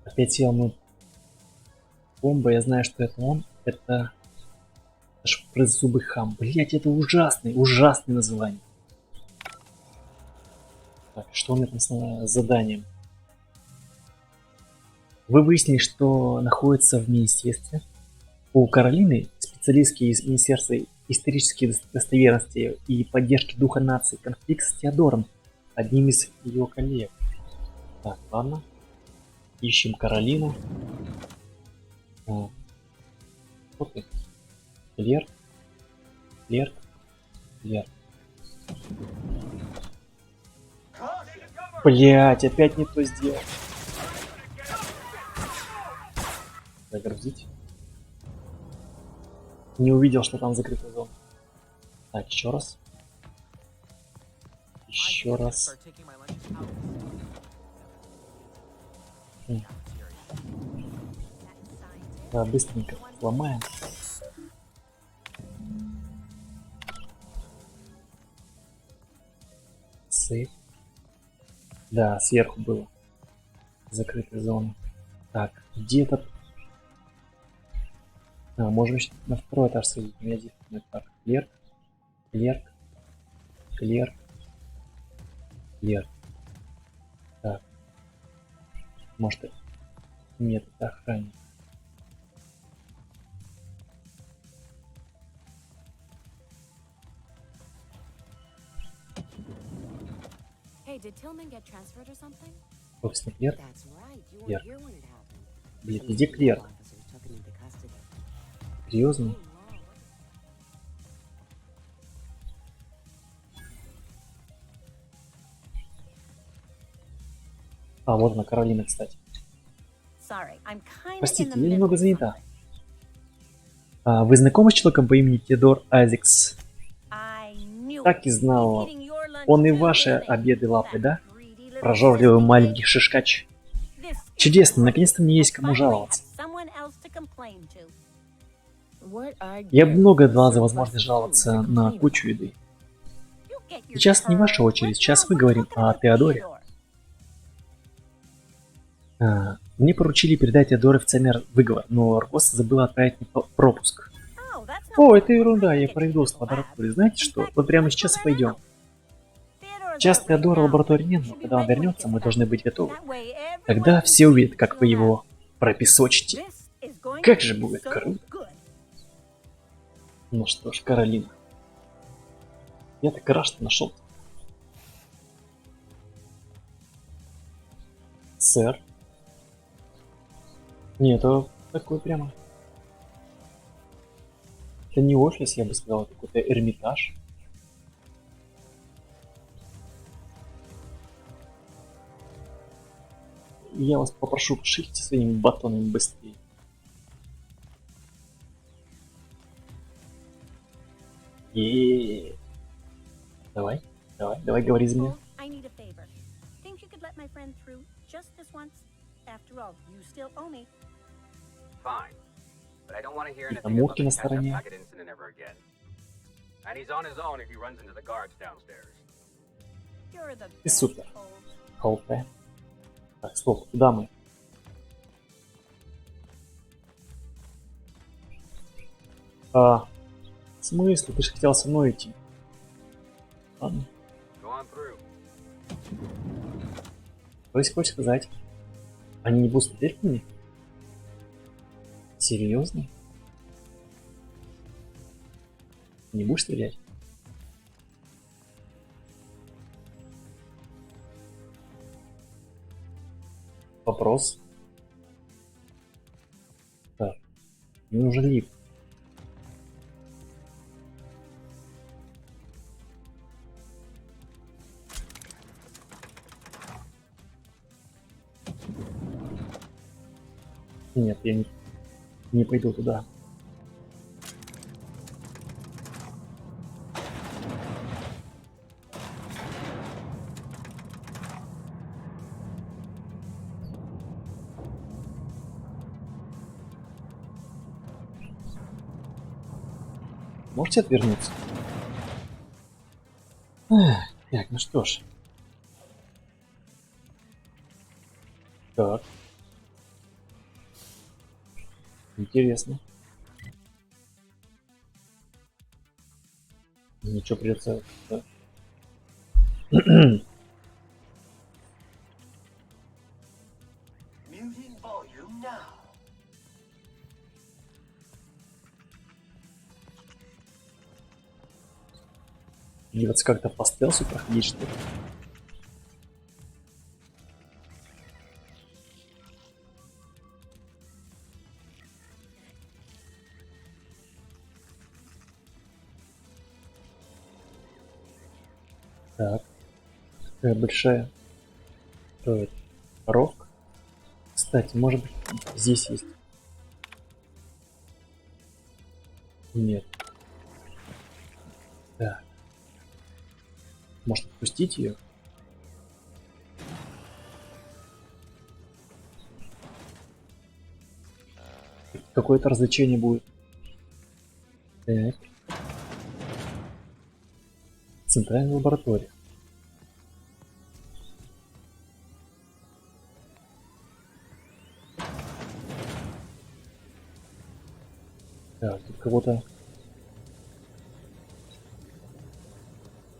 Опять сел мой бомба, я знаю, что это он. Это шприцзубый хам. Блять, это ужасное название. Так, что у меня там с заданием? Вы выяснили, что находится в министерстве. У Каролины, специалистки из Министерства исторической достоверности и поддержки духа нации, конфликт с Теодором, одним из его коллег. Так, ладно. Ищем Каролину. Вот ты. Клерк. Блять, опять не то сделал. Загрузить. Не увидел, что там закрытая зона. Так, еще раз. Еще раз. Да, быстренько ломаем. Сейф. Да, сверху было. Закрытая зона. Так, где этот? А, можем еще на второй этаж сходить. У меня здесь так. Клерк. Клерк. Клерк. Клерк. Так. Может, нет, это охранник. Hey, did Tillman get transferred or something? Собственно, клерк. That's right. You Клерк. weren't here when it happened. Блин, Some где senior клерк? officers took him into custody. Серьезно? А, вот она, Каролина, кстати. Sorry, I'm kind of in Простите, the я middle немного of занята. something. А, вы знакомы с человеком по имени Теодор Айзекс? I knew Так и it. знал. He's eating your lunch Он и too, ваши isn't he? обеды лапы, That да? greedy little Прожорливый sissy маленький pig. шишкач. This is Чудесно, great. наконец-то мне есть We'll кому finally жаловаться. have someone else to complain to. What I Я get много for дала за surplus возможность of жаловаться food to на complain кучу about. еды. You get your Сейчас не ваша turn. очередь, Right сейчас now мы we're говорим talking о about Теодоре. Theodore. Мне поручили передать Теодоре официальный выговор, но руководство забыло отправить мне пропуск. Oh, that's no О, это problem. ерунда, I я can get проведу you вас to в the lab. лаборатории. Знаете In что? fact, Вот прямо let's go сейчас there пойдем. now. Theodore's Сейчас out right Теодора в now, лаборатории but нет, should но be когда он ready when he вернется, gets мы back. должны быть готовы. That way everyone Тогда can все see увидят, what's как in вы the lab. его пропесочите. This is going Как to же be будет so круто. good. Ну что ж, Каролина. Я так рад, что нашел. Сэр. Нет, это такой прямо. Это не офис, я бы сказал, это какой-то Эрмитаж. Я вас попрошу, шильте своими батонами быстрее. Давай, давай, говори за меня. I need a favor. Think you could let my friend through just this once? After all, you still owe me. Fine. But I don't want to hear И anything about Мурки the на ketchup стороне. packet incident ever again. And he's on his own if he runs into the guards downstairs. You're the И best, супер. Cole. Холпе. Так, стоп, куда мы? В смысле? Ты же хотел со мной идти. Ладно. Go on through. То есть хочешь сказать? Они не будут смотреть на меня? Серьезно? Не будешь стрелять? Вопрос. Так. Мне нужен лифт. Нет, я не пойду туда. Можете отвернуться? Так, ну что ж. Так. Интересно. Ничего, придется... Да. Muting volume now. Придется как-то по стелсу проходить, что ли? Так. Такая большая. Что это? Коровка? Кстати, может быть, здесь есть. Нет. Так. Может, отпустить ее? Какое-то развлечение будет. Так. Центральная лаборатория. Так, тут кого-то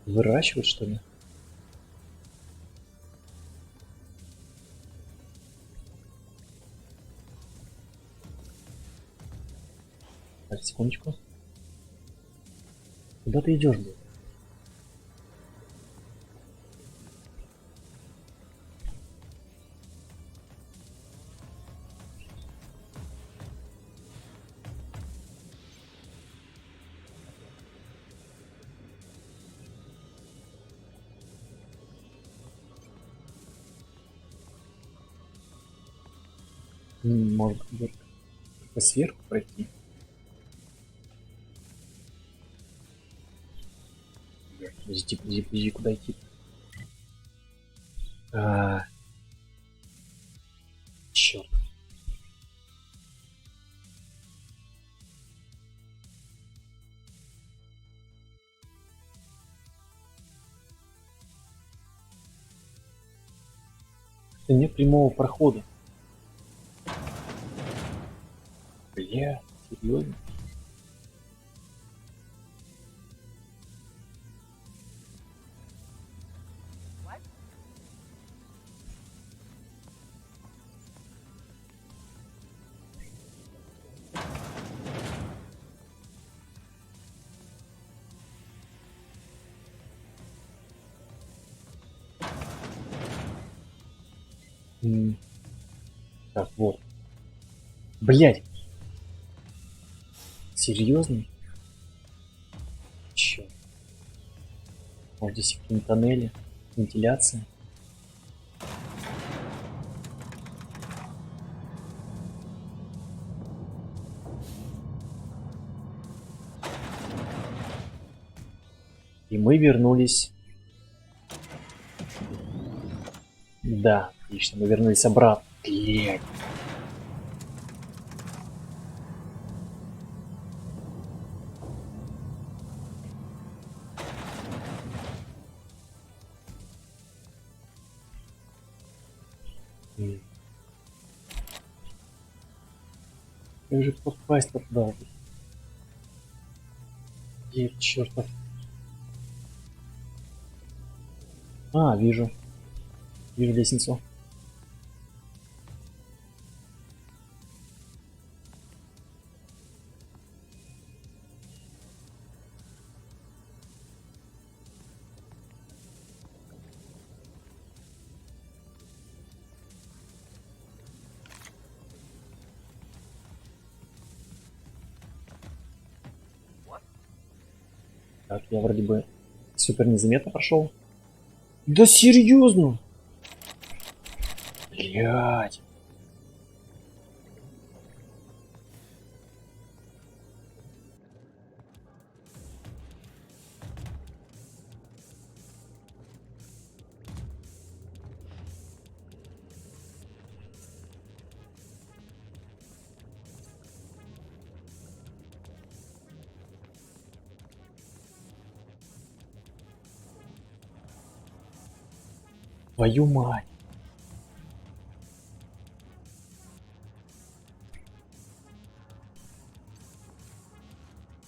выращивают, что ли? Так, секундочку. Куда ты идешь, блин? Может быть, как-то сверху пройти? Подожди, куда идти? Черт. Нет прямого прохода. Бля, серьезно? Так, вот. Блять. Серьезно? Чё? Может, здесь какие-нибудь тоннели? Вентиляция? И мы вернулись. Да, отлично, мы вернулись обратно. Блять. Как же попасть туда? Где чертов? А, вижу. Вижу лестницу. Так, я вроде бы супер незаметно прошел. Да серьезно? Блять. Твою мать.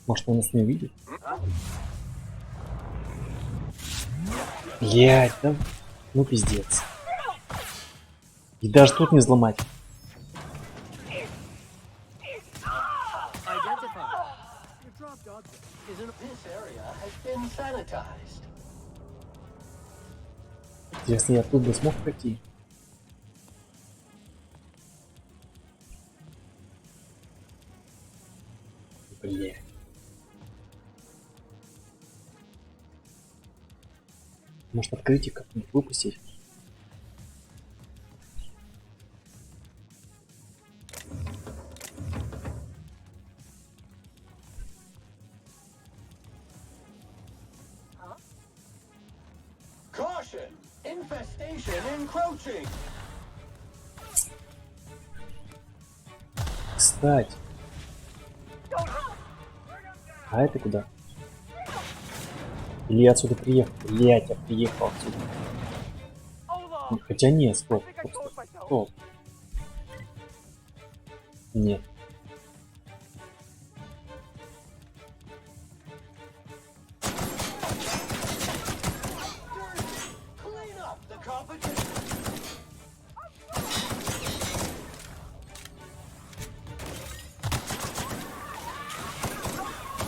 Может, он нас не видит? Блять, да? Ну пиздец. И даже тут не взломать. Если я тут бы смог пройти. Блять. Может, открыть и как-нибудь выпустить? Attention! Infestation encroaching! Кстати. А это куда? Или я отсюда приехал? Блять, я приехал отсюда. Хотя нет, стоп, стоп, стоп. Нет. Clean up the competition!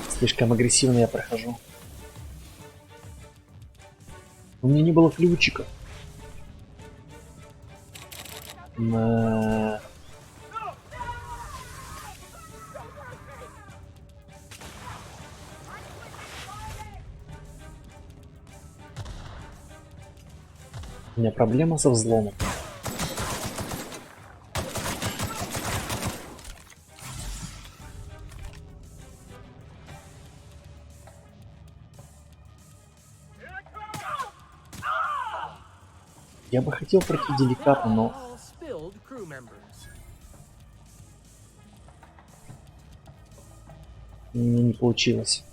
Слишком агрессивно я прохожу. У меня не было ключика. У меня проблема со взломом. Я бы хотел пройти деликатно, но All spilled crew members. мне не получилось.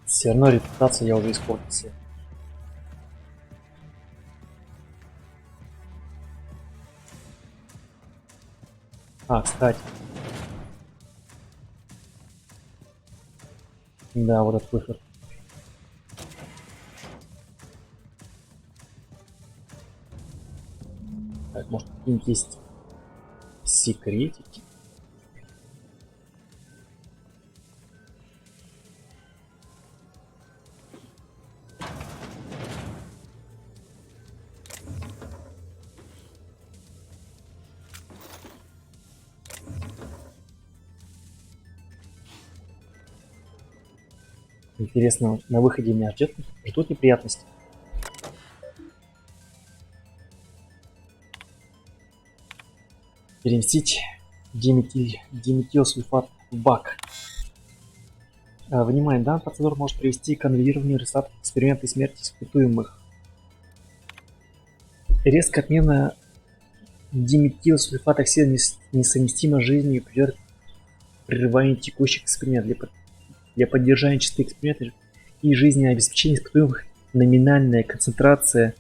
Все равно репутация я уже испортился. А, кстати. Да, вот этот выход. Так, может, какие-нибудь есть секретики? Интересно, на выходе меня ждут неприятности. Переместить диметилсульфат в бак. Внимание, данная процедура может привести к аннулированию результатов эксперимента и смерти испытуемых. Резкая отмена диметилсульфат оксида несовместима с жизнью и приведет к прерыванию текущих экспериментов. Для поддержания чистоты экспериментов и жизнеобеспечения испытуемых номинальная концентрация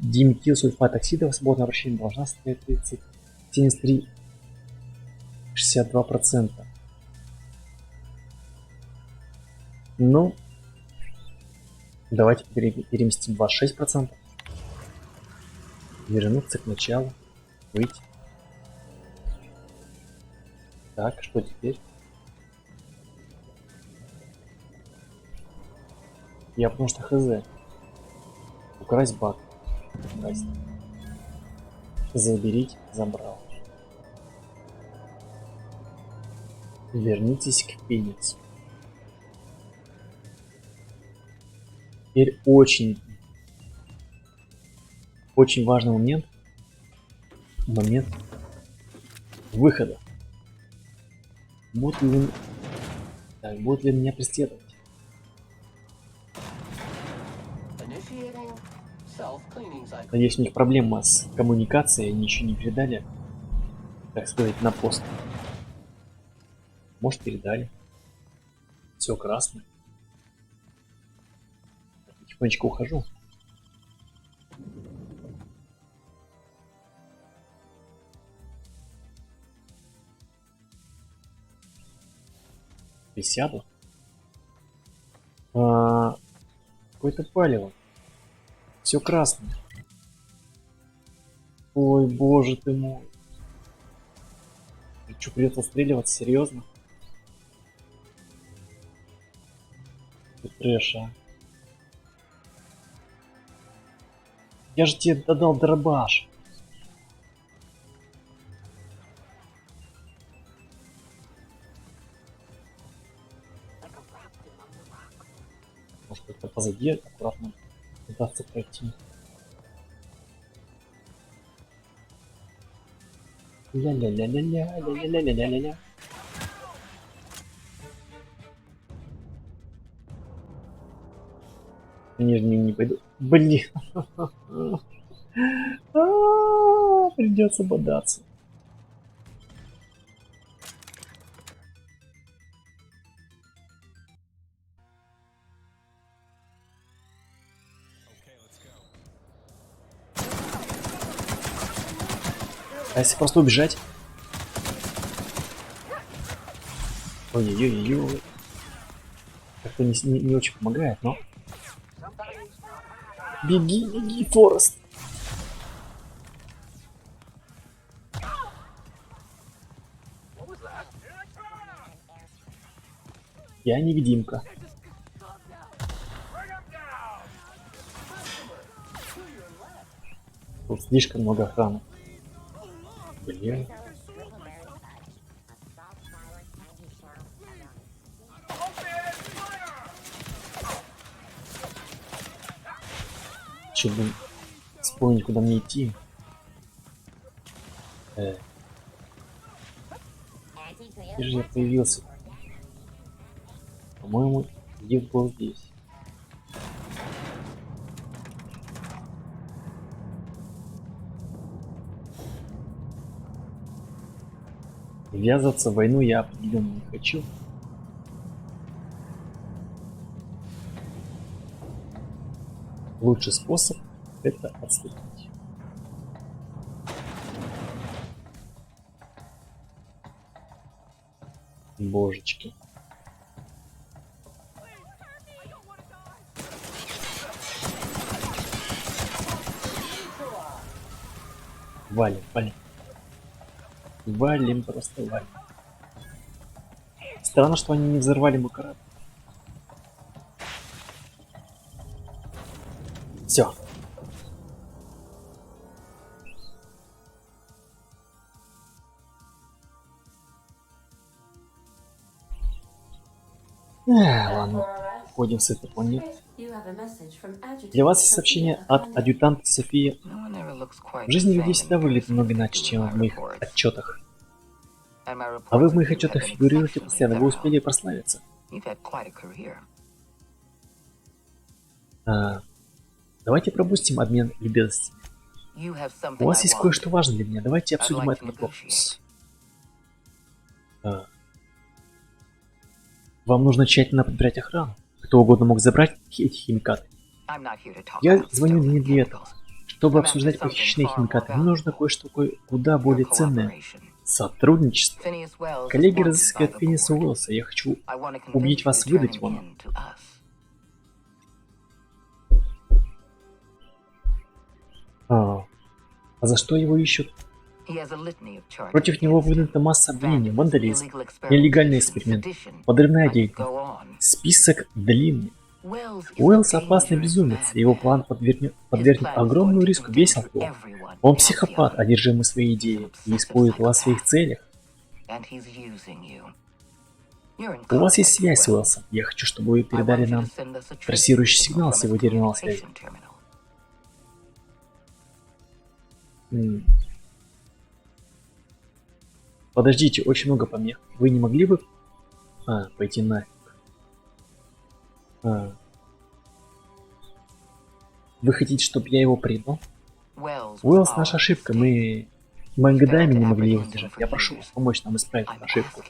диметилсульфата оксида в свободном обращении должна составить 73,62%. Ну, давайте переместим 26%. Вернуться к началу. Выйти. Так, что теперь? Я потому что хз. Украсть бак. Украсть. Заберите. Забрал. Вернитесь к Фениксу. Теперь очень важный момент. Момент выхода. Будут ли меня преследовать? Initiating self-cleaning cycle. Надеюсь, у них проблема с коммуникацией, они еще не передали, так сказать, на пост. Может, передали. Все красно. Потихонечку ухожу. Присяду. Какое-то палево. Все красное. Ой, боже ты мой. Что, придется отстреливаться? Серьезно? Ты трэш, а? Я же тебе додал дробаш. Может, как-то позади аккуратно удастся пройти. Ля-ля-ля-ля-ля-ля-ля-ля-ля-ля-ля. Они же не пойдут. Блин. Придется бодаться. А если просто убежать? Ой-ой-ой-ой. Как-то не очень помогает, но... Беги, беги, Форест! Я невидимка. Тут слишком много охраны. Блин. Че бы вспомнить, куда мне идти. Где же я появился? По-моему, Див был здесь. Ввязываться в войну я определенно не хочу. Лучший способ — это отступить. Божечки. Валим, валим. Валим, просто валим. Странно, что они не взорвали мой корабль. Все. Ладно, уходим с этой планеты. Для вас есть сообщение от адъютанта Софии. В жизни людей всегда выглядит много иначе, чем в моих отчетах. А вы в моих отчетах фигурируете постоянно, вы успели прославиться. Давайте пропустим обмен любезностями. У вас есть кое-что важное для меня, давайте обсудим этот вопрос. Вам нужно тщательно подбирать охрану. Кто угодно мог забрать эти химикаты. Я звоню не для этого. Чтобы обсуждать похищенные химикаты, мне нужно кое-что куда более ценное. Сотрудничество. Коллеги разыскивают Финиса Уэллса. Я хочу убедить вас выдать его нам. А за что его ищут? Против него выдвинута масса обвинений: вандализм, нелегальный эксперимент, подрывная деятельность. Список длинный. Уэллс опасный безумец, и его план подвергнет огромному риску весь Алкор. Он психопат, одержимый своей идеей, и использует вас в своих целях. У вас есть связь с Уэллсом. Я хочу, чтобы вы передали нам трассирующий сигнал с его терминала связи. Подождите, очень много помех. Вы не могли бы... пойти нафиг. Вы хотите, чтобы я его предал? Уэллс, наша ошибка. Мы годами не могли его держать. Я прошу вас помочь нам исправить эту ошибку.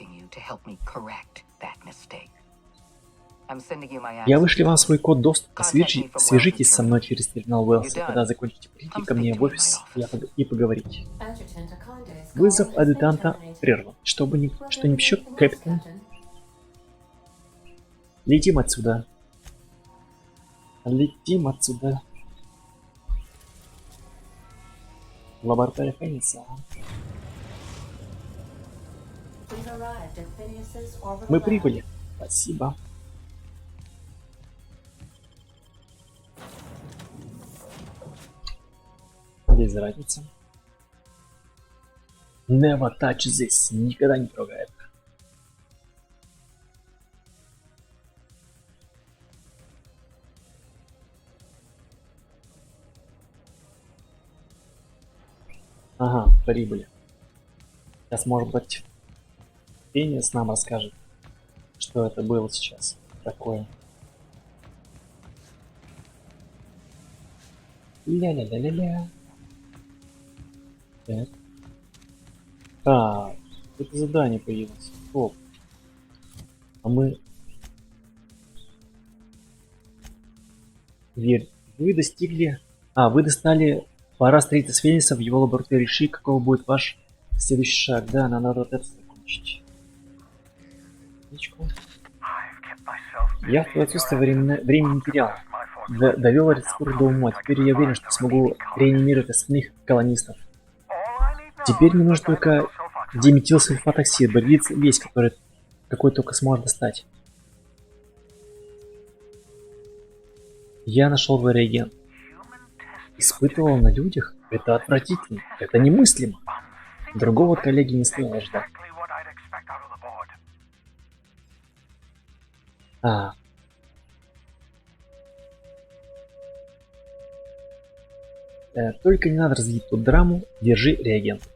Я вышлю вам свой код доступа. Свяжитесь со мной через терминал Уэллса. Когда закончите, прийти ко мне в офис и поговорить. Вызов адъютанта прерван. Что не пищу, капитан? Летим отсюда. Летим отсюда. Лаборатория Феникса. Мы прибыли. Спасибо. Без разницы. Never touch this. Никогда не трогай это. Ага, прибыли. Сейчас, может быть, Финиас нам расскажет, что это было сейчас такое. Ля-ля-ля-ля-ля. Так. А, это задание появилось. Стоп. А мы... Верь, вы достигли... вы достали... Пора встретиться с Фениксом в его лаборатории. Реши, каков будет ваш следующий шаг. Да, нам надо вот это закончить. Я в твое отсутствие времени не терял. Довел рецепт до ума. Теперь я уверен, что смогу реанимировать остальных колонистов. Теперь мне нужно только диметилсульфатоксид, бородиться весь, какой только сможет достать. Я нашел твой реагент. Испытывал на людях? Это отвратительно. Это немыслимо. Другого коллеги не стоило ждать. Только не надо развить тут драму. Держи реагент.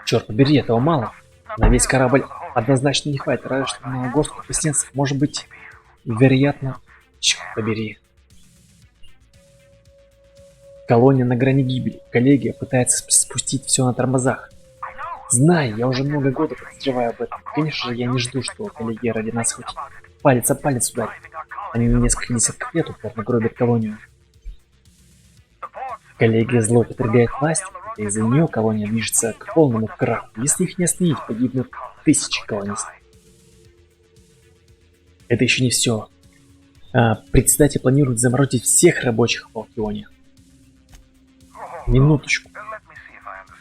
Черт побери, этого мало. На весь корабль однозначно не хватит. Разве что на горстку пустенцев. Может быть, вероятно... Черт побери. Колония на грани гибели. Коллегия пытается спустить все на тормозах. Знаю, я уже много года подозреваю об этом. Конечно же, я не жду, что коллегия ради нас хоть палец о палец ударит. Они несколько десятков лет упорно гробят колонию. Коллегия злоупотребляет власть, и из-за нее колония движется к полному краху. Если их не остановить, погибнут тысячи колонистов. Это еще не все. Председатель планирует заморозить всех рабочих в Алкионе. Минуточку.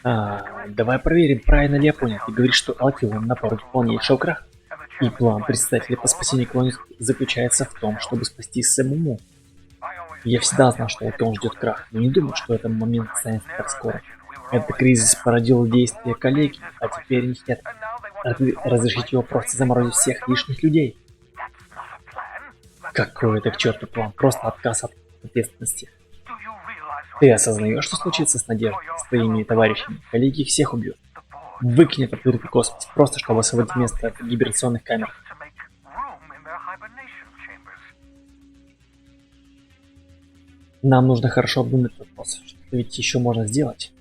Давай проверим, правильно ли я понял. Ты говоришь, что Алкион на пороге полнейшего краха. И план председателя по спасению колонистов заключается в том, чтобы спасти самому. Я всегда знал, что Алкион ждет крах, но не думал, что этот момент станет так скоро. Этот кризис породил действия коллеги, а теперь они хотят разрешить его просто заморозить всех лишних людей. Какой это к черту план? Просто отказ от ответственности. Ты осознаешь, что случится с Надеждой, с твоими товарищами? Коллеги их всех убьют. Выкинь этот открытый космос, просто чтобы освободить место в гибернационных камерах. Нам нужно хорошо обдумать этот вопрос. Что ведь еще можно сделать?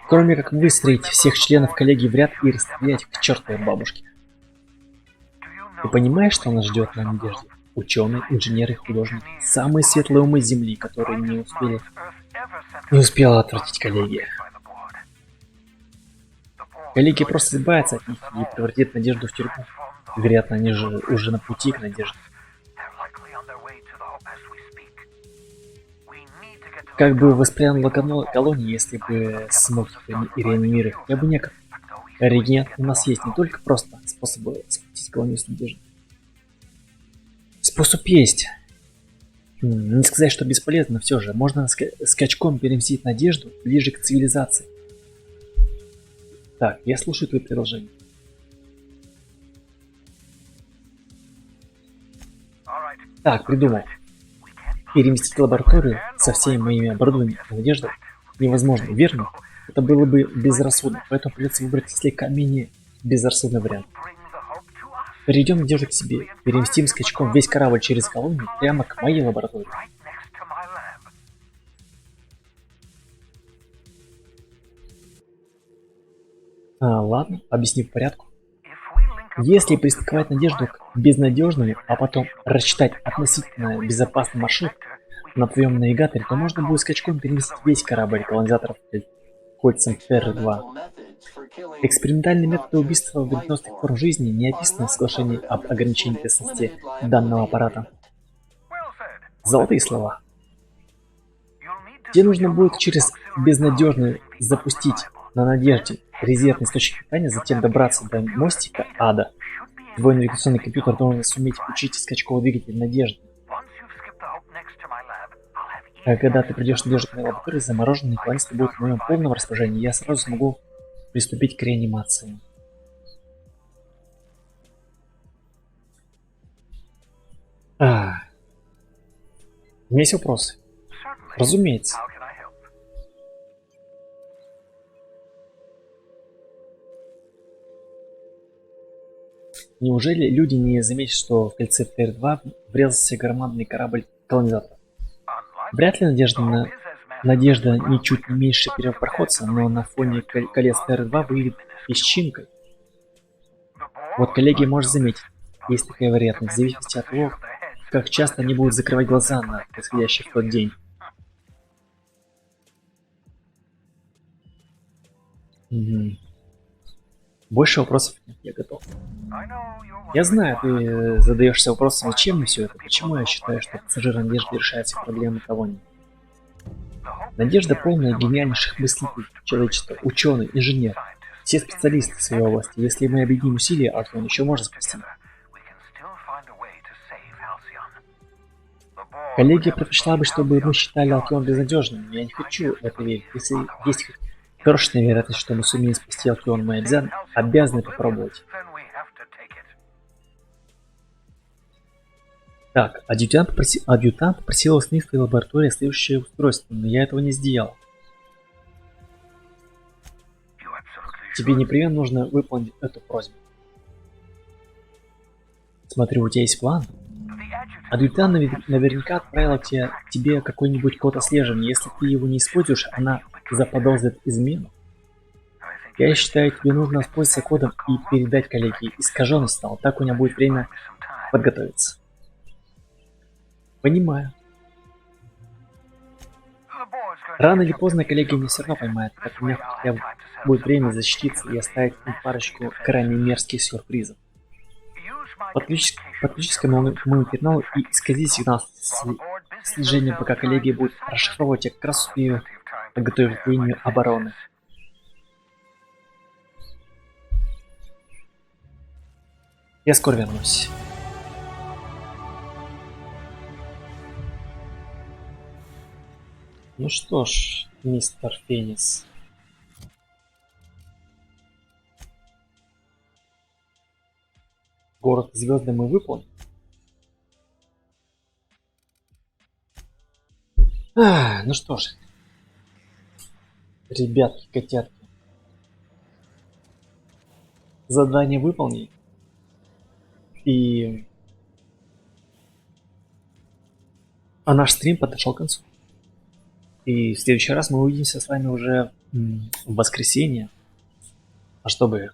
Кроме как выстроить всех членов коллегии в ряд и расстрелять к чертовой бабушке. Ты понимаешь, что нас ждет на Надежде? Ученые, инженеры, художники. Самые светлые умы Земли, которые не успела отвратить коллегия. Коллеги просто избавятся от них и превратят Надежду в тюрьму. Вероятно, они же уже на пути к Надежде. Как бы восприняла колония, если бы смог реанимировать? Я бы некогда. Реагент у нас есть не только просто способы спустить колонию с Надежды. Способ есть. Не сказать, что бесполезно, но все же можно скачком переместить Надежду ближе к цивилизации. Так, я слушаю твои предложения. Так, придумал. Переместить лабораторию со всеми моими оборудованиями на Надежду невозможно, верно? Это было бы безрассудно, поэтому придется выбрать слегка менее безрассудный вариант. Перейдем Надежду к себе, переместим скачком весь корабль через колонию прямо к моей лаборатории. Ладно, объясни по порядку. Если пристыковать Надежду к безнадежному, а потом рассчитать относительно безопасный маршрут на твоем навигаторе, то можно будет скачком переместить весь корабль колонизаторов кольцам Терры-2. Экспериментальные методы убийства вредоносных форм жизни не описаны в соглашении об ограничении ответственности данного аппарата. Золотые слова. Тебе нужно будет через безнадежную запустить на Надежде резервный источник питания, затем добраться до мостика ада. Твой навигационный компьютер должен суметь включить скачковый двигатель Надежды. А когда ты придешь в Надежду к моей лаборатории, замороженные колонисты будут в моем полном распоряжении, я сразу смогу приступить к реанимации. У меня есть вопросы. Разумеется. Неужели люди не заметят, что в кольце ТР-2 врезался громадный корабль-колонизатор? Вряд ли Надежда ничуть не меньше первопроходца, но на фоне колец ТР-2 выглядит песчинкой. Вот коллеги может заметить, есть такая вероятность, в зависимости от того, как часто они будут закрывать глаза на происходящее в тот день. Угу. Больше вопросов нет, я готов. Я знаю, ты задаешься вопросом, зачем мне все это, почему я считаю, что пассажир Надежды решает все проблемы колонии. Надежда полная гениальнейших мыслителей человечества, ученый, инженер, все специалисты в своей области. Если мы объединим усилия, Алкион еще можно спасти. Коллегия предпочла бы, чтобы мы считали Алкион безнадежным, но я не хочу в это верить. Если есть крошечная вероятность, что мы сумеем спасти Алкион, мы обязаны попробовать. Так, адъютант просил установить в твоей лаборатории следующее устройство, но я этого не сделал. Тебе непременно нужно выполнить эту просьбу. Смотрю, у тебя есть план. Адъютант наверняка отправила тебе какой-нибудь код отслеживания. Если ты его не используешь, она заподозрит измену. Я считаю, тебе нужно воспользоваться кодом и передать коллеге искаженный стал. Так у меня будет время подготовиться. Понимаю. Рано или поздно коллеги меня все равно поймают, так у меня хотя бы будет время защититься и оставить им парочку крайне мерзких сюрпризов. Подключись к моему терминалу и искази сигнал слежения, пока коллеги будут расшифровывать, я как раз успею подготовить линию обороны. Я скоро вернусь. Ну что ж, мистер Фенис. Город звезды мы выполним. Ну что ж, ребятки, котятки. Задание выполнили. А наш стрим подошел к концу. И в следующий раз мы увидимся с вами уже в воскресенье. А чтобы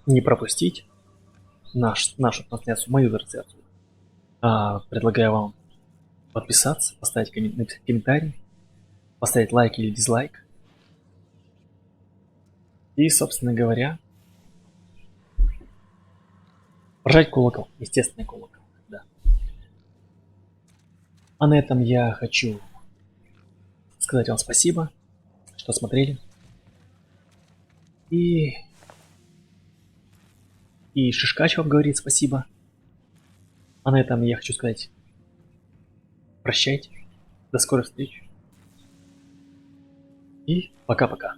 не пропустить нашу трансляцию, мою трансляцию, предлагаю вам подписаться, поставить написать комментарий, поставить лайк или дизлайк. И, собственно говоря, прожать колокол, естественный колокол. Да. А на этом я хочу сказать вам спасибо, что смотрели. И Шишкач вам говорит спасибо. А на этом я хочу сказать прощайте, до скорых встреч и пока-пока.